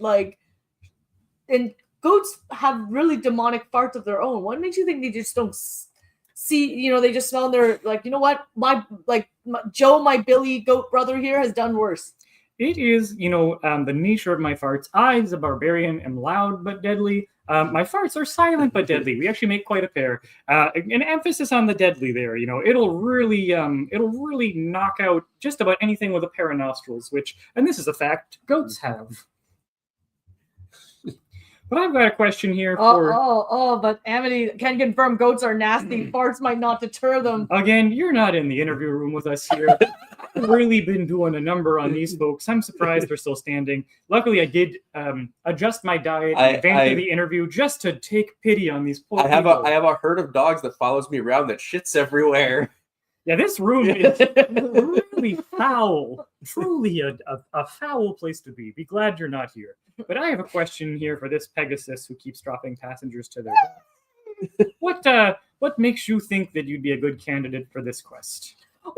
and goats have really demonic farts of their own. What makes you think they just don't see? They just smell and they're like, you know what? Joe, my Billy goat brother here, has done worse. It is, the nature of my farts. I, as a barbarian, am loud but deadly. My farts are silent but deadly. We actually make quite a pair. An emphasis on the deadly there. It'll really knock out just about anything with a pair of nostrils. And this is a fact, goats have. But I've got a question here for... but Amity can confirm goats are nasty. Farts might not deter them. Again, you're not in the interview room with us here. I've really been doing a number on these folks. I'm surprised they're still standing. Luckily, I did adjust my diet in advance of the interview just to take pity on these poor people. I have a herd of dogs that follows me around that shits everywhere. Yeah, this room is really foul. Truly a foul place to be. Be glad you're not here. But I have a question here for this Pegasus who keeps dropping passengers to their death. What makes you think that you'd be a good candidate for this quest? Well,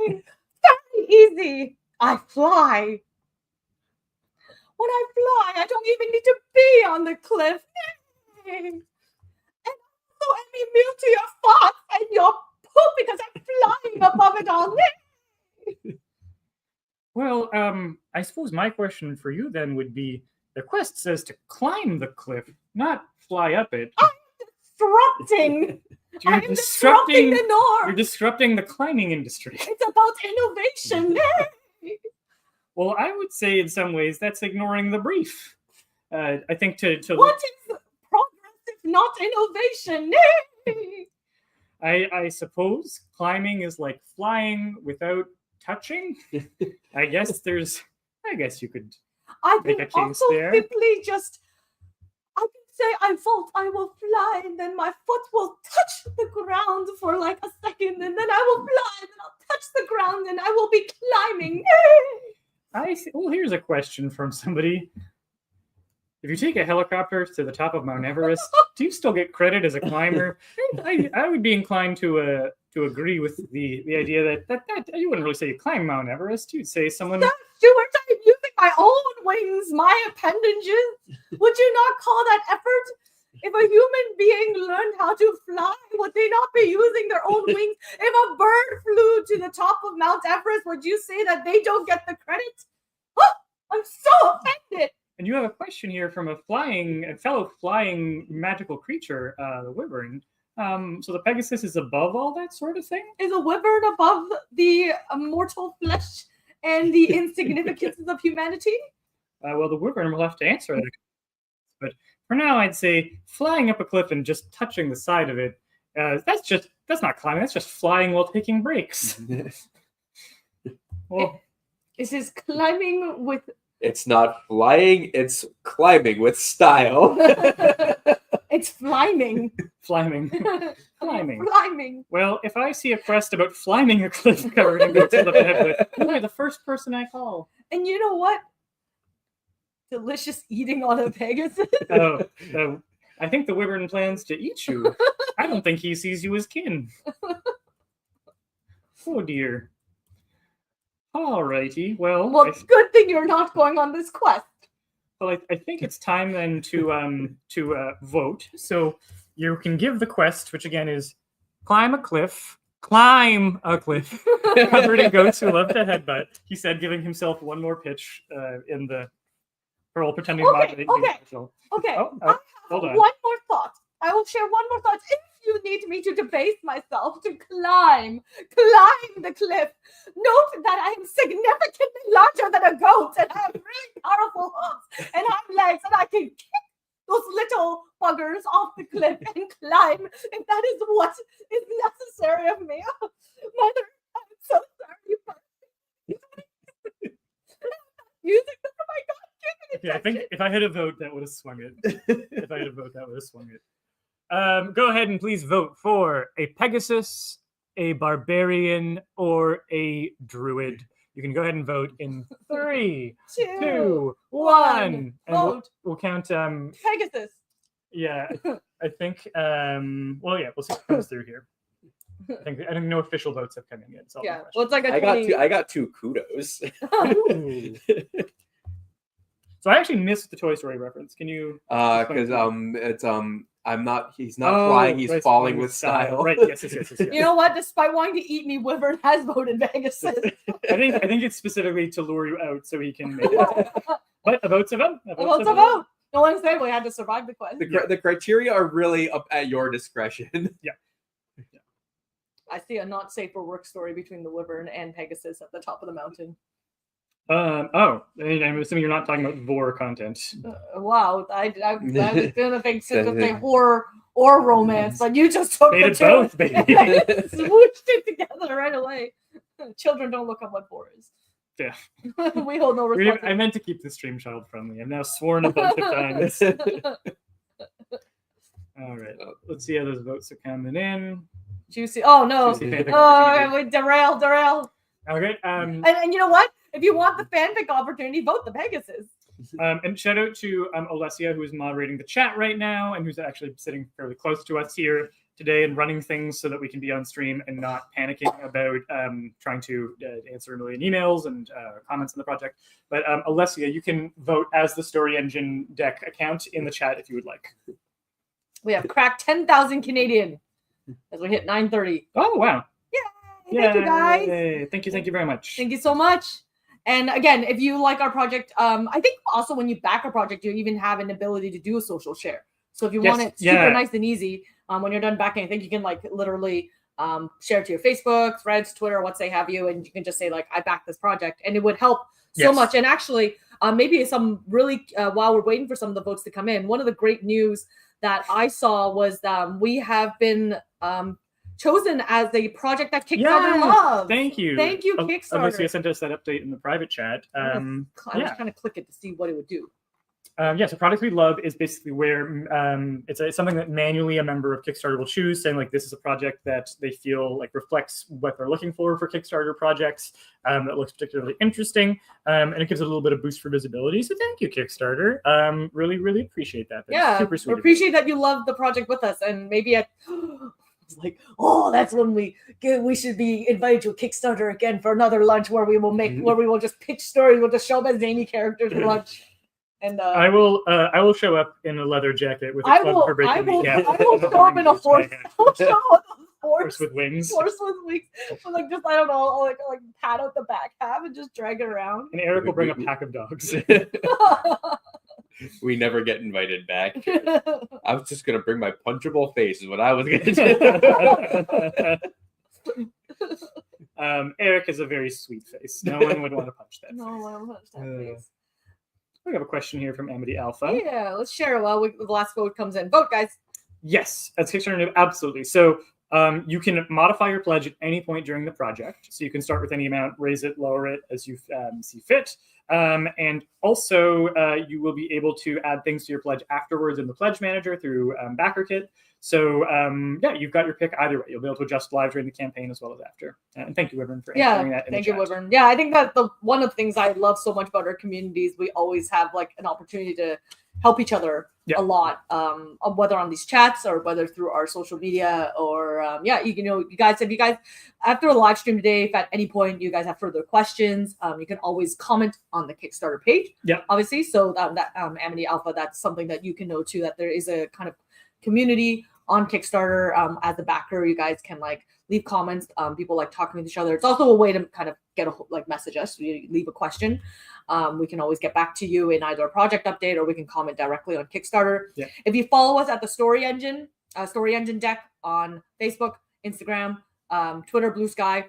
me! Very easy. I fly. When I fly, I don't even need to be on the cliff. And also I'm immune to your farts and your poop because I'm flying above it all. Well, I suppose my question for you then would be, the quest says to climb the cliff, not fly up it. I'm disrupting. I'm disrupting the norm. You're disrupting the climbing industry. It's about innovation. Well, I would say in some ways that's ignoring the brief. I think to what is progress if not innovation? I suppose climbing is like flying without touching. I guess you could make a case there. Simply just, I can say I will fly, and then my foot will touch the ground for like a second, and then I will fly, and then I'll touch the ground, and I will be climbing. Well, here's a question from somebody. If you take a helicopter to the top of Mount Everest, do you still get credit as a climber? I would be inclined to agree with the idea that you wouldn't really say you climb Mount Everest. You'd say someone... Stuart, I'm using my own wings, my appendages. Would you not call that effort? If a human being learned how to fly, would they not be using their own wings? If a bird flew to the top of Mount Everest, would you say that they don't get the credit? Oh, I'm so offended. And you have a question here from a fellow flying magical creature, the wyvern. So the Pegasus is above all that sort of thing? Is a wyvern above the mortal flesh and the insignificances of humanity? Well, the wyvern will have to answer that. But for now, I'd say flying up a cliff and just touching the side of it, that's not climbing, that's just flying while taking breaks. Well, this is climbing with... It's not flying, it's climbing with style. It's fliming. Fliming. Fliming. Well, if I see a quest about fliming a cliff covered in goats on the head, you're the first person I call. And you know what? Delicious eating on a Pegasus. I think the wyvern plans to eat you. I don't think he sees you as kin. Oh dear. Alrighty, well, good thing you're not going on this quest. Well, I think it's time then to vote. So you can give the quest, which again is climb a cliff covered in goats who love to headbutt. He said, giving himself one more pitch in the pearl pretending to moderate. Okay. Hold on. One more thought. I will share one more thought. If you need me to debase myself to climb the cliff. Note that I am significantly larger than a goat and I have really powerful hooves and hind legs and I can kick those little buggers off the cliff and climb if that is what is necessary of me. Mother, I'm so sorry for using them for my God. Yeah, I think if I had a vote, that would have swung it. Go ahead and please vote for a Pegasus, a barbarian, or a druid. You can go ahead and vote in 3, 2, 1. And we'll count. Pegasus. Yeah, I think. Well, yeah, we'll see what comes through here. I think no official votes have come in yet. Yeah, well, it's like a I got 2 kudos. So I actually missed the Toy Story reference. Can you? Because it's He's not flying. He's falling with style. Right. Yes. You know what? Despite wanting to eat me, Wyvern has voted Pegasus. I think it's specifically to lure you out so he can make it. But a vote's a vote. A vote's a vote. No one said we had to survive the quest. The criteria are really up at your discretion. Yeah. I see a not safe for work story between the Wyvern and Pegasus at the top of the mountain. I'm assuming you're not talking about vor content. Wow, I was gonna think say horror or romance, but you just took made it both, baby. Swooshed it together right away. Children don't look up what vor is. Yeah. We hold no responsibility. I meant to keep the stream child friendly. I've now sworn a bunch of times. All right, let's see how those votes are coming in. Juicy. Oh no! Wait, derail. Okay. And you know what? If you want the fanfic opportunity, vote the Pegasus. And shout out to Alessia, who is moderating the chat right now, and who's actually sitting fairly close to us here today and running things so that we can be on stream and not panicking about trying to answer a million emails and comments on the project. But Alessia, you can vote as the Story Engine deck account in the chat if you would like. We have cracked 10,000 Canadian as we hit 9:30. Oh, wow. Yay! Thank you, guys. Thank you very much. Thank you so much. And again, if you like our project, I think also when you back a project, you even have an ability to do a social share. So if you want it super nice and easy, when you're done backing, I think you can like literally share it to your Facebook, Threads, Twitter, what they have you, and you can just say like, I backed this project, and it would help so much. And actually, maybe some really while we're waiting for some of the votes to come in, one of the great news that I saw was we have been chosen as a project that Kickstarter loves. Thank you, Kickstarter. Obviously, sent us that update in the private chat. I was trying to click it to see what it would do. So Project We Love is basically where it's something that manually a member of Kickstarter will choose, saying like this is a project that they feel like reflects what they're looking for Kickstarter projects, that looks particularly interesting, and it gives it a little bit of boost for visibility. So thank you, Kickstarter. Really, really appreciate that. That's super sweet. We appreciate that you love the project with us, and maybe at it's like, that's when we should be invited to a Kickstarter again for another lunch where we will just pitch stories, we'll just show up as zany characters for lunch. And I will show up in a leather jacket with a club for breaking the gap. I will show up in a horse with wings. Horse with wings. So like just I don't know, like pat out the back half and just drag it around. And Eric will bring a pack of dogs. We never get invited back. I was just gonna bring my punchable face is what I was gonna do. Eric is a very sweet face. No one would want to punch that face. No one would punch that face. We have a question here from Amity Alpha. Yeah, let's share it while the last vote comes in. Vote, guys. Yes, that's Kickstarter. Absolutely. So you can modify your pledge at any point during the project. So you can start with any amount, raise it, lower it as you see fit. And also you will be able to add things to your pledge afterwards in the pledge manager through BackerKit. So you've got your pick either way. You'll be able to adjust live during the campaign as well as after. And thank you, Wyvern, for answering that. Thank you, Wyvern. Yeah, I think that one of the things I love so much about our communities, we always have like an opportunity to help each other a lot, whether on these chats or whether through our social media or you guys after the live stream today, if at any point you guys have further questions, you can always comment on the Kickstarter page. Yeah, obviously. So that Amity Alpha, that's something that you can know too, that there is a kind of community on Kickstarter. As a backer, you guys can like leave comments. People like talking with each other. It's also a way to kind of get message us. You leave a question. We can always get back to you in either a project update or we can comment directly on Kickstarter. Yeah. If you follow us at the Story Engine Story Engine Deck on Facebook, Instagram, Twitter, Blue Sky,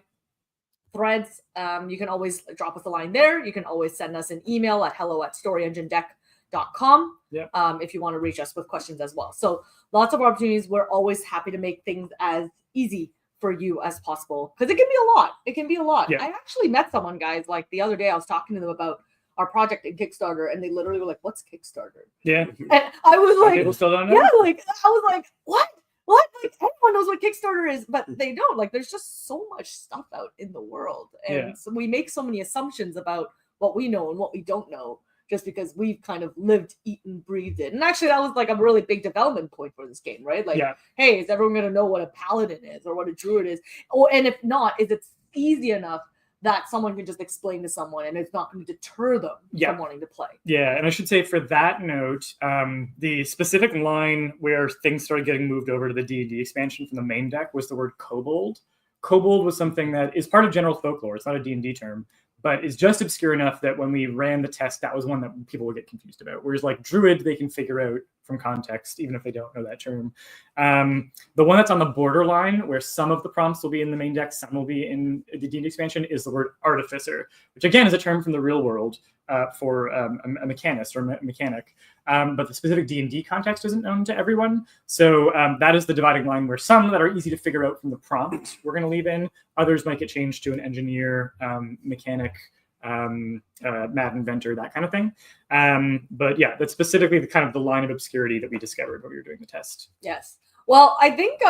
Threads. You can always drop us a line there. You can always send us an email at hello@storyenginedeck.com if you want to reach us with questions as well. So lots of opportunities. We're always happy to make things as easy for you as possible, because it can be a lot. It can be a lot. I actually met someone, guys, like the other day. I was talking to them about our project in Kickstarter, and they literally were like, "What's Kickstarter?" Yeah. And I was like, people still don't know? "Yeah," like I was like, "What? What?" Like everyone knows what Kickstarter is, but they don't. Like, there's just so much stuff out in the world, and so we make so many assumptions about what we know and what we don't know, just because we've kind of lived, eaten, breathed it. And actually, that was like a really big development point for this game, right? Like, hey, is everyone going to know what a paladin is or what a druid is? And if not, is it easy enough that someone can just explain to someone and it's not going to deter them from wanting to play? Yeah, and I should say for that note, the specific line where things started getting moved over to the D&D expansion from the main deck was the word kobold. Kobold was something that is part of general folklore. It's not a D&D term, but is just obscure enough that when we ran the test, that was one that people would get confused about. Whereas like druid, they can figure out from context, even if they don't know that term. The one that's on the borderline, where some of the prompts will be in the main deck, some will be in the D&D expansion, is the word artificer, which again is a term from the real world for a mechanist or mechanic. But the specific D&D context isn't known to everyone. So that is the dividing line, where some that are easy to figure out from the prompt we're going to leave in. Others might get changed to an engineer, mechanic, mad inventor, that kind of thing. But yeah, that's specifically the kind of the line of obscurity that we discovered when we were doing the test. Yes. Well, I think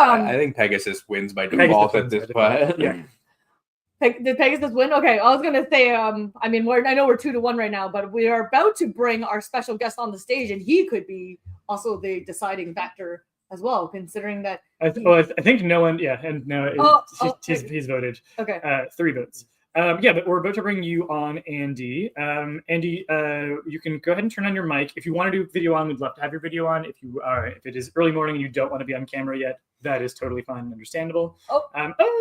Pegasus wins by default at this point. Yeah. Did Pegasus win? Okay, I was gonna say, I mean, I know we're 2-1 right now, but we are about to bring our special guest on the stage, and he could be also the deciding factor as well, considering that. I think no one. Yeah, and no, he's voted. Okay. 3 votes. Yeah, but we're about to bring you on, Andy. Andy, you can go ahead and turn on your mic. If you want to do video on, we'd love to have your video on. If it is early morning and you don't want to be on camera yet, that is totally fine and understandable.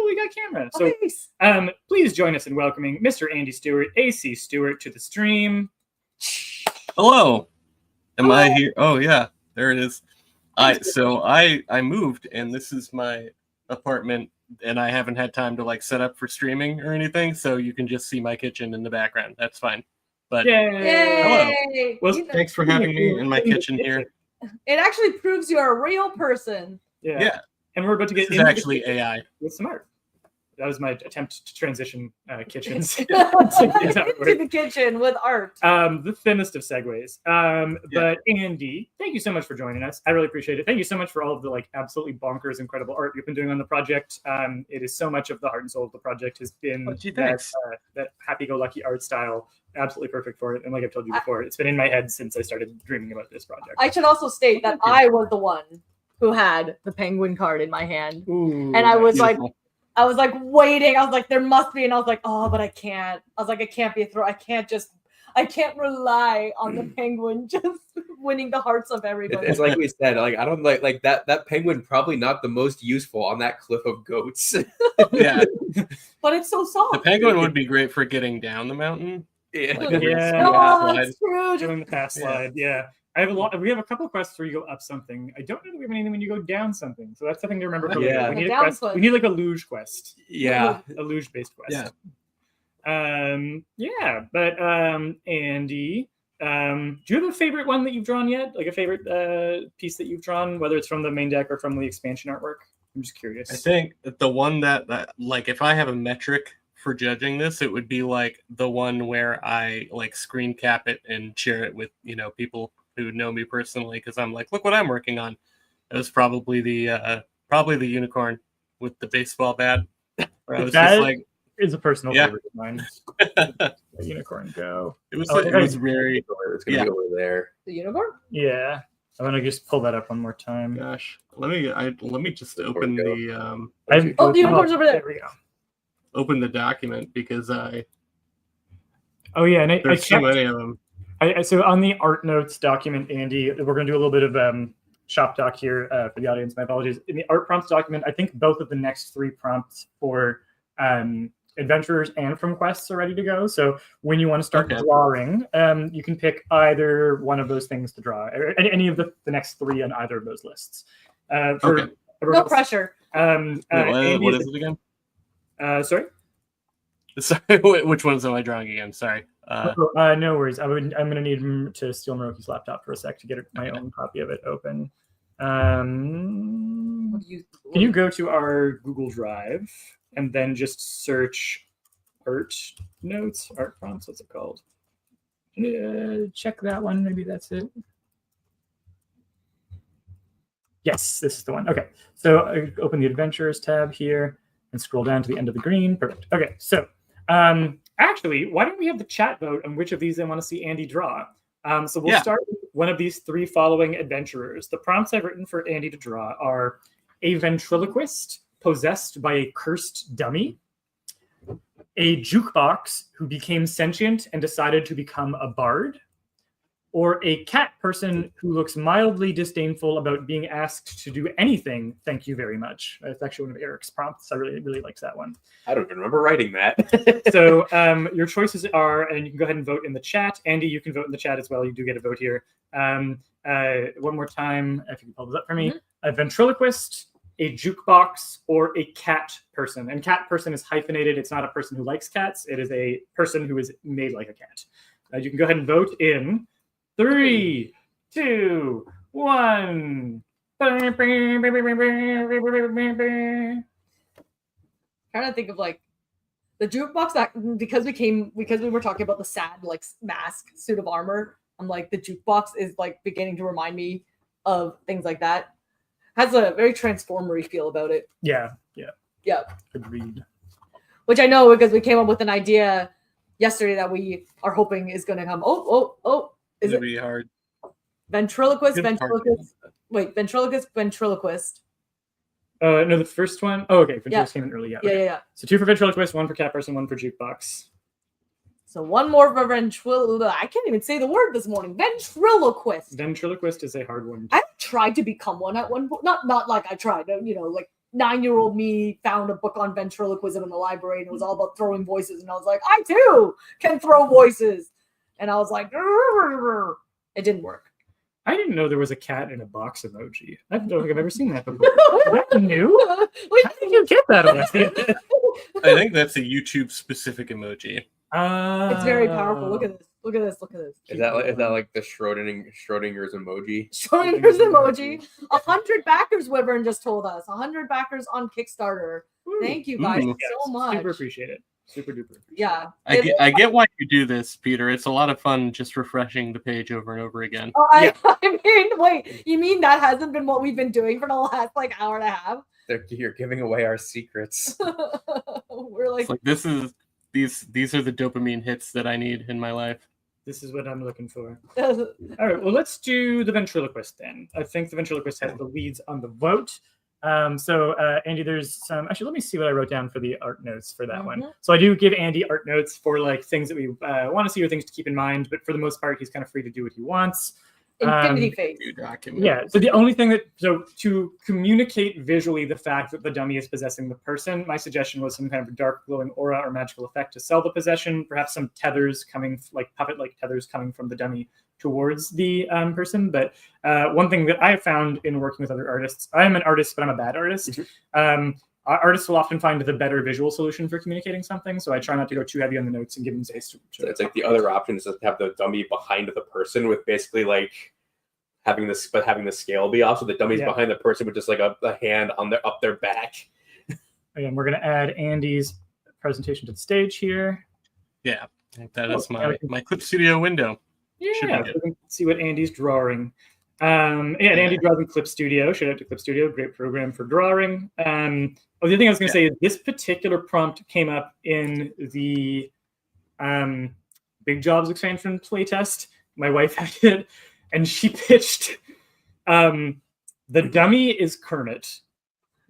We got camera. So please join us in welcoming Mr. Andy Stewart, AC Stewart, to the stream. Hello. Am I here? Oh yeah, there it is. I moved, and this is my apartment, and I haven't had time to like set up for streaming or anything, so you can just see my kitchen in the background. That's fine. But hello. Well, thanks for having me in my kitchen here. It actually proves you're a real person. Yeah. And we're about to get into actually AI with some art. That was my attempt to transition kitchens into the kitchen with art. The thinnest of segues. But Andy, thank you so much for joining us. I really appreciate it. Thank you so much for all of the like absolutely bonkers, incredible art you've been doing on the project. It is so much of the heart and soul of the project has been that happy-go-lucky art style. Absolutely perfect for it. And like I've told you before, it's been in my head since I started dreaming about this project. I should also state that I was the one who had the penguin card in my hand. Ooh, and I was like waiting. I was like, there must be. And I was like, oh, but I can't. I was like, it can't be a throw. I can't rely on the penguin just winning the hearts of everybody. It's like we said, like, I don't like that penguin probably not the most useful on that cliff of goats. Yeah. But it's so soft. The penguin would be great for getting down the mountain. Yeah. That's true. Doing the fast slide. Yeah. We have a couple of quests where you go up something. I don't know that we have anything when you go down something. So that's something to remember. Yeah. We need a quest. We need like a luge quest. Yeah. A luge based quest. Yeah. But Andy, do you have a favorite one that you've drawn yet? Like a favorite piece that you've drawn, whether it's from the main deck or from the expansion artwork? I'm just curious. I think the one that like, if I have a metric for judging this, it would be like the one where I like screen cap it and share it with, people who know me personally, because I'm like, look what I'm working on. It was probably the unicorn with the baseball bat. Where I was that just like, is a personal favorite of mine. The unicorn go. It was very. It's gonna be over there. The unicorn? Yeah. I'm gonna just pull that up one more time. Gosh, let me just open the. The unicorn's over there. There we go. Open the document because I. Oh yeah, and there's so many of them. So on the art notes document, Andy, we're going to do a little bit of shop doc here for the audience. My apologies. In the art prompts document, I think both of the next 3 prompts for adventurers and from quests are ready to go. So when you want to start drawing, you can pick either one of those things to draw, or any of the next 3 on either of those lists. For No pressure. Wait, what is it again? Sorry. Sorry, which ones am I drawing again? Sorry. No worries. I'm gonna need to steal Moroki's laptop for a sec to get my own copy of it open. Can you go to our Google Drive and then just search art notes, art prompts? What's it called? Check that one. Maybe that's it. Yes, this is the one. Okay, so I open the Adventurers tab here and scroll down to the end of the green. Perfect. Okay, so actually, why don't we have the chat vote on which of these they want to see Andy draw? So we'll start with one of these 3 following adventurers. The prompts I've written for Andy to draw are a ventriloquist possessed by a cursed dummy, a jukebox who became sentient and decided to become a bard, or a cat person who looks mildly disdainful about being asked to do anything. Thank you very much. That's actually one of Eric's prompts. I really liked that one. I don't even remember writing that. So your choices are, and you can go ahead and vote in the chat. Andy, you can vote in the chat as well. You do get a vote here. One more time, if you can pull this up for me. A ventriloquist, a jukebox, or a cat person. And cat person is hyphenated. It's not a person who likes cats. It is a person who is made like a cat. You can go ahead and vote in 3, 2, 1. Trying to think of like the jukebox that because we were talking about the sad like mask suit of armor. I'm like the jukebox is like beginning to remind me of things like that. Has a very transformery feel about it. Yeah. Agreed. Which I know because we came up with an idea yesterday that we are hoping is going to come. Is it be hard? Ventriloquist. Wait, ventriloquist. No, the first one. Oh, okay. Ventriloquist came in early. Yeah. Okay. Yeah. So 2 for ventriloquist, 1 for cat person, 1 for jukebox. So 1 more for ventriloquist. I can't even say the word this morning. Ventriloquist. Ventriloquist is a hard one. I tried to become one at one point. Not like I tried. Like 9-year-old me found a book on ventriloquism in the library and it was all about throwing voices. And I was like, I too can throw voices. And I was like, it didn't work. I didn't know there was a cat in a box emoji. I don't think I've ever seen that before. Is that new? How did you get that on? I think that's a YouTube specific emoji. It's very powerful. Look at this. Is that like the Schrodinger's emoji? Schrodinger's emoji. 100 backers, Wyvern just told us. 100 backers on Kickstarter. Thank you guys so much. Super appreciate it. Super duper. Yeah. I get why you do this, Peter. It's a lot of fun just refreshing the page over and over again. Oh, I mean, wait, you mean that hasn't been what we've been doing for the last like hour and a half? You're giving away our secrets. We're like these are the dopamine hits that I need in my life. This is what I'm looking for. All right, well, let's do the ventriloquist then. I think the ventriloquist has the leads on the vote. So Andy, there's some, actually, let me see what I wrote down for the art notes for that one. So I do give Andy art notes for like things that we want to see or things to keep in mind, but for the most part, he's kind of free to do what he wants. Infinity face. Yeah. So the only thing to communicate visually the fact that the dummy is possessing the person, my suggestion was some kind of dark glowing aura or magical effect to sell the possession, perhaps some tethers coming, like puppet-like tethers coming from the dummy towards the person. But one thing that I have found in working with other artists, I am an artist, but I'm a bad artist. Artists will often find the better visual solution for communicating something. So I try not to go too heavy on the notes and give them space to so it's like the other option is to have the dummy behind the person with basically like having the scale be off. So the dummy's behind the person with just like a hand on up their back. Again, we're going to add Andy's presentation to the stage here. Yeah, I think that is my Clip Studio window. Yeah, so we can see what Andy's drawing. Andy draws in Clip Studio. Shout out to Clip Studio, great program for drawing. The other thing I was going to say is this particular prompt came up in the Big Jobs expansion playtest. My wife had it, and she pitched the dummy is Kermit.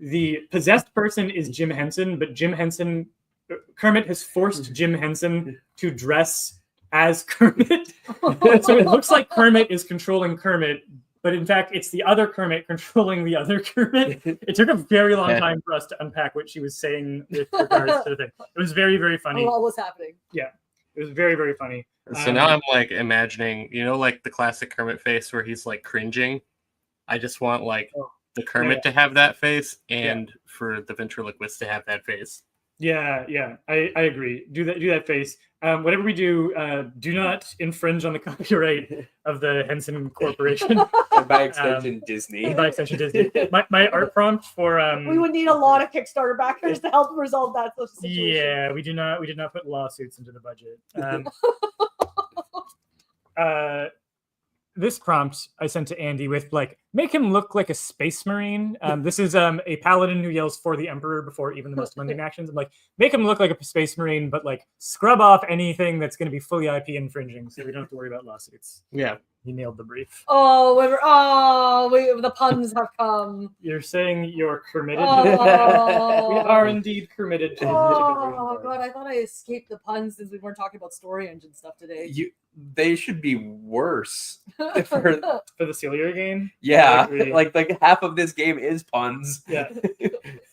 The possessed person is Jim Henson, but Kermit has forced Jim Henson to dress as Kermit. So it looks like Kermit is controlling Kermit, but in fact, it's the other Kermit controlling the other Kermit. It took a very long time for us to unpack what she was saying with regards to the thing. It was very, very funny. What was happening? Yeah, it was very, very funny. So now I'm like imagining, like the classic Kermit face where he's like cringing. I just want like the Kermit to have that face and for the ventriloquist to have that face. Yeah, I agree. Do that face. Whatever we do, do not infringe on the copyright of the Henson Corporation. And by extension, Disney. By extension, Disney. My art prompt for we would need a lot of Kickstarter backers to help resolve that situation. Yeah, we did not put lawsuits into the budget. This prompt I sent to Andy with like, make him look like a space marine. This is a paladin who yells for the emperor before even the most mundane actions. I'm like, make him look like a space marine, but like scrub off anything that's going to be fully IP infringing, so we don't have to worry about lawsuits. Yeah, he nailed the brief. The puns have come. You're saying you're committed. Oh. We are indeed committed. Oh god, I thought I escaped the puns since we weren't talking about story engine stuff today. They should be worse for the Celia game. Yeah, like half of this game is puns. Yeah.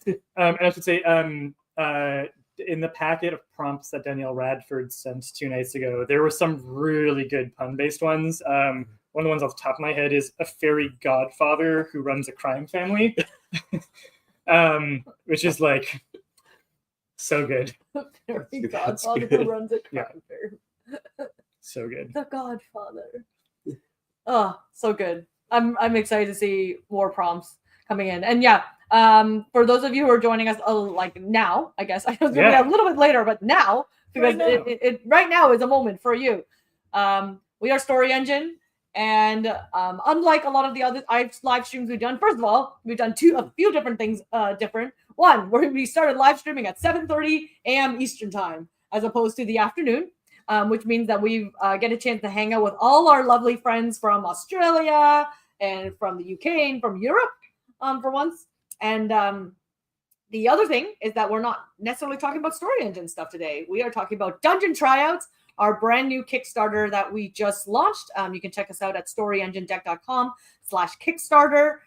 And I should say, in the packet of prompts that Danielle Radford sent 2 nights ago, there were some really good pun-based ones. One of the ones off the top of my head is a fairy godfather who runs a crime family, which is like so good. Fairy godfather who runs a crime family. So good. The Godfather. Oh, so good. I'm excited to see more prompts coming in. And for those of you who are joining us like now, I guess I was going to be a little bit later, but now because it right now is a moment for you. We are Story Engine, and unlike a lot of the other live streams we've done, first of all, we've done a few different things different. One, where we started live streaming at 7:30 a.m. Eastern time as opposed to the afternoon. Which means that we get a chance to hang out with all our lovely friends from Australia and from the UK and from Europe for once. And the other thing is that we're not necessarily talking about Story Engine stuff today. We are talking about Dungeon Tryouts, our brand new Kickstarter that we just launched. You can check us out at storyenginedeck.com/Kickstarter.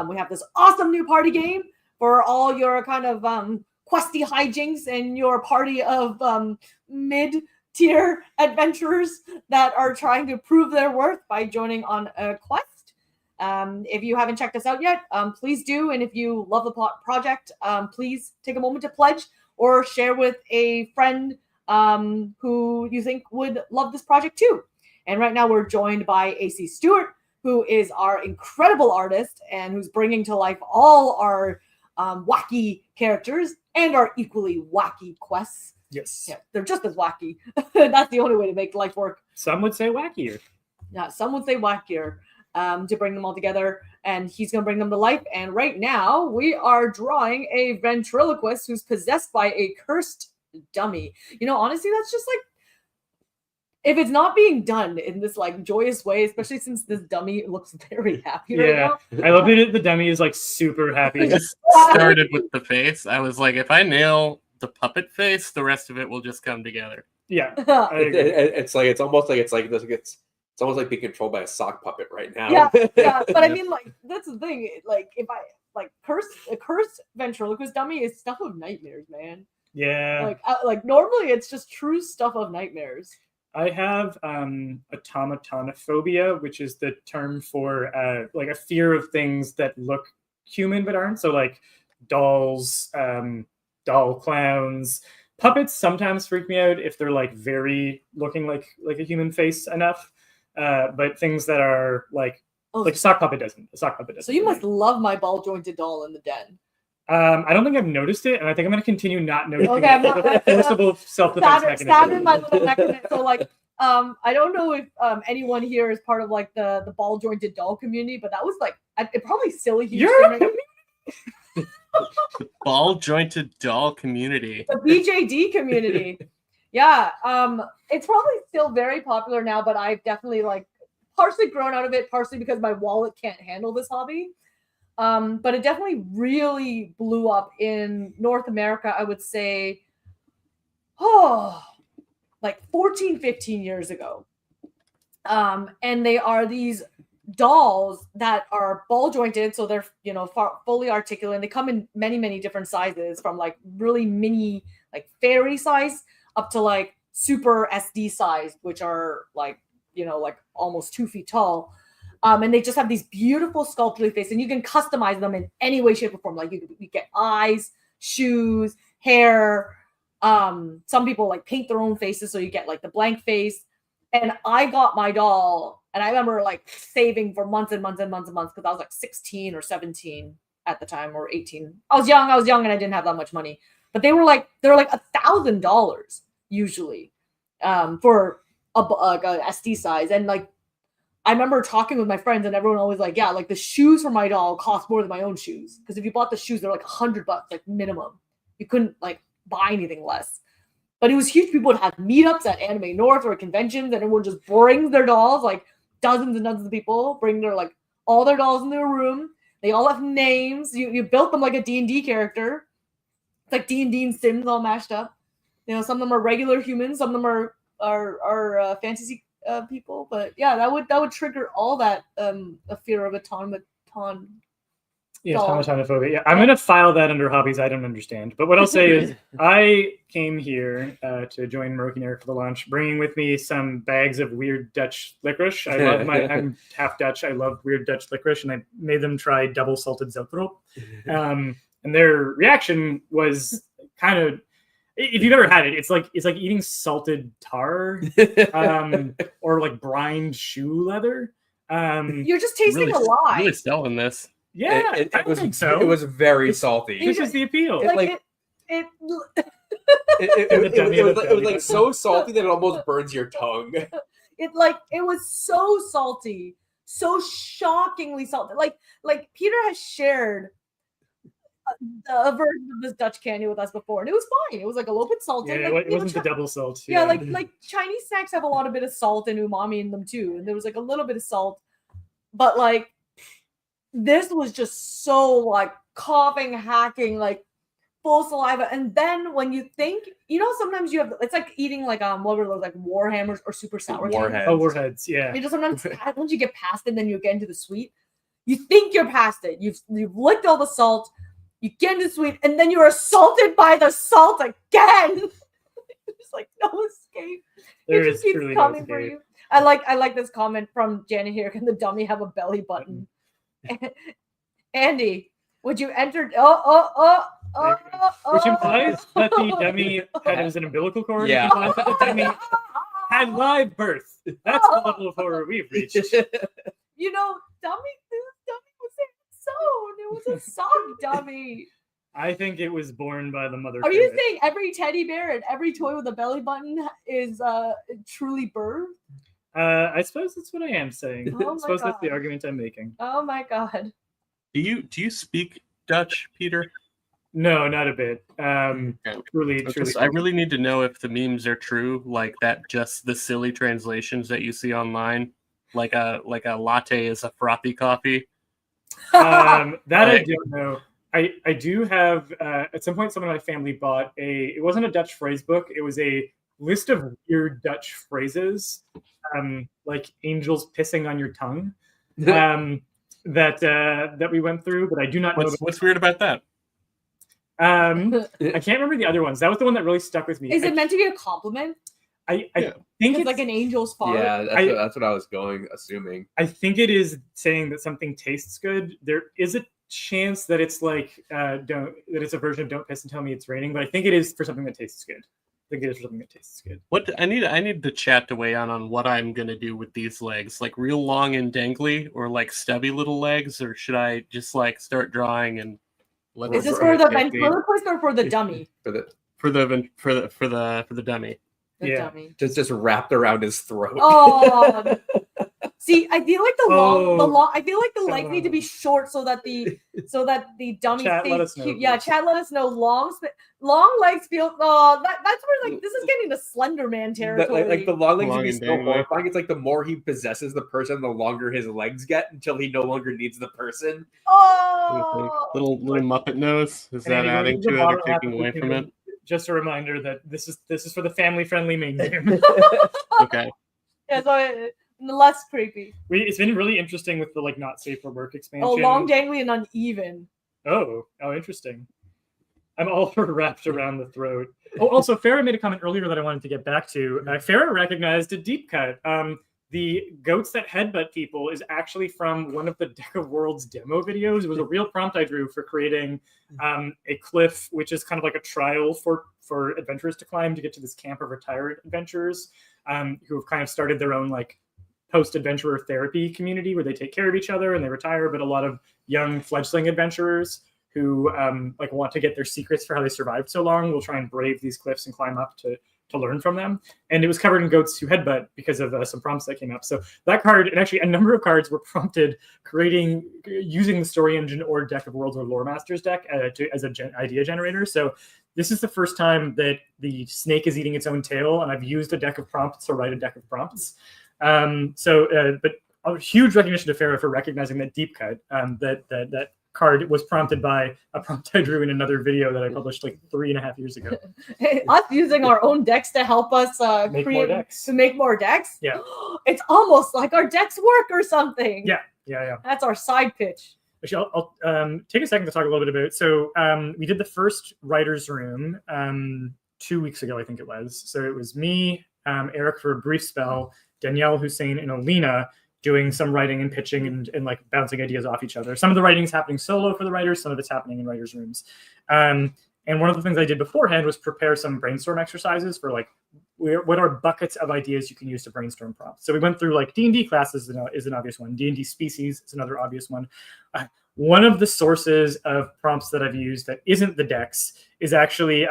We have this awesome new party game for all your kind of questy hijinks and your party of mid-tier adventurers that are trying to prove their worth by joining on a quest. If you haven't checked us out yet, please do. And if you love the project, please take a moment to pledge or share with a friend who you think would love this project too. And right now we're joined by AC Stewart, who is our incredible artist and who's bringing to life all our wacky characters and our equally wacky quests. Yes. Yeah, they're just as wacky. That's the only way to make life work. Some would say wackier. Yeah, some would say wackier to bring them all together. And he's going to bring them to life. And right now, we are drawing a ventriloquist who's possessed by a cursed dummy. You know, honestly, that's just like, if it's not being done in this like joyous way, especially since this dummy looks very happy right now. I love that the dummy is like super happy. I just started with the face. I was like, if I nail the puppet face, the rest of it will just come together. Yeah, it's almost like being controlled by a sock puppet right now. Yeah. But I mean, like that's the thing. Like if I like a cursed ventriloquist dummy is stuff of nightmares, man. Yeah. Like normally it's just true stuff of nightmares. I have automatonophobia, which is the term for like a fear of things that look human but aren't. So like dolls, doll clowns, puppets sometimes freak me out if they're like very looking like a human face enough. But things that are like a sock puppet doesn't. A sock puppet doesn't. So you must love my ball jointed doll in the den. I don't think I've noticed it, and I think I'm going to continue not noticing it. Forcible self-defense mechanism. Stab in my little mechanism. So like, I don't know if anyone here is part of like the ball jointed doll community, but that was like it probably silly. Ball jointed doll community. The BJD community. Yeah. It's probably still very popular now, but I've definitely like partially grown out of it, partially because my wallet can't handle this hobby. But it definitely really blew up in North America, I would say, like 14, 15 years ago. And they are these dolls that are ball jointed, so they're fully articulate, and they come in many, many different sizes, from like really mini like fairy size up to like super SD size, which are like like almost 2 feet tall. And they just have these beautiful sculpted faces, and you can customize them in any way, shape, or form. Like you get eyes, shoes, hair. Some people like paint their own faces, so you get like the blank face. And I got my doll, and I remember like saving for months and months and months and months because I was like 16 or 17 at the time, or 18. I was young, and I didn't have that much money. But they were like $1,000 usually for a SD size, and like. I remember talking with my friends, and everyone always like, yeah, like the shoes for my doll cost more than my own shoes. Because if you bought the shoes, they're like $100, like minimum. You couldn't like buy anything less. But it was huge. People would have meetups at Anime North or conventions, and everyone just brings their dolls, like dozens and dozens of people bring their like all their dolls in their room. They all have names. You built them like a D&D character. It's like D&D and Sims all mashed up. You know, some of them are regular humans, some of them are fantasy people, but yeah, that would trigger all that a fear of automaton. Yeah, automatonophobia. Yeah, I'm gonna file that under hobbies I don't understand. But what I'll say is, I came here to join Morokin Air for the launch, bringing with me some bags of weird Dutch licorice. I'm half Dutch. I love weird Dutch licorice, and I made them try double salted zoetrope. And their reaction was kind of. If you've ever had it, it's like eating salted tar, or like brined shoe leather. You're just tasting a lie. Really selling this. Yeah, I was, think so. It was very salty. This is the appeal. It was like so salty that it almost burns your tongue. It was so salty, so shockingly salty. Like Peter has shared a version of this Dutch candy with us before, and it was fine. It was like a little bit salty. Yeah, like, it wasn't the double salt. Yeah, like Chinese snacks have a lot of bit of salt and umami in them too, and there was like a little bit of salt, but like this was just so like coughing, hacking, like full saliva. And then when you think, you know, sometimes you have, it's like eating like what were those, like Warhammers or super sour Warheads. Oh, Warheads, yeah. You know, sometimes once you get past it, then you get into the sweet. You think you're past it. You've licked all the salt. You get into the sweet, and then you're assaulted by the salt again. There's like no escape. There it is just keeps truly coming no for escape. you. I like this comment from Janet here. Can the dummy have a belly button? Andy, would you enter? Which implies that the dummy has an umbilical cord. Yeah. Which implies that the dummy had live birth. That's the level of horror we've reached. You know, dummy was sewn. It was a sock dummy. I think it was born by the mother. Are you saying every teddy bear and every toy with a belly button is truly birthed? I suppose that's what I am saying. Oh I suppose my that's the God. argument I'm making. Oh my God. Do you speak Dutch, Peter? No, not a bit. Truly. I really need to know if the memes are true, like that. Just the silly translations that you see online, like a latte is a frothy coffee. That I don't know. I do have at some point someone in my family bought it wasn't a Dutch phrase book, it was a list of weird Dutch phrases, like angels pissing on your tongue, that we went through, but I do not know. What's weird about that? I can't remember the other ones. That was the one that really stuck with me. Is it meant to be a compliment? I think it's like an angel's fart. Yeah, that's what I was assuming. I think it is saying that something tastes good. There is a chance that it's like that it's a version of "Don't piss and tell me it's raining," but I think it is for something that tastes good. I think it is for something that tastes good. What I need the chat to weigh on what I'm gonna do with these legs, like real long and dangly, or like stubby little legs, or should I just like start drawing and let? Is this for the ventriloquist or for the dummy? For the dummy. The dummy. Just wrapped around his throat. Oh. See, I feel like I feel like the legs need to be short so that the dummy stays cute. Yeah, chat, let us know. Long legs feel. Oh, that's where like this is getting to Slender Man territory. Like the long legs would be so horrifying. It's like the more he possesses the person, the longer his legs get until he no longer needs the person. Oh, little Muppet nose. Is that adding to it or taking away from it? Just a reminder that this is for the family-friendly main game. Okay. Yeah, so less creepy. It's been really interesting with the like not safe for work expansion. Oh, long, dangly, and uneven. Oh, interesting. I'm all for wrapped around the throat. Oh, also, Farah made a comment earlier that I wanted to get back to. Farah recognized a deep cut. the goats that headbutt people is actually from one of the Deck of Worlds demo videos. It was a real prompt I drew for creating a cliff, which is kind of like a trial for adventurers to climb to get to this camp of retired adventurers who have kind of started their own like post-adventurer therapy community where they take care of each other and they retire, but a lot of young fledgling adventurers who like want to get their secrets for how they survived so long will try and brave these cliffs and climb up to learn from them. And it was covered in goats who headbutt because of some prompts that came up. So that card, and actually a number of cards were prompted using the story engine or Deck of Worlds or Lore Masters deck as an idea generator. So this is the first time that the snake is eating its own tail, and I've used a deck of prompts to write a deck of prompts. But a huge recognition to Farah for recognizing that deep cut, that card was prompted by a prompt I drew in another video that I published like 3.5 years ago. Us using our own decks to help us make more decks. To make more decks? Yeah. It's almost like our decks work or something. Yeah. That's our side pitch. Actually, I'll take a second to talk a little bit about it. So we did the first writer's room 2 weeks ago, I think it was. So it was me, Eric for a brief spell, Danielle, Hussein, and Alina doing some writing and pitching and like bouncing ideas off each other. Some of the writing is happening solo for the writers, some of it's happening in writers' rooms. And one of the things I did beforehand was prepare some brainstorm exercises for like, what are buckets of ideas you can use to brainstorm prompts. So we went through like D&D classes is an obvious one. D&D species is another obvious one. One of the sources of prompts that I've used that isn't the decks is actually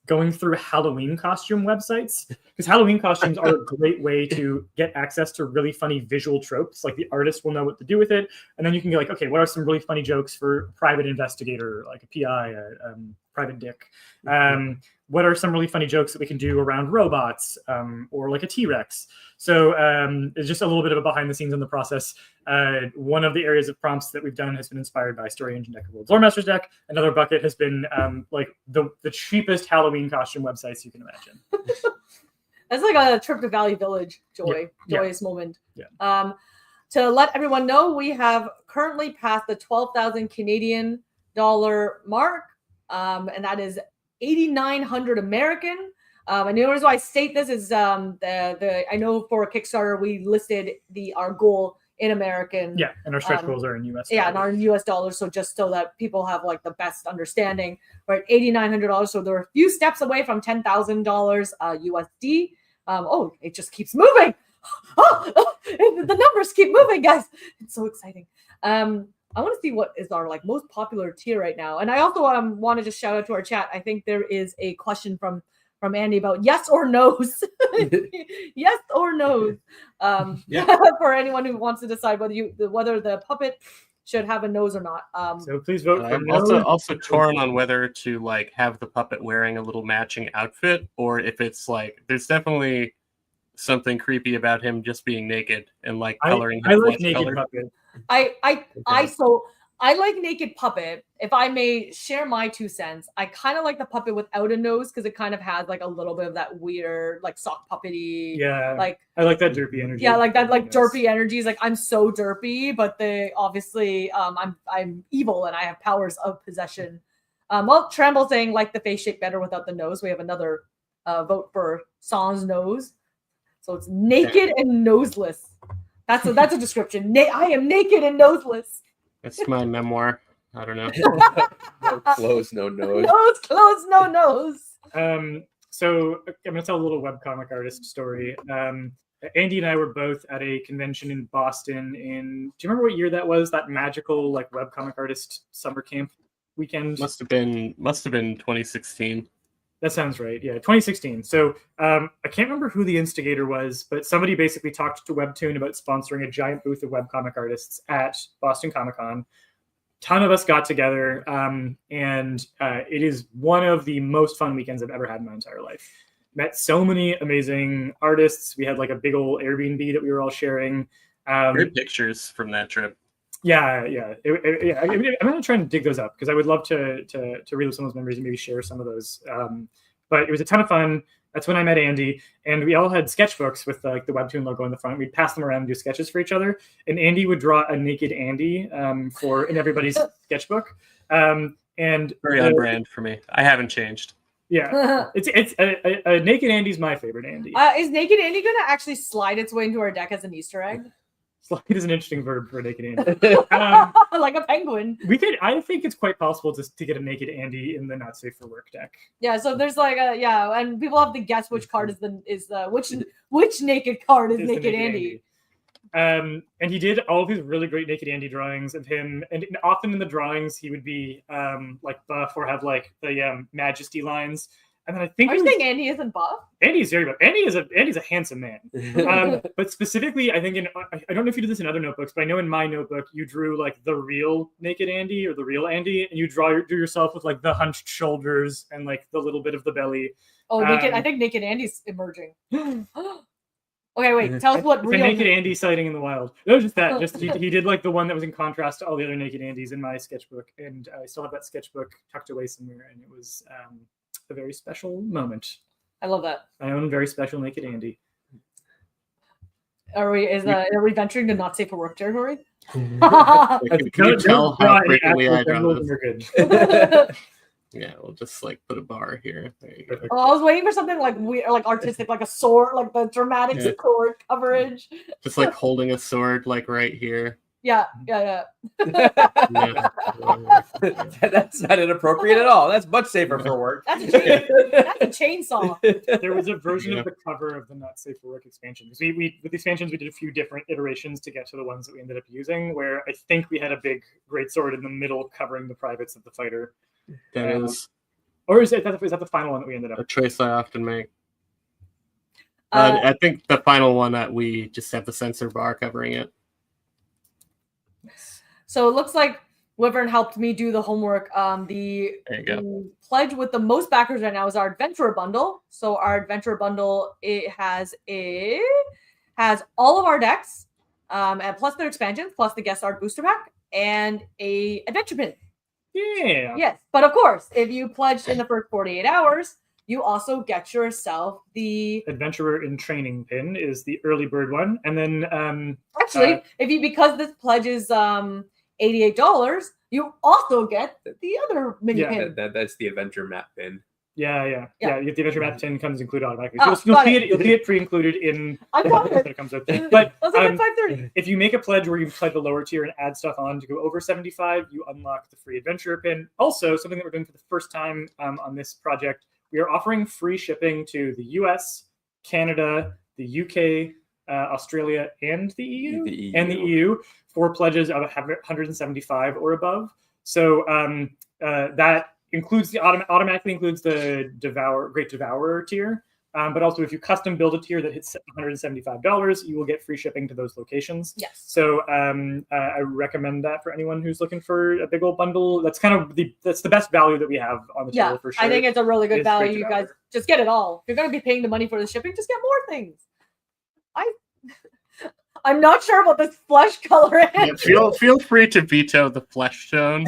going through Halloween costume websites, because Halloween costumes are a great way to get access to really funny visual tropes. Like the artist will know what to do with it. And then you can be like, okay, what are some really funny jokes for private investigator, like a PI, private dick? What are some really funny jokes that we can do around robots or like a T-Rex? So it's just a little bit of a behind the scenes on the process. One of the areas of prompts that we've done has been inspired by Story Engine Deck of Worlds Lore Masters deck. Another bucket has been like the cheapest Halloween costume websites you can imagine. That's like a trip to Valley Village joyous moment. Yeah. To let everyone know, we have currently passed the 12,000 Canadian dollar mark, and that is 8,900 American. And the reason why I state this is I know for a Kickstarter we listed our goal in American. Yeah, and our stretch goals are in US. Yeah, and our US dollars. So just so that people have like the best understanding, we're at $8,900. So they're a few steps away from $10,000 USD. It just keeps moving. The numbers keep moving, guys. It's so exciting. I want to see what is our like most popular tier right now. And I also want to just shout out to our chat. I think there is a question from Andy about yes or no's. Yes or no's. For anyone who wants to decide whether the puppet should have a nose or not. So please vote for I'm no. also torn on whether to like have the puppet wearing a little matching outfit, or if it's like there's definitely something creepy about him just being naked and like coloring. I like naked puppet. I like naked puppet. If I may share my 2 cents, I kind of like the puppet without a nose because it kind of has like a little bit of that weird like sock puppety. Yeah, like I like that derpy energy. Yeah, like that like derpy energy is like I'm so derpy, but they obviously I'm evil and I have powers of possession. Well, Tremble saying like the face shape better without the nose. We have another vote for sans nose. So it's naked and noseless. That's a description. I am naked and noseless. That's my memoir. I don't know. No clothes, no nose. Nose, clothes, no nose. So I'm going to tell a little webcomic artist story. Andy and I were both at a convention in Boston do you remember what year that was? That magical like webcomic artist summer camp weekend? Must have been 2016. That sounds right. Yeah, 2016. So I can't remember who the instigator was, but somebody basically talked to Webtoon about sponsoring a giant booth of webcomic artists at Boston Comic Con. Ton of us got together, and it is one of the most fun weekends I've ever had in my entire life. Met so many amazing artists. We had like a big old Airbnb that we were all sharing. Great pictures from that trip. Yeah. I'm gonna try and dig those up because I would love to relive some of those memories and maybe share some of those. But it was a ton of fun. That's when I met Andy, and we all had sketchbooks with like the Webtoon logo in the front. We'd pass them around and do sketches for each other. And Andy would draw a naked Andy in everybody's sketchbook. And very on brand for me. I haven't changed. Yeah, it's a Naked Andy's my favorite Andy. Is Naked Andy gonna actually slide its way into our deck as an Easter egg? Slide is an interesting verb for a Naked Andy. Like a penguin. I think it's quite possible to get a Naked Andy in the Not Safe for Work deck. Yeah, so there's like and people have to guess which card which naked card is Naked Andy. And he did all of these really great Naked Andy drawings of him, and often in the drawings he would be like buff or have like the Majesty lines. And then I think are you saying Andy isn't buff? Andy's very buff. Andy's a handsome man. But specifically, I think I don't know if you did this in other notebooks, but I know in my notebook you drew like the real Naked Andy or the real Andy, and you drew yourself with like the hunched shoulders and like the little bit of the belly. Oh, I think Naked Andy's emerging. Okay, wait. Tell us what it's real a Naked Andy sighting in the wild. No, just that. Just he did like the one that was in contrast to all the other Naked Andys in my sketchbook, and I still have that sketchbook tucked away somewhere, and it was a very special moment. I love that. My own very special Naked Andy. Are we venturing to Not Safe for Work territory? Can you tell how frequently I draw this? Good. Yeah, we'll just like put a bar here. There you go. Oh, I was waiting for something like weird, like artistic, like a sword, like the dramatic sword coverage. Just like holding a sword, like right here. Yeah. That's not inappropriate at all. That's much safer for work. That's a chainsaw. There was a version of the cover of the Not Safe for Work expansion. Because we with the expansions, we did a few different iterations to get to the ones that we ended up using, where I think we had a big greatsword in the middle covering the privates of the fighter. That is. Or is that the final one that we ended up? A choice I often make. I think the final one that we just have the censor bar covering it. So it looks like Wyvern helped me do the homework. The pledge with the most backers right now is our Adventurer bundle. So our Adventurer bundle, it has all of our decks, and plus their expansions, plus the guest art booster pack, and a adventure pin. Yeah. Yes, but of course, if you pledged in the first 48 hours, you also get yourself the Adventurer in Training pin is the early bird one, and then actually, because this pledge is $88, you also get the other mini pin. That's the adventure map pin. Yeah. You get the adventure map pin comes included automatically. You'll see it pre-included in when it comes out. But I was like at 5:30. If you make a pledge where you pledge the lower tier and add stuff on to go over 75, you unlock the free adventurer pin. Also, something that we're doing for the first time on this project, we are offering free shipping to the US, Canada, the UK, Australia, and the EU for pledges of 175 or above. So that includes automatically includes the Great Devourer tier. But also, if you custom build a tier that hits $175, you will get free shipping to those locations. Yes. So I recommend that for anyone who's looking for a big old bundle. That's kind of that's the best value that we have on the table for sure. I think it's a really good value. You guys just get it all. If you're going to be paying the money for the shipping, just get more things. I'm not sure about this flesh color. Yeah, feel free to veto the flesh tone.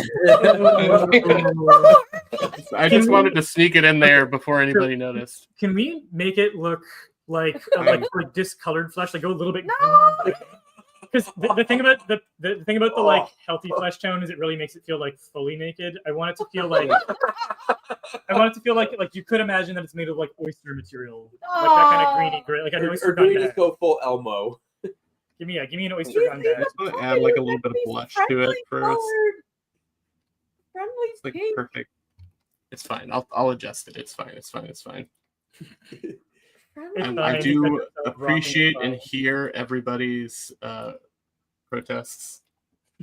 I just wanted to sneak it in there before anybody noticed. Can we make it look like discolored flesh? Like go a little bit. Because the thing about the like healthy flesh tone is it really makes it feel like fully naked. I want it to feel like like you could imagine that it's made of like oyster material, like that kind of greeny gray. Like an oyster gun. Just go full Elmo. Give me an oyster gun dad. Add like a little bit of blush to it first. It's like perfect. It's fine. I'll adjust it. It's fine. I do appreciate and hear everybody's protests.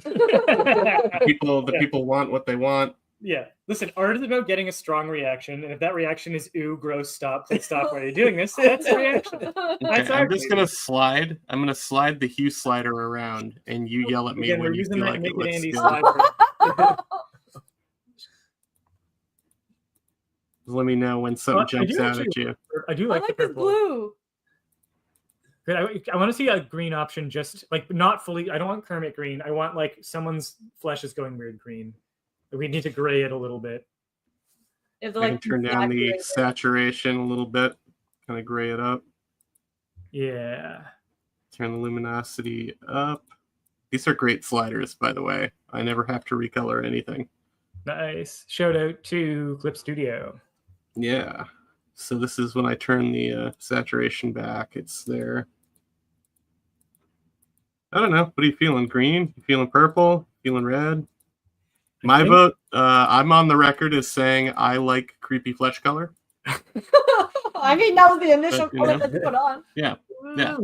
The people want what they want. Yeah. Listen, art is about getting a strong reaction, and if that reaction is "ooh, gross, stop, please stop, why are you doing this?" That's the reaction. Okay, I'm just gonna slide. I'm gonna slide the hue slider around, and you yell at me when you feel like it looks good. Let me know when something jumps out at you. I do like the this blue. Good. I want to see a green option, just like not fully. I don't want Kermit green. I want like someone's flesh is going weird green. We need to gray it a little bit. I can turn down the saturation a little bit, kind of gray it up. Yeah. Turn the luminosity up. These are great sliders, by the way. I never have to recolor anything. Nice. Shout out to Clip Studio. Yeah. So this is when I turn the saturation back. It's there. I don't know. What are you feeling? Green? You feeling purple? Feeling red? My vote, I'm on the record as saying I like creepy flesh color. I mean, that was the initial But, color that's put on. Yeah. Yeah.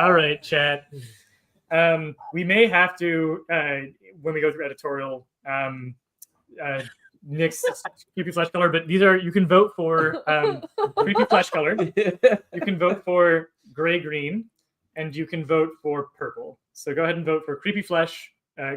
All right, chat. We may have to, when we go through editorial, nix creepy flesh color, but you can vote for creepy flesh color. You can vote for gray green, and you can vote for purple. So go ahead and vote for creepy flesh,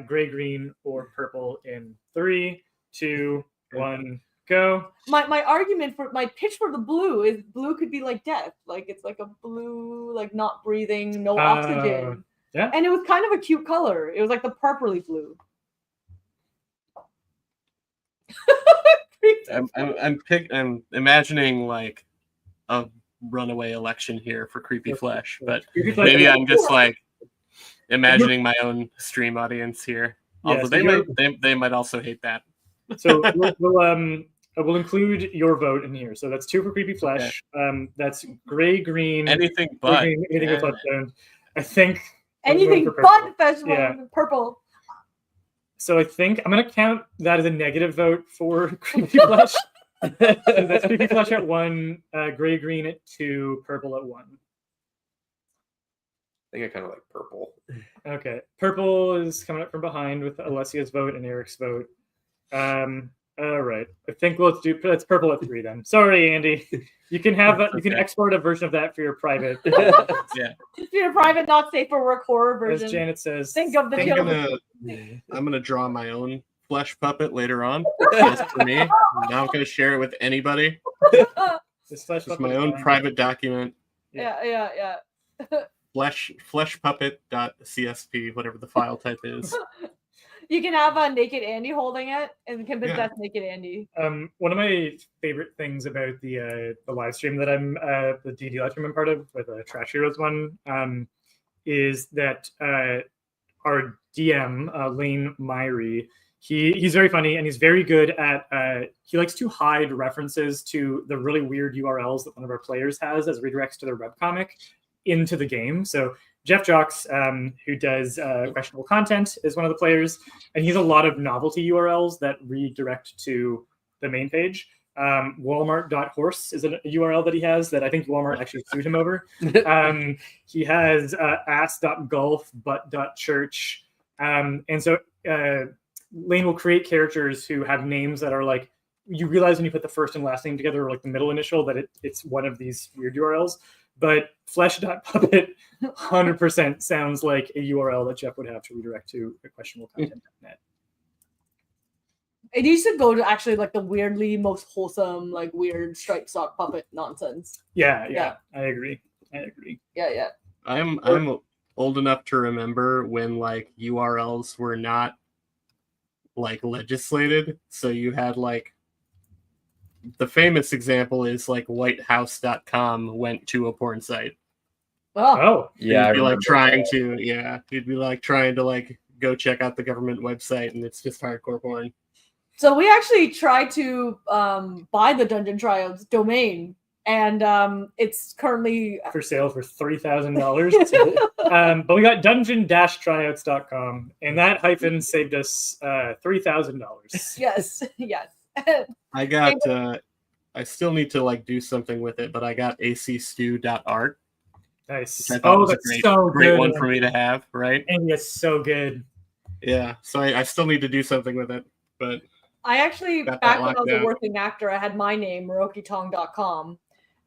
gray green, or purple in 3, 2, 1, go. My argument for my pitch for the blue is blue could be like death, like it's like a blue, like not breathing, no oxygen. Yeah. And it was kind of a cute color. It was like the purpley blue. I'm imagining like a runaway election here for creepy flesh, but maybe I'm just like imagining my own stream audience here. Although they might also hate that. So we'll include your vote in here. So that's 2 for creepy flesh. Okay. That's gray green. Anything but green, anything with flesh tone. I think anything but purple. So I think I'm gonna count that as a negative vote for creepy flesh. That's creepy flesh at 1, gray green at 2, purple at 1. I think I kind of like purple. Okay, purple is coming up from behind with Alessia's vote and Eric's vote. All right, I think that's purple at 3 then. Sorry, Andy. You can have you can export a version of that for your private. Yeah, for your private, not safe for work horror version. As Janet says, think of the children. I'm gonna draw my own flesh puppet later on, just for me. I'm not gonna share it with anybody. This flesh is my own private document. Yeah. Fleshpuppet.csp, whatever the file type is. You can have a naked Andy holding it, and can possess naked Andy. One of my favorite things about the live stream that I'm the D&D live stream I'm part of, with the Trash Heroes one, is that our DM Lane Myrie, he's very funny and he's very good at he likes to hide references to the really weird URLs that one of our players has as redirects to their webcomic into the game. So Jeff Jocks, who does questionable content, is one of the players, and he's a lot of novelty URLs that redirect to the main page. Walmart.horse is a URL that he has that I think Walmart actually sued him over. He has ass.golf, butt.church. And so Lane will create characters who have names that are like, you realize when you put the first and last name together, or like the middle initial, that it's one of these weird URLs. But flesh.puppet 100% sounds like a URL that Jeff would have to redirect to questionable content.net. It needs to go to actually like the weirdly most wholesome, like weird stripe sock puppet nonsense. Yeah. I agree. Yeah. I'm old enough to remember when like URLs were not like legislated. So you had like the famous example is like whitehouse.com went to a porn site. Oh, yeah. You'd be like trying to like go check out the government website, and it's just hardcore porn. So we actually tried to buy the Dungeon Tryouts domain, and it's currently for sale for $3,000. But we got dungeon-tryouts.com, and that hyphen saved us $3,000. Yes. I got. I still need to like do something with it, but I got acstew.art. Nice. Oh, that's a great one for me to have, right? And it's so good. Yeah. So I still need to do something with it, but I actually back when I was a working actor, I had my name MorokiTong.com,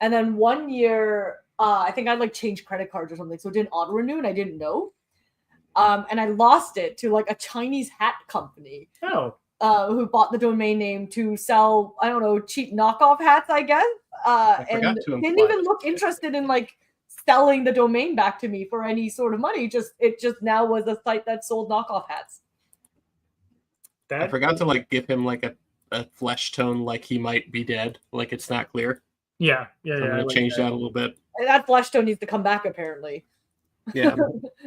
and then one year I think I like changed credit cards or something, so it didn't auto renew, and I didn't know, and I lost it to like a Chinese hat company. Who bought the domain name to sell, I don't know, cheap knockoff hats, I guess. And didn't even look interested in like selling the domain back to me for any sort of money. It just now was a site that sold knockoff hats. I forgot to like give him like a flesh tone, like he might be dead, like it's not clear. Yeah. I'm gonna change that a little bit. That flesh tone needs to come back, apparently. Yeah.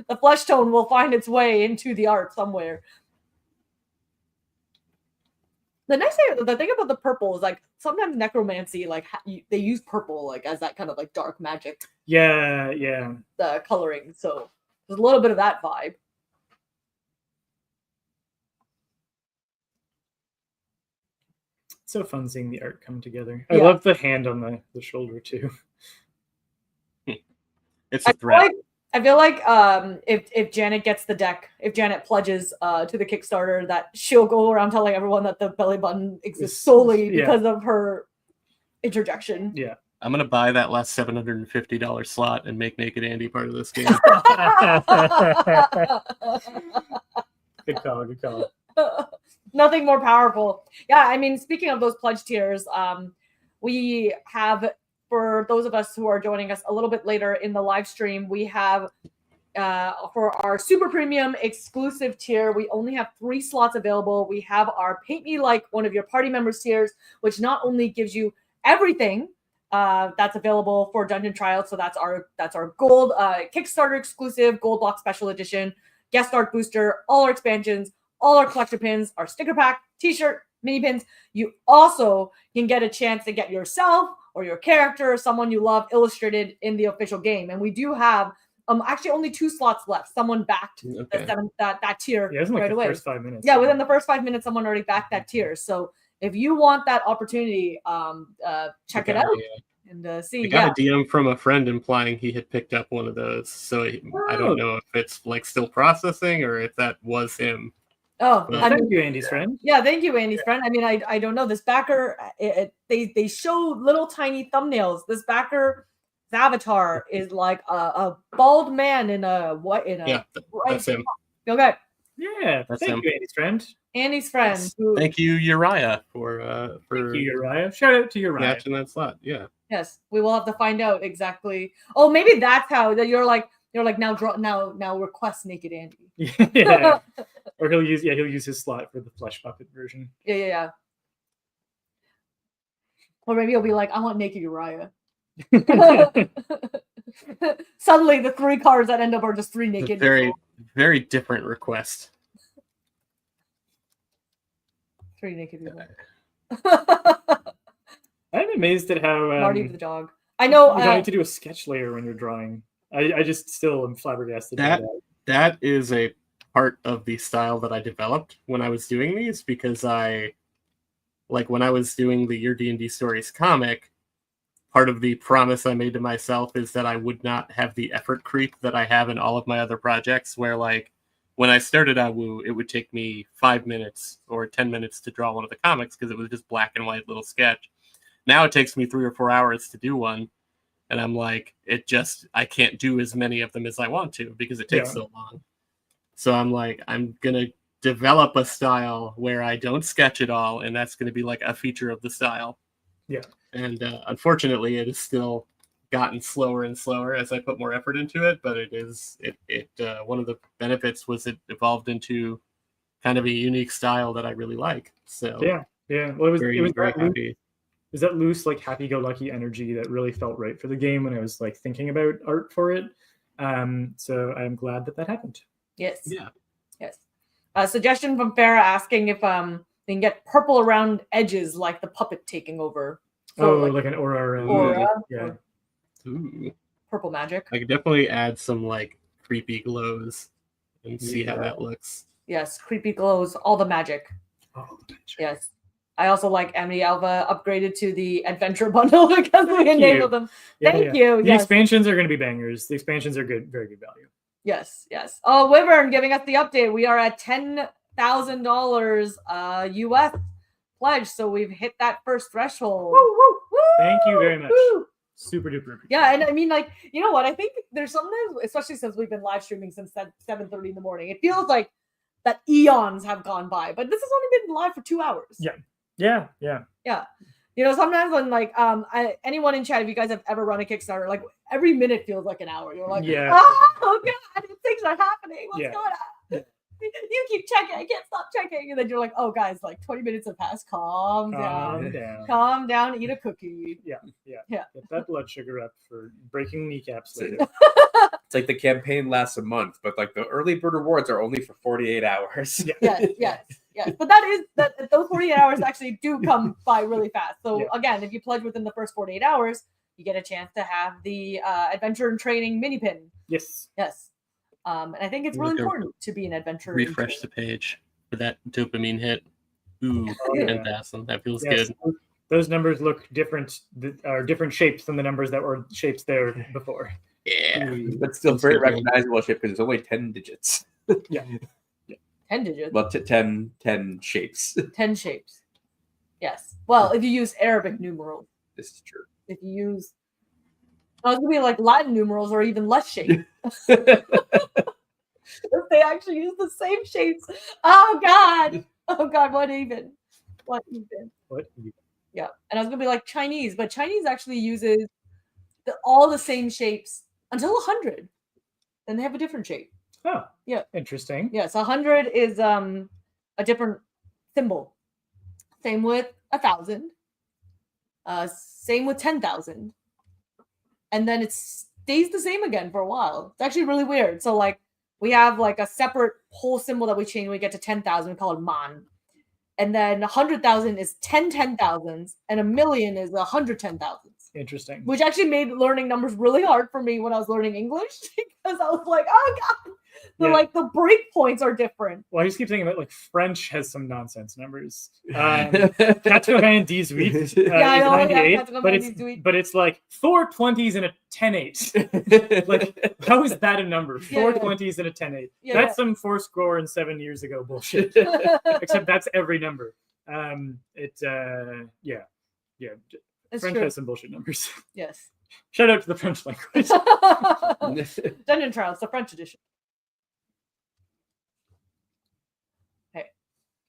The flesh tone will find its way into the art somewhere. The nice thing, the thing about the purple is like sometimes necromancy, like they use purple like as that kind of like dark magic. Yeah. The coloring, so there's a little bit of that vibe. So fun seeing the art come together. I love the hand on the shoulder too. It's a threat. I feel like if Janet gets the deck, if Janet pledges to the Kickstarter, that she'll go around telling everyone that the belly button exists solely because of her interjection. Yeah. I'm gonna buy that last $750 slot and make Naked Andy part of this game. Good call. Nothing more powerful. Yeah, I mean, speaking of those pledge tiers, we have, for those of us who are joining us a little bit later in the live stream, we have for our super premium exclusive tier, we only have 3 slots available. We have our Paint Me Like One of Your Party Members tiers, which not only gives you everything that's available for Dungeon Tryouts, so that's our gold Kickstarter exclusive gold block special edition, guest art booster, all our expansions, all our collector pins, our sticker pack, t-shirt, mini pins. You also can get a chance to get yourself or your character or someone you love illustrated in the official game. And we do have actually only 2 slots left. Someone backed that tier right away. First 5 minutes. Yeah, within the first 5 minutes, someone already backed that tier. So if you want that opportunity, check it out and see. I got a DM from a friend implying he had picked up one of those. So I don't know if it's like still processing or if that was him. Oh, thank you, Andy's friend. Yeah, thank you, Andy's friend. I mean, I don't know. This backer, they show little tiny thumbnails. This backer's avatar is like a bald man in a that's him. Okay. Yeah, thank you, Andy's friend. Andy's friend. Yes. Thank you, Uriah, for thank you, Uriah. Shout out to Uriah. Catching that slot. Yeah. Yes, we will have to find out exactly. Oh, maybe that's how that you're like now request Naked Andy. Yeah. Or he'll use his slot for the flesh puppet version. Yeah. Or maybe he'll be like, I want Naked Uriah. Suddenly the 3 cards that end up are just 3 naked. Very, very different request. 3 naked people. I'm amazed at how Marty the dog. I know you don't need to do a sketch layer when you're drawing. I just still am flabbergasted. That is a part of the style that I developed when I was doing these, because when I was doing the Your D&D Stories comic, part of the promise I made to myself is that I would not have the effort creep that I have in all of my other projects, where like when I started AWU, it would take me 5 minutes or 10 minutes to draw one of the comics because it was just black and white little sketch. Now it takes me 3 or 4 hours to do one. And I'm like, I can't do as many of them as I want to because it takes so long. So I'm like, I'm going to develop a style where I don't sketch at all. And that's going to be like a feature of the style. Yeah. And unfortunately, it has still gotten slower and slower as I put more effort into it. But one of the benefits was it evolved into kind of a unique style that I really like. So yeah. Well, it was very happy. Is that loose, like happy-go-lucky energy that really felt right for the game when I was like thinking about art for it. So I'm glad that happened. Yes. Yeah. Yes. Suggestion from Farah asking if they can get purple around edges like the puppet taking over. So, like an aura. Yeah. Ooh. Purple magic. I could definitely add some like creepy glows and see how that looks. Yes, creepy glows, all the magic. Yes. I also like Amity Alva upgraded to the adventure bundle because we enabled them. Thank you. The expansions are going to be bangers. The expansions are good, very good value. Yes. Oh, Wyvern giving us the update. We are at $10,000 US pledge, so we've hit that first threshold. Woo. Thank you very much. Woo. Super duper. Yeah, and I mean, like, you know what? I think there's sometimes, especially since we've been live streaming since 7:30 in the morning, it feels like that eons have gone by, but this has only been live for 2 hours. Yeah. You know, sometimes when like anyone in chat, if you guys have ever run a Kickstarter, like every minute feels like an hour. You're like, oh god, things are happening. What's going on? You keep checking. I can't stop checking. And then you're like, oh guys, like 20 minutes have passed. Calm down. Eat a cookie. Yeah. Get that blood sugar up for breaking kneecaps later. It's like the campaign lasts a month, but like the early bird rewards are only for 48 hours. Yes. Yes, but those 48 hours actually do come by really fast. So again, if you pledge within the first 48 hours, you get a chance to have the adventure and training mini pin. Yes. Yes. And I think it's really important to be an adventurer. Refresh the page for that dopamine hit. Ooh, 10,000. That feels good. Those numbers look different, are different shapes than the numbers that were shapes there before. Yeah. But still very recognizable shape because it's only 10 digits. Yeah. 10 digits. Well, 10 shapes. 10 shapes. Yes. Well, if you use Arabic numerals. This is true. If you use, it's going to be like Latin numerals or even less shapes. They actually use the same shapes. Oh God, what even? Yeah, and I was gonna be like Chinese, but Chinese actually uses all the same shapes until 100. Then they have a different shape. Oh, yeah, interesting. Yes, 100 is a different symbol. Same with 1,000. Same with 10,000. And then it stays the same again for a while. It's actually really weird. So like we have like a separate whole symbol that we change when we get to 10,000. We call it man. And then 100,000 is 10,000s, and 1,000,000 is 110,000s. Interesting. Which actually made learning numbers really hard for me when I was learning English because I was like, oh God. Like the break points are different. Well, I just keep thinking about like French has some nonsense numbers. 98, but it's like 4 20s and a 10-8. Like, how is that a number? 4 20s and a 10-8. That's some 4 score and 7 years ago bullshit. Except that's every number. French has some bullshit numbers. Yes. Shout out to the French language. Dungeon Tryouts, the French edition.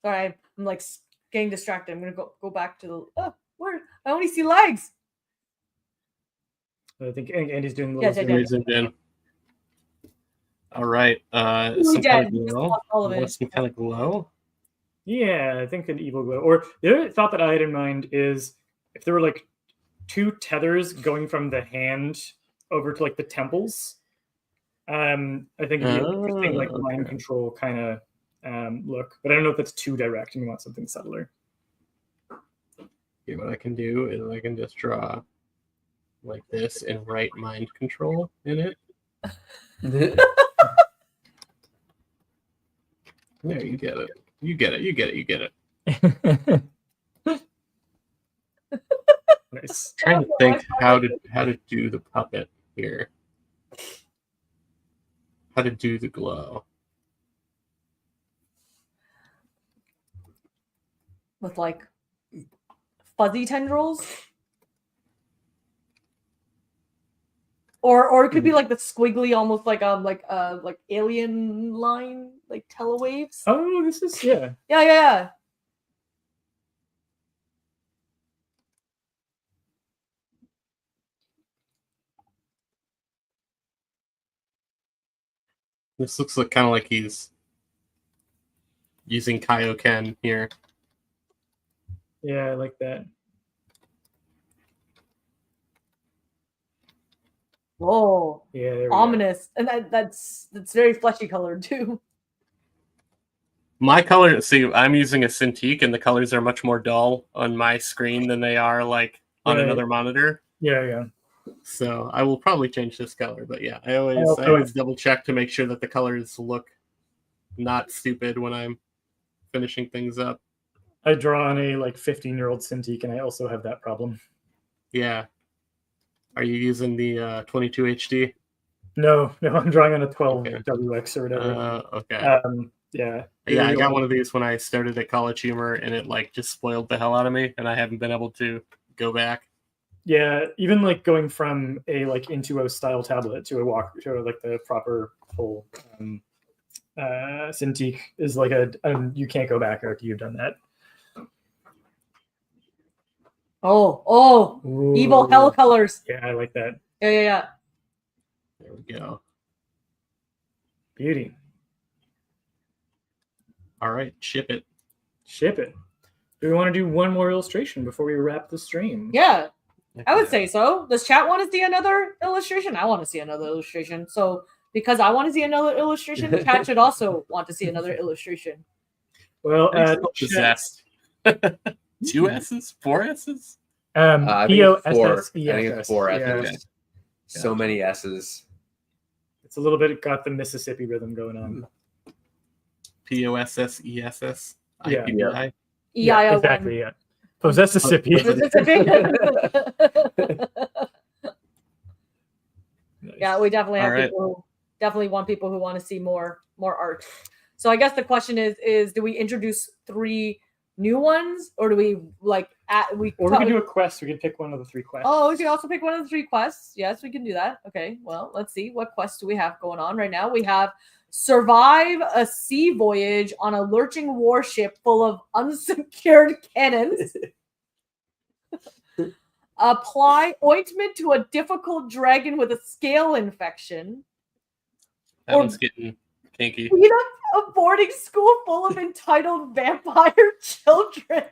Sorry, I'm like getting distracted. I'm gonna go back to the where I only see legs. I think Andy's doing the little All right. Some kind of glow. Yeah, I think an evil glow. Or the other thought that I had in mind is if there were like 2 tethers going from the hand over to like the temples. I think it'd be interesting, like mind control kind of look, but I don't know if that's too direct and you want something subtler. Okay, what I can do is I can just draw like this and write mind control in it. There, you get it. You get it. Nice. Trying to think how to do the puppet here. How to do the glow. With like fuzzy tendrils, or it could be like the squiggly, almost like alien line, like telewaves. Oh, this is yeah. This looks like kind of like he's using Kaioken here. Yeah, I like that. Oh, yeah, ominous, and that's very fleshy colored too. My color, see, I'm using a Cintiq, and the colors are much more dull on my screen than they are like on another monitor. Yeah. So I will probably change this color, but yeah, I always double check to make sure that the colors look not stupid when I'm finishing things up. I draw on a like 15-year-old Cintiq, and I also have that problem. Yeah. Are you using the 22 HD? No, I'm drawing on a 12 WX or whatever. Okay. Yeah, I got one of these when I started at College Humor, and it like just spoiled the hell out of me, and I haven't been able to go back. Yeah, even like going from a like Intuos style tablet to like the proper full Cintiq is like you can't go back after you've done that. Oh, ooh. Evil hell colors. Yeah, I like that. Yeah. There we go. Beauty. All right, ship it. Do we want to do one more illustration before we wrap the stream? Yeah, I would say so. Does chat want to see another illustration? I want to see another illustration. So because I want to see another illustration, chat should also want to see another illustration. Well, possessed. 2 S's? 4 S's? I think it's 4. I think P-O-S-S-E-S-S. it's 4 S's. Yeah. Okay. So many S's. It's a little bit got the Mississippi rhythm going on. Possess. Yeah. IPI. EIO1. Exactly. Yeah. Possessissippi. Mississippi. Yeah, we definitely have All right. people who definitely want people who want to see more art. So I guess the question is do we introduce 3 new ones, or do we Or we can do a quest. We can pick one of the 3 quests. Oh, we can also pick one of the 3 quests. Yes, we can do that. Okay, well, let's see. What quests do we have going on right now? We have survive a sea voyage on a lurching warship full of unsecured cannons. Apply ointment to a difficult dragon with a scale infection. That one's getting kinky. Beat up a boarding school full of entitled vampire children.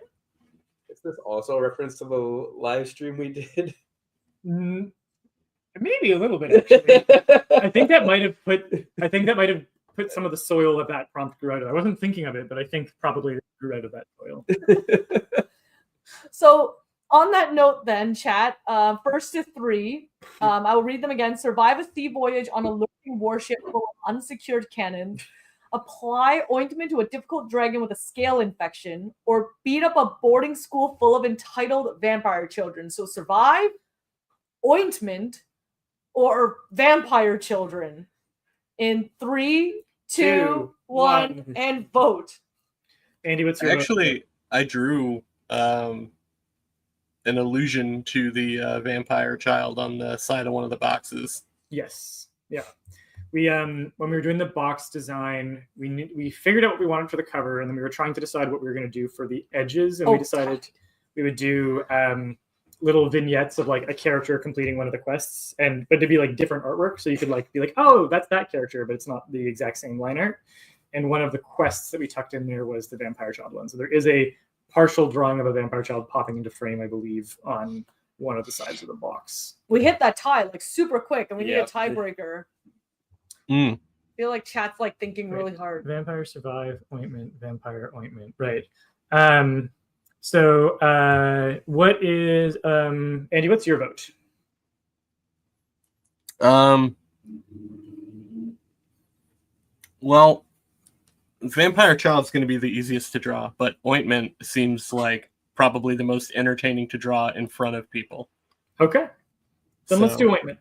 Is this also a reference to the live stream we did? Maybe a little bit. Actually. I think that might have put some of the soil of that prompt grew out of. I wasn't thinking of it, but I think probably it grew out of that soil. So on that note, then, chat, first to 3, I will read them again. Survive a sea voyage on a lurking warship full of unsecured cannons. Apply ointment to a difficult dragon with a scale infection, or beat up a boarding school full of entitled vampire children. So survive, ointment, or vampire children. In 3, 2, 1, and vote. Andy, what's your vote? Actually, I drew an allusion to the vampire child on the side of one of the boxes. Yes. Yeah. We when we were doing the box design, we figured out what we wanted for the cover, and then we were trying to decide what we were going to do for the edges, and we decided we would do little vignettes of like a character completing one of the quests, but to be like different artwork, so you could like be like, oh, that's that character, but it's not the exact same line art. And one of the quests that we tucked in there was the vampire child one. So there is a partial drawing of a vampire child popping into frame, I believe, on one of the sides of the box. We hit that tie like super quick, and we need a tiebreaker. I feel like chat's like thinking really hard. Vampire survive ointment, vampire ointment. Right. So what is Andy, what's your vote? Well, vampire child's going to be the easiest to draw, but ointment seems like probably the most entertaining to draw in front of people. Okay. Then let's do ointment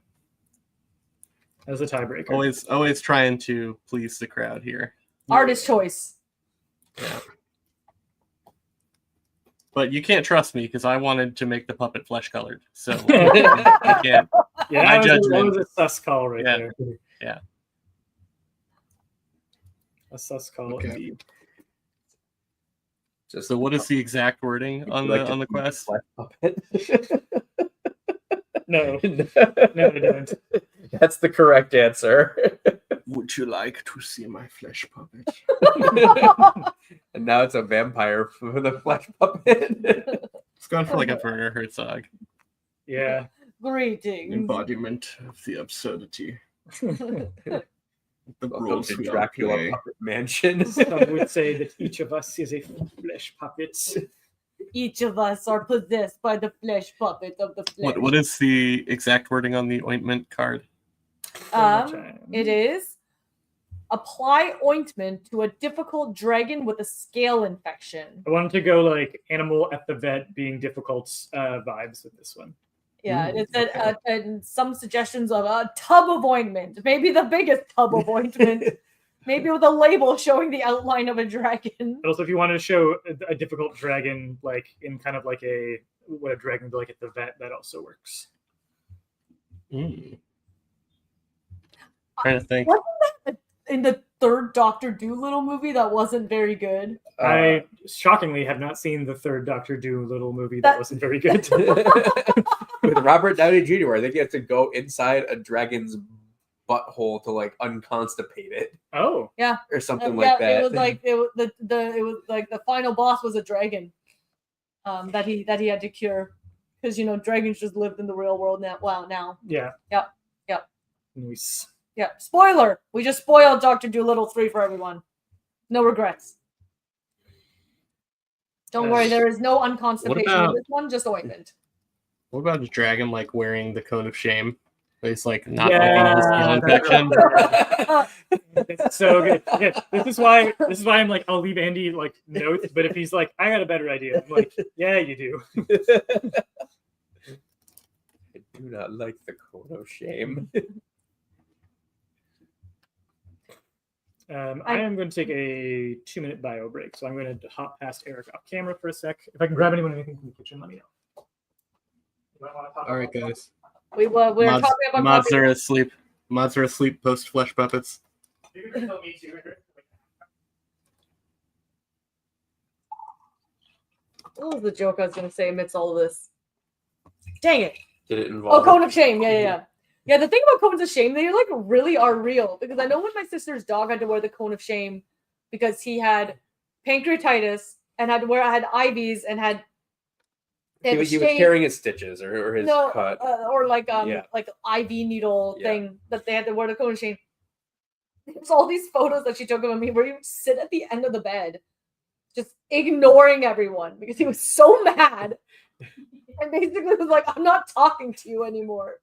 as a tiebreaker. Always trying to please the crowd here. Artist choice. Yeah. But you can't trust me because I wanted to make the puppet flesh colored. So I can't. Yeah, my that judgment. was a sus call right there. Yeah. A sus call indeed. So what is the exact wording on the quest? No, I don't. That's the correct answer. Would you like to see my flesh puppet? And now it's a vampire for the flesh puppet. It's gone for like a Werner Herzog. Yeah. Greetings. Embodiment of the absurdity. The Welcome roles to we Dracula play. Puppet Mansion. Some would say that each of us is a flesh puppet. Each of us are possessed by the flesh puppet of the flesh. What is the exact wording on the ointment card? It is apply ointment to a difficult dragon with a scale infection. I wanted to go like animal at the vet being difficult vibes with this one. Yeah, it said and some suggestions of a tub of ointment, maybe the biggest tub of ointment, maybe with a label showing the outline of a dragon. But also, if you wanted to show a difficult dragon, like in kind of like what a dragon would be like at the vet, that also works. Trying to think. Wasn't that in the third Dr. Dolittle movie that wasn't very good? I shockingly have not seen the third Dr. Dolittle movie that wasn't very good. With Robert Downey Jr., I think you have to go inside a dragon's butthole to like unconstipate it. Oh, yeah, or something like that. It was like it was like the final boss was a dragon, that he had to cure, because dragons just lived in the real world now. Wow, now. Yeah. Yep. Nice. Yeah. Spoiler: we just spoiled Dr. Dolittle 3 for everyone. No regrets. Don't worry, there is no unconstipation in about- this one, just ointment. What about a dragon like wearing the cone of shame? He's like not Yeah. picking his skill infection. It's so good. Yeah, this is why I'm like, I'll leave Andy like notes, but if he's like, I got a better idea, I'm like, yeah, you do. I do not like the cone of shame. I am going to take a 2-minute bio break, so I'm going to hop past Eric off camera for a sec. If I can grab anyone anything from the kitchen, let me know. All right, guys. We're Mods, talking about mods coffee. are asleep. Mods are asleep post flesh puppets. You can tell me too. What was the joke I was going to say amidst all of this? Dang it. Did it Oh, involve? cone of shame. Yeah. Yeah, the thing about cones of shame, they like really are real. Because I know when my sister's dog had to wear the cone of shame because he had pancreatitis and had IVs and had He was carrying his stitches or his cut. or like IV needle thing that they had to wear the cone of shame. There's all these photos that she took of him where he would sit at the end of the bed, just ignoring everyone because he was so mad. And basically was like, I'm not talking to you anymore.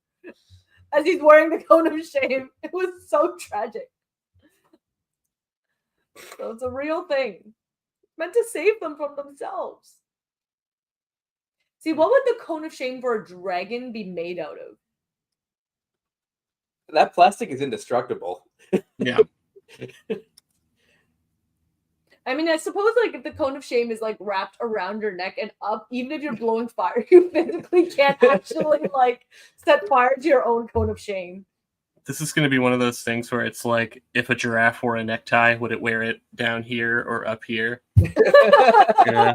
As he's wearing the cone of shame. It was so tragic. So it's a real thing. It's meant to save them from themselves. See, what would the cone of shame for a dragon be made out of? That plastic is indestructible. Yeah. I mean, I suppose like if the cone of shame is like wrapped around your neck and up, even if you're blowing fire, you physically can't actually like set fire to your own cone of shame. This is going to be one of those things where it's like, if a giraffe wore a necktie, would it wear it down here or up here? Yeah.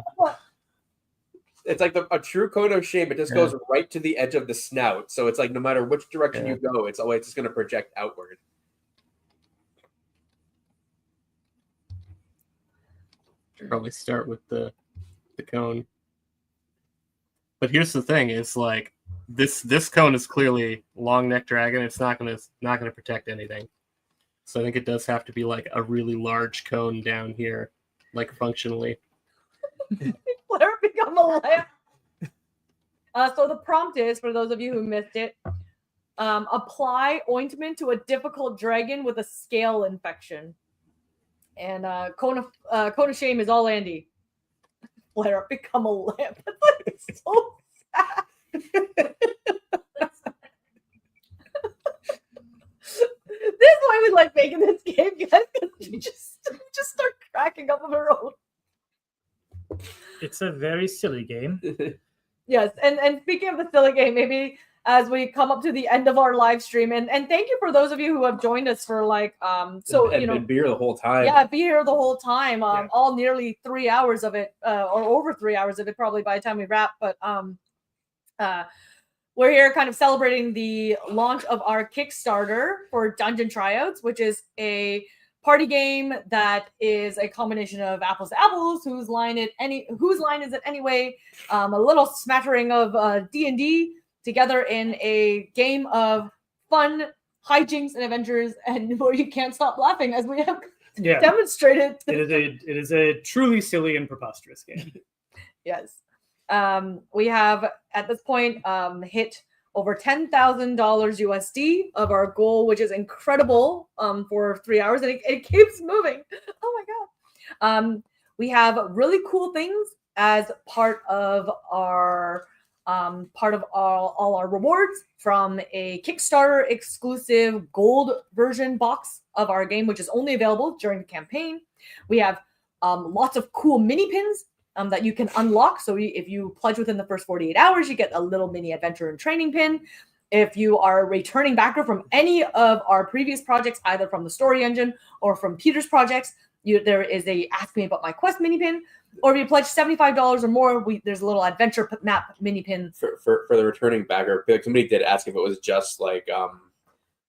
It's like a true cone of shame. It just goes right to the edge of the snout. So it's like no matter which direction you go, it's always just going to project outward. Probably start with the cone. But here's the thing: is like this cone is clearly long neck dragon. It's not gonna protect anything. So I think it does have to be like a really large cone down here, like functionally. Let her become a lamp. So the prompt is, for those of you who missed it, apply ointment to a difficult dragon with a scale infection. And cone of shame is all Andy. Let her become a lamp. That's so sad. This is why we like making this game, guys, because you just start cracking up of her own. It's a very silly game. Yes, and speaking of the silly game, maybe as we come up to the end of our live stream, and thank you for those of you who have joined us for like and be here the whole time. Yeah, be here the whole time. All nearly 3 hours of it, or over 3 hours of it, probably by the time we wrap. But we're here kind of celebrating the launch of our Kickstarter for Dungeon Tryouts, which is a party game that is a combination of apples to apples, whose line is it anyway, a little smattering of D&D together in a game of fun hijinks and adventures, and where you can't stop laughing, as we have demonstrated. It is a truly silly and preposterous game. Yes. We have at this point hit over $10,000 USD of our goal, which is incredible for 3 hours, and it keeps moving. Oh my god! We have really cool things as part of our all our rewards from a Kickstarter exclusive gold version box of our game, which is only available during the campaign. We have lots of cool mini pins that you can unlock. So if you pledge within the first 48 hours, you get a little mini adventure and training pin. If you are a returning backer from any of our previous projects, either from the story engine or from Peter's projects, there is a Ask Me About My Quest mini pin. Or if you pledge $75 or more, there's a little adventure map mini pin. For the returning backer, like somebody did ask if it was just like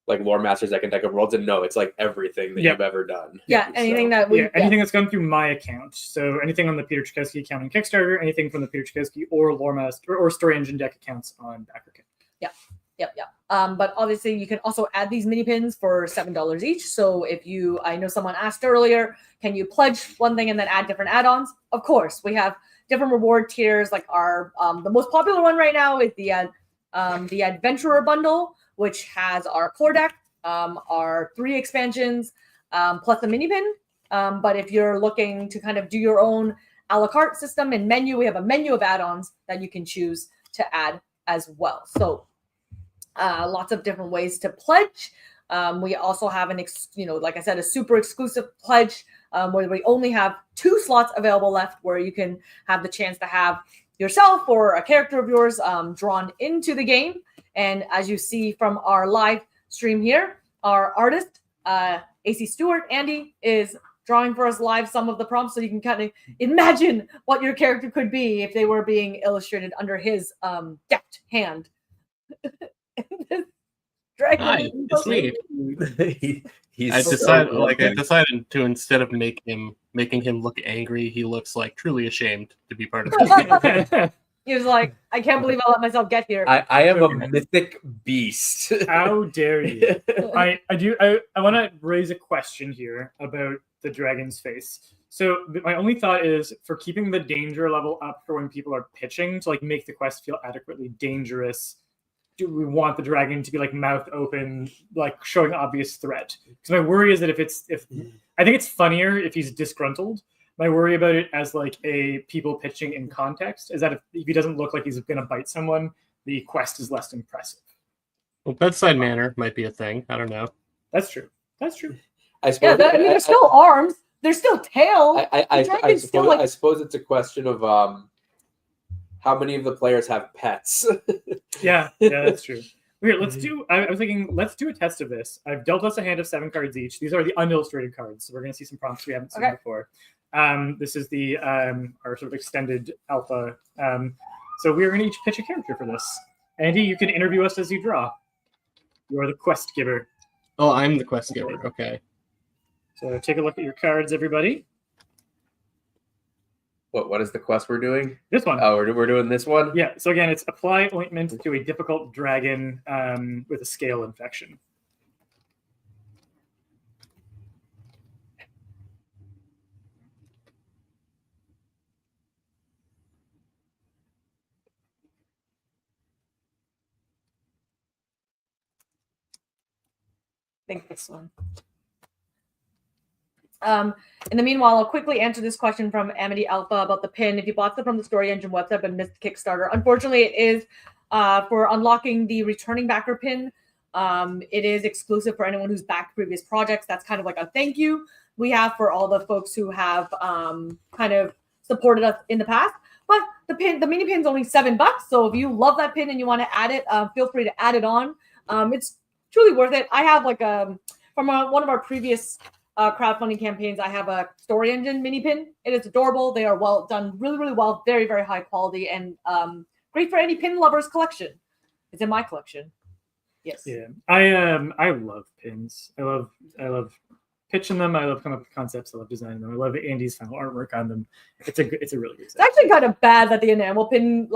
Lore Masters Deck and Deck of Worlds, and no, it's like everything that you've ever done. Yeah, anything anything that's come through my account. So anything on the Peter Chakosky account on Kickstarter, anything from the Peter Chakosky or Lore Master or Story Engine Deck accounts on BackerKit. Yep. But obviously you can also add these mini pins for $7 each. So I know someone asked earlier, can you pledge one thing and then add different add-ons? Of course, we have different reward tiers. Like our the most popular one right now is the Adventurer bundle, which has our core deck, our 3 expansions, plus a mini pin. But if you're looking to kind of do your own a la carte system and menu, we have a menu of add-ons that you can choose to add as well. So lots of different ways to pledge. We also have like I said, a super exclusive pledge where we only have 2 slots available left, where you can have the chance to have yourself or a character of yours drawn into the game. And as you see from our live stream here, our artist, AC Stewart, Andy, is drawing for us live some of the prompts, so you can kind of imagine what your character could be if they were being illustrated under his deft hand. Dragon. Hi, it's me. I decided to, instead of making him look angry, he looks like truly ashamed to be part of this. He was like, I can't believe I let myself get here. I am a mythic beast. How dare you? I want to raise a question here about the dragon's face. So my only thought is, for keeping the danger level up for when people are pitching to like make the quest feel adequately dangerous, do we want the dragon to be like mouth open, like showing obvious threat? Because my worry is that if I think it's funnier if he's disgruntled. My worry about it as like a people pitching in context is that if he doesn't look like he's going to bite someone, the quest is less impressive. Well, bedside manner might be a thing. I don't know. That's true. I suppose, there's still arms. There's still tail. I suppose it's a question of how many of the players have pets. yeah, that's true. Weird. I was thinking, let's do a test of this. I've dealt us a hand of 7 cards each. These are the unillustrated cards, so we're going to see some prompts we haven't seen before. This is the our sort of extended alpha. So we're going to each pitch a character for this. Andy, you can interview us as you draw. You are the quest giver. Oh, I'm the quest giver. Okay. So take a look at your cards, everybody. What is the quest we're doing? This one. Oh, we're doing this one? Yeah. So again, it's apply ointment to a difficult dragon with a scale infection. I think this one. In the meanwhile, I'll quickly answer this question from Amity Alpha about the pin. If you bought them from the Story Engine website but missed Kickstarter, unfortunately, it is for unlocking the returning backer pin. It is exclusive for anyone who's backed previous projects. That's kind of like a thank you we have for all the folks who have kind of supported us in the past. But the mini pin's only $7. So if you love that pin and you want to add it, feel free to add it on. It's truly worth it. I have like from one of our previous crowdfunding campaigns, I have a Story Engine mini pin. It is adorable. They are well done, really, really well, very, very high quality, and great for any pin lovers collection. It's in my collection. Yes. Yeah, I love pins. I love pitching them. I love coming up with concepts. I love designing them. I love Andy's final artwork on them. It's a really good set. It's actually kind of bad that the enamel pin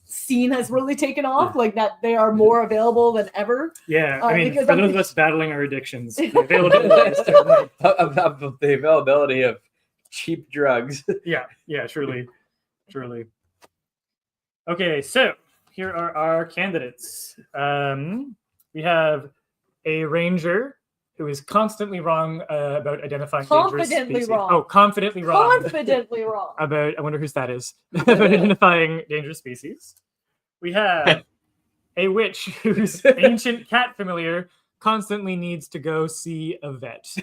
scene has really taken off, like that they are more available than ever. Yeah, I mean, for those of us battling our addictions, the availability of cheap drugs. Yeah, truly. Okay, so here are our candidates. We have a ranger who is constantly wrong about identifying dangerous species. Confidently wrong about, I wonder whose that is, about identifying dangerous species. We have a witch whose ancient cat familiar constantly needs to go see a vet.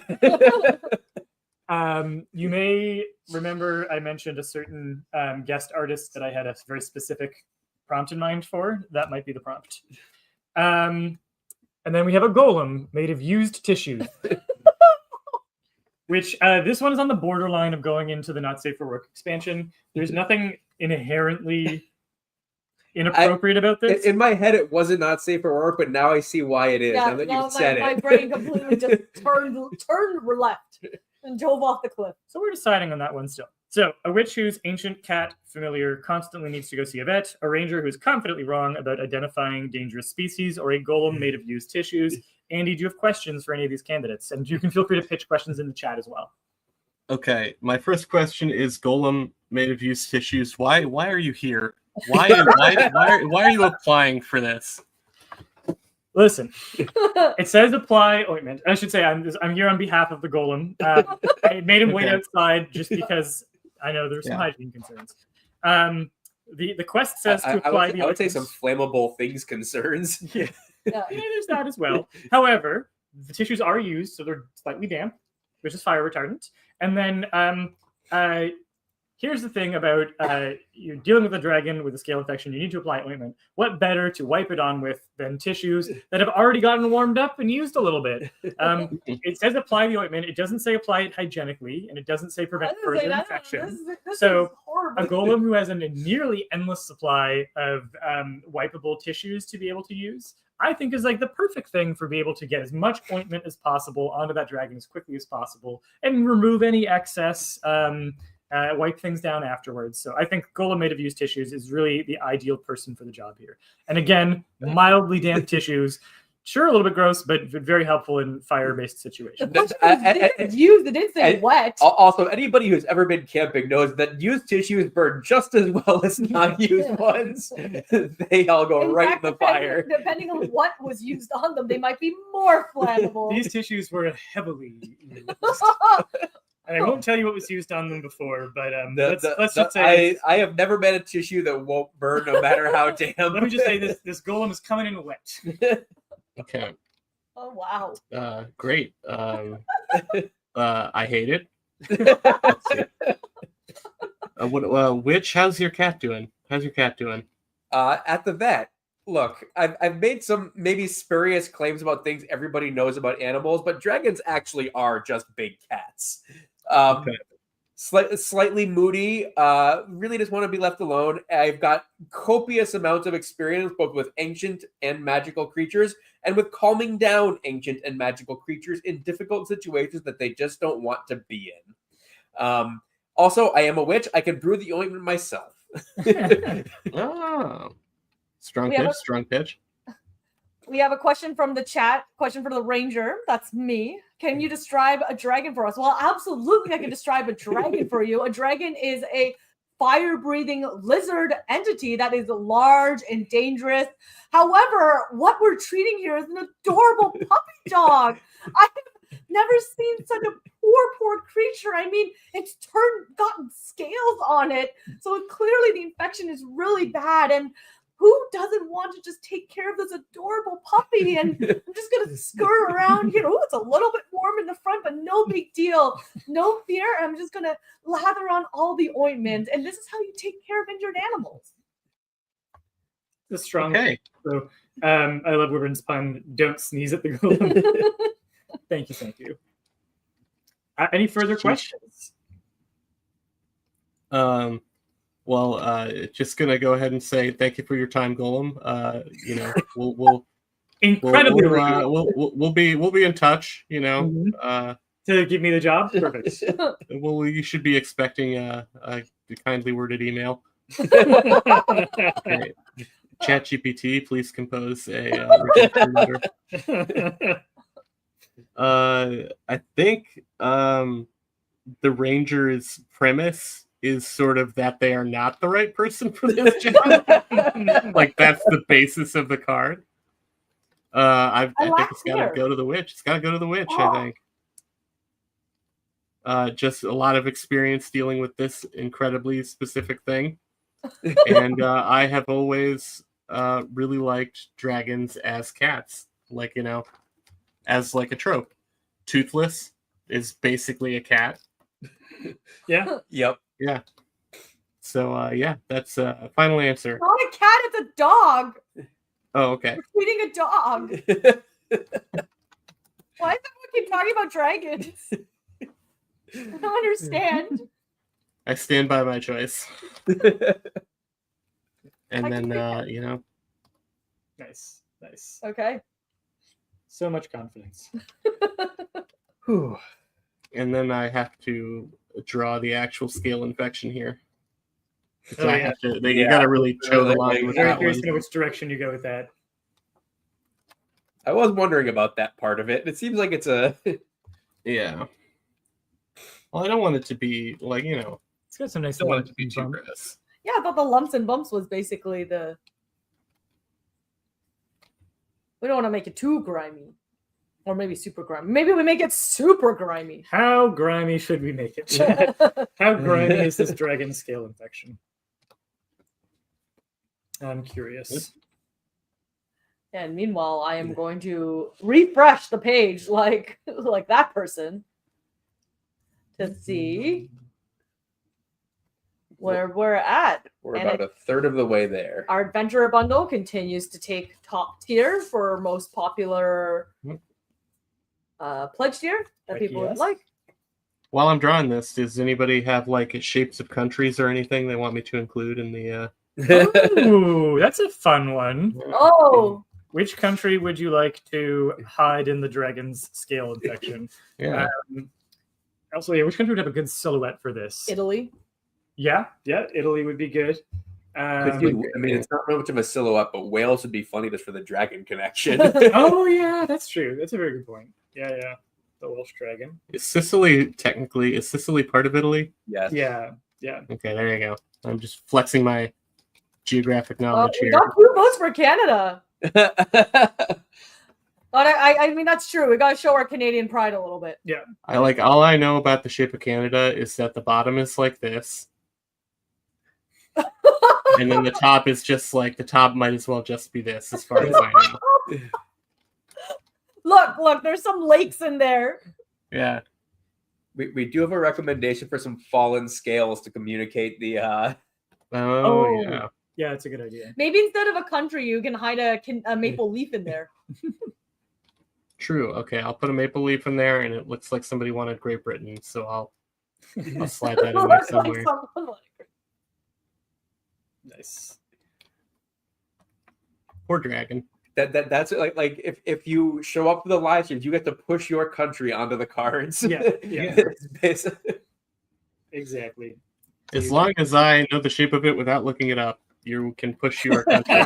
You may remember I mentioned a certain guest artist that I had a very specific prompt in mind for. That might be the prompt. And then we have a golem made of used tissues, which this one is on the borderline of going into the not safe for work expansion. There's nothing inherently inappropriate about this. In my head, it wasn't not safe for work, but now I see why it is. Now that you've said it. My brain completely just turned left and dove off the cliff. So we're deciding on that one still. So, a witch whose ancient cat familiar constantly needs to go see a vet, a ranger who's confidently wrong about identifying dangerous species, or a golem made of used tissues. Andy, do you have questions for any of these candidates? And you can feel free to pitch questions in the chat as well. Okay, my first question is golem made of used tissues. Why are you here? Why are you applying for this? Listen, it says apply ointment. I should say I'm here on behalf of the golem. I made him wait outside just because I know there's some hygiene concerns. The quest says to apply I would say some flammable things concerns. Yeah, there's that as well. However, the tissues are used, so they're slightly damp, which is fire retardant. And then here's the thing about you're dealing with a dragon with a scale infection. You need to apply ointment. What better to wipe it on with than tissues that have already gotten warmed up and used a little bit? It says apply the ointment. It doesn't say apply it hygienically, and it doesn't say prevent further infection. So a golem who has a nearly endless supply of wipeable tissues to be able to use, I think is like the perfect thing for being able to get as much ointment as possible onto that dragon as quickly as possible and remove any excess. Wipe things down afterwards. So I think golem made of used tissues is really the ideal person for the job here. And again, mildly damp tissues, sure, a little bit gross, but very helpful in fire-based situations. It's used. It didn't say wet. Also, anybody who's ever been camping knows that used tissues burn just as well as non-used ones. They all go right in the fire. Depending on what was used on them, they might be more flammable. These tissues were heavily used. And I won't tell you what was used on them before, but let's just say I have never met a tissue that won't burn no matter how damp. Let me just say this golem is coming in wet. Okay. Oh wow. Great. I hate it. Witch, how's your cat doing? At the vet. Look, I've made some maybe spurious claims about things everybody knows about animals, but dragons actually are just big cats. Slightly moody, really just want to be left alone. I've got copious amounts of experience both with ancient and magical creatures and with calming down ancient and magical creatures in difficult situations that they just don't want to be in. Also, I am a witch. I can brew the ointment myself. Oh. Strong pitch. We have a question from the chat. Question for the ranger. That's me. Can you describe a dragon for us? Well, absolutely, I can describe a dragon for you. A dragon is a fire-breathing lizard entity that is large and dangerous. However, what we're treating here is an adorable puppy dog. I have never seen such a poor creature. I mean, it's gotten scales on it, so clearly the infection is really bad. And who doesn't want to just take care of this adorable puppy? And I'm just going to skirt around here. Oh, it's a little bit warm in the front, but no big deal. No fear. I'm just going to lather on all the ointment. And this is how you take care of injured animals. The strong. Okay. So I love Wyvern's pun. Don't sneeze at the golem. Thank you. Any further questions? Well, just gonna go ahead and say thank you for your time, Golem. We'll incredibly we'll be in touch. To give me the job. Perfect. Well, you should be expecting a kindly worded email. Great. ChatGPT, please compose a rejection letter. I think the Ranger's premise is sort of that they are not the right person for this job. Like that's the basis of the card. I think it's got to go to the witch. It's got to go to the witch. Oh. I think. Just a lot of experience dealing with this incredibly specific thing, and I have always really liked dragons as cats. As like a trope. Toothless is basically a cat. Yeah. Yep. Yeah. So that's a final answer. Not a cat, it's a dog. Oh, okay. We're feeding a dog. Why does everyone keep talking about dragons? I don't understand. I stand by my choice. And then Nice. Okay. So much confidence. Whew. And then I have to draw the actual scale infection here. So I have to. You got to really toe the line with that. Very curious to know which direction you go with that. I was wondering about that part of it. It seems like it's a. Yeah. Well, I don't want it to be It's got some nice. Don't want it to be lumps too and bumps. gross. Yeah, I thought the lumps and bumps was basically the. We don't want to make it too grimy, or maybe super grimy. Maybe we make it super grimy. How grimy should we make it? How grimy is this dragon scale infection? I'm curious. And meanwhile, I am going to refresh the page like that person to see where we're at. We're And about a third of the way there. Our adventurer bundle continues to take top tier for most popular pledge tier that Heck people would yes. like. While I'm drawing this, does anybody have like shapes of countries or anything they want me to include in the? Ooh, that's a fun one. Oh, Which country would you like to hide in the dragon's scale infection? Yeah. Also, yeah, which country would have a good silhouette for this? Italy. Yeah, Italy would be good. I mean, it's not much of a silhouette, but Wales would be funny just for the dragon connection. Oh yeah, that's true. That's a very good point. Yeah. The Welsh dragon. Is Sicily part of Italy? Yes. Yeah. Okay, there you go. I'm just flexing my geographic knowledge We here. got 2 votes for Canada. But I mean, that's true. We got to show our Canadian pride a little bit. All I know about the shape of Canada is that the bottom is like this. And then the top is just like the top might as well just be this as far as I know. Look, there's some lakes in there. Yeah. We do have a recommendation for some fallen scales to communicate the Oh, yeah. Yeah, it's a good idea. Maybe instead of a country, you can hide a maple leaf in there. True. Okay, I'll put a maple leaf in there, and it looks like somebody wanted Great Britain, so I'll slide that in there Like somewhere. someone like- Nice. Poor dragon. that's like if you show up for the live streams, you get to push your country onto the cards. Yeah. It's basically- Exactly. As long as I know the shape of it without looking it up, you can push your country.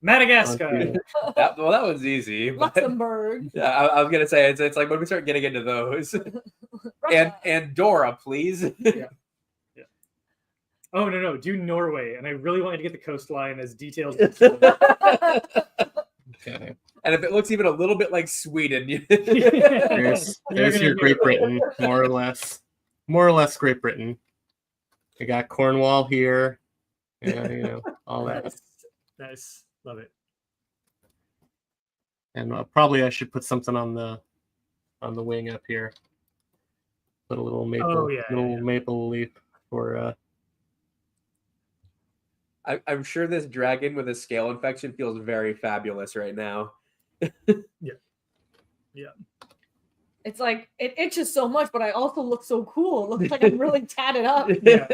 Madagascar. that was easy. But, Luxembourg. yeah, I was gonna say it's like when we start getting into those. Russia. and Dora, please. Oh no, do Norway, and I really want you to get the coastline as detailed as possible. Okay. And if it looks even a little bit like Sweden, There's your Great Britain, more or less. More or less Great Britain. We got Cornwall here. Yeah, all that. Nice. Love it. And probably I should put something on the wing up here. Put a little maple, maple leaf for. I'm sure this dragon with a scale infection feels very fabulous right now. Yeah. It's like it itches so much, but I also look so cool. It looks like I'm really tatted up. Yeah.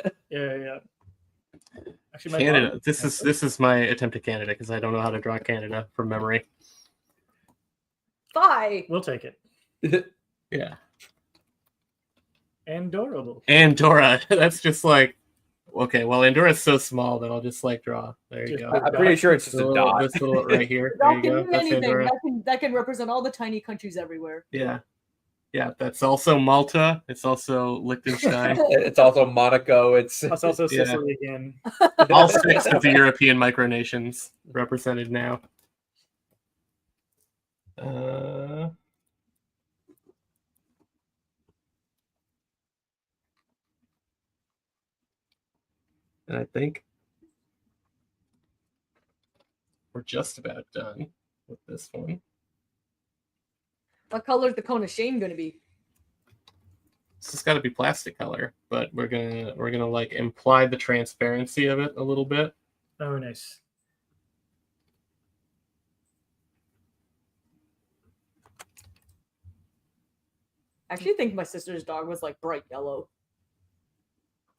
Actually, Canada. This is my attempt at Canada because I don't know how to draw Canada from memory. Bye. We'll take it. Yeah. Andorra. That's just like, okay, well, Andorra's so small that I'll just like draw. There you go. I'm pretty sure it's just a dot. This little right here. There That you can go. mean That's anything. Andorra. That can represent all the tiny countries everywhere. Yeah. Yeah, that's also Malta. It's also Liechtenstein. It's also Monaco. That's also Sicily again. All 6 of the European micronations represented now. And I think we're just about done with this one. What color is the cone of shame going to be? This has got to be plastic color, but we're gonna like imply the transparency of it a little bit. Oh, nice. I actually think my sister's dog was like bright yellow.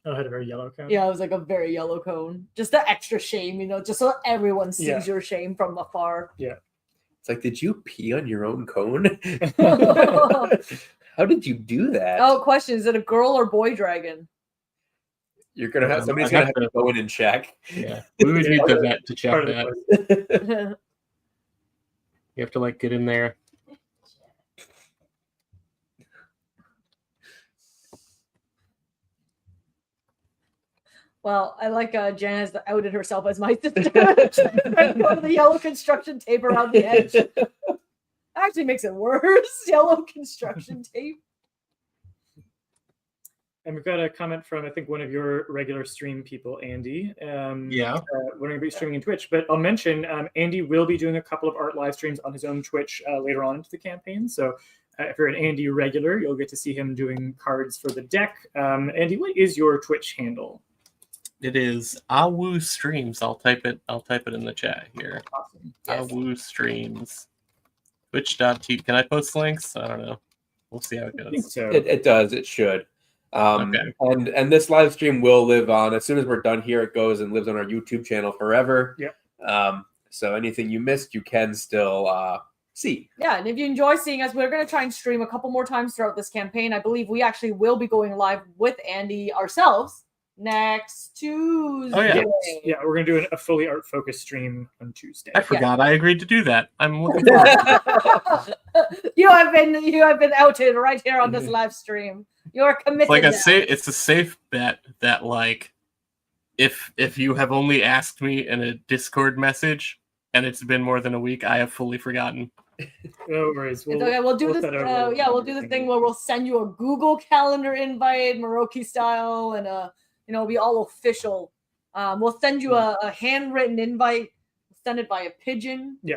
Oh, it had a very yellow cone. Yeah, it was like a very yellow cone. Just the extra shame, just so everyone sees your shame from afar. Yeah. It's like, did you pee on your own cone? How did you do that? Oh, question: is it a girl or boy dragon? You're gonna have somebody's gonna have to go in and check. Yeah, we would need the vet to check that. You have to like get in there. Well, I like Jen has outed herself as my sister. Trying to go to the yellow construction tape around the edge. Actually makes it worse. Yellow construction tape. And we've got a comment from, I think, one of your regular stream people, Andy. Yeah. We're going to be streaming in Twitch, but I'll mention Andy will be doing a couple of art live streams on his own Twitch later on into the campaign. So if you're an Andy regular, you'll get to see him doing cards for the deck. Andy, what is your Twitch handle? It is Awoo Streams. I'll type it in the chat here. Awesome. Yes. Awoo Streams. Twitch.tv. Can I post links? I don't know. We'll see how it I think goes. so. It does. It should. Okay. And this live stream will live on as soon as we're done here. It goes and lives on our YouTube channel forever. Yep. So anything you missed, you can still see. Yeah, and if you enjoy seeing us, we're going to try and stream a couple more times throughout this campaign. I believe we actually will be going live with Andy ourselves next Tuesday. Oh, yeah. Yeah, we're going to do a fully art-focused stream on Tuesday. I forgot I agreed to do that. I'm looking forward. You have been outed right here on this live stream. You're committed. Like now. it's a safe bet that like if you have only asked me in a Discord message and it's been more than a week, I have fully forgotten. No worries. It's okay. We'll do this. We'll do the thing where we'll send you a Google Calendar invite, Moroki style, and it'll be all official. We'll send you a handwritten invite. Send it by a pigeon. Yeah.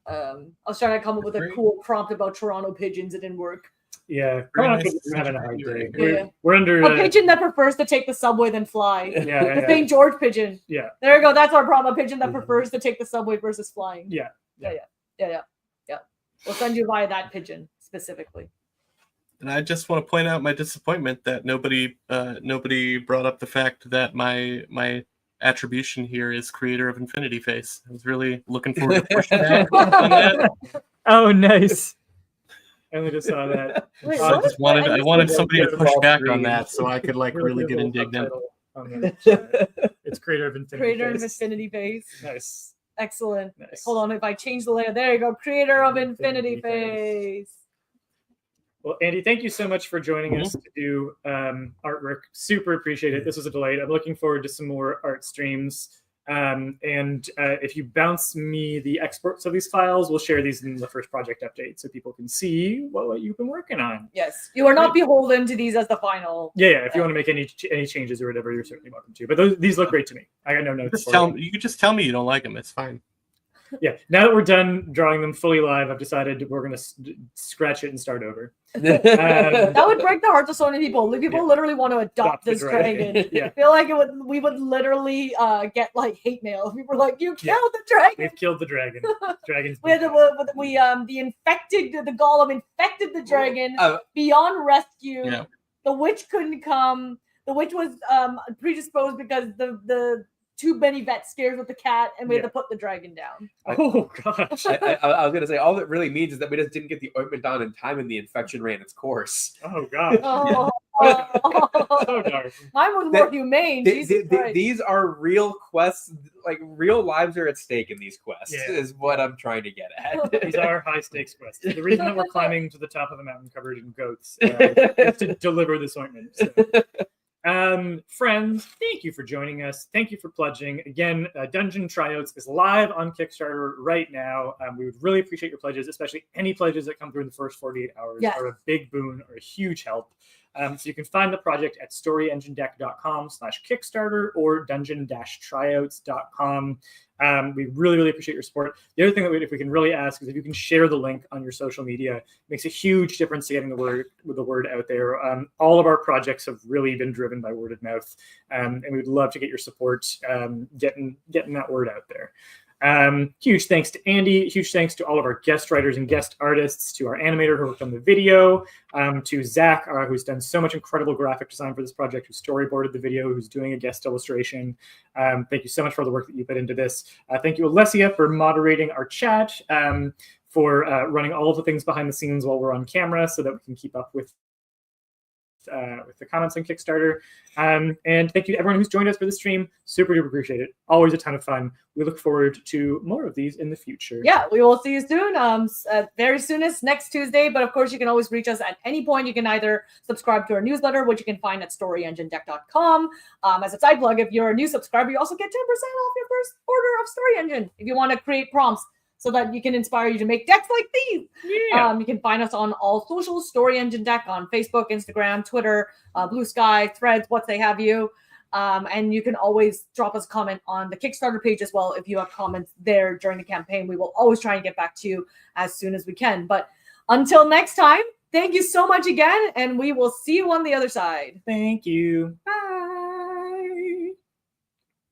I was trying to come up with a cool prompt about Toronto pigeons. It didn't work. Yeah, Nice. we're having a hard day. Yeah. We're under A pigeon that prefers to take the subway than fly. Yeah, The St. George pigeon. Yeah. There you go. That's our problem. A pigeon that prefers to take the subway versus flying. Yeah. We'll send you via that pigeon specifically. And I just want to point out my disappointment that nobody brought up the fact that my attribution here is creator of Infinity Face. I was really looking forward to pushing back on that. Oh, nice. I only just saw that. Wait, I what? just wanted somebody to push back on that so I could like really get indignant. It's creator of Infinity. Creator of Face. Infinity Face. Nice. Excellent. Nice. Hold on, if I change the layer, there you go. Creator of Infinity Infinity Face. Well, Andy, thank you so much for joining us to do artwork. Super appreciate it. This was a delight. I'm looking forward to some more art streams. And if you bounce me the exports of these files, we'll share these in the first project update so people can see what you've been working on. Yes, you are not beholden to these as the final. Yeah. If you want to make any changes or whatever, you're certainly welcome to. But these look great to me. I got no notes. You could just tell me you don't like them. It's fine. Yeah. Now that we're done drawing them fully live, I've decided we're going to scratch it and start over. That would break the hearts of so many people. People literally want to adopt this dragon. Yeah. I feel like we would literally get like hate mail. We were like, "You killed the dragon." We've killed the dragon. Dragon's the golem infected the dragon beyond rescue. Yeah. The witch couldn't come. The witch was predisposed because the too many vet scares with the cat, and we had to put the dragon down. Oh gosh. I was gonna say all it really means is that we just didn't get the ointment on in time, and the infection ran its course. Oh gosh. So dark. Mine was more humane. These are real quests. Like real lives are at stake in these quests. Yeah. Is what I'm trying to get at. These are high stakes quests. The reason that we're climbing to the top of a mountain covered in goats is to deliver this ointment. So. Friends, thank you for joining us. Thank you for pledging. Again, Dungeon Tryouts is live on Kickstarter right now. We would really appreciate your pledges, especially any pledges that come through in the first 48 hours are a big boon or a huge help. So you can find the project at storyenginedeck.com/Kickstarter or dungeon-tryouts.com. We really, really appreciate your support. The other thing that if we can really ask is if you can share the link on your social media. It makes a huge difference to getting the word out there. All of our projects have really been driven by word of mouth, and we'd love to get your support getting that word out there. Huge thanks to Andy. Huge thanks to all of our guest writers and guest artists, to our animator who worked on the video, to Zach, who's done so much incredible graphic design for this project, who storyboarded the video, who's doing a guest illustration. Thank you so much for all the work that you put into this. Thank you, Alessia, for moderating our chat, for running all of the things behind the scenes while we're on camera so that we can keep up with the comments on Kickstarter. And thank you to everyone who's joined us for the stream. Super duper appreciate it. Always a ton of fun. We look forward to more of these in the future. Yeah, we will see you soon. Very soonest next Tuesday. But of course, you can always reach us at any point. You can either subscribe to our newsletter, which you can find at storyenginedeck.com. As a side plug, if you're a new subscriber, you also get 10% off your first order of Story Engine if you want to create prompts so that you can inspire you to make decks like these. Yeah. You can find us on all socials, Story Engine Deck on Facebook, Instagram, Twitter, Blue Sky, Threads, what they have you. And you can always drop us a comment on the Kickstarter page as well. If you have comments there during the campaign, we will always try and get back to you as soon as we can. But until next time, thank you so much again, and we will see you on the other side. Thank you. Bye.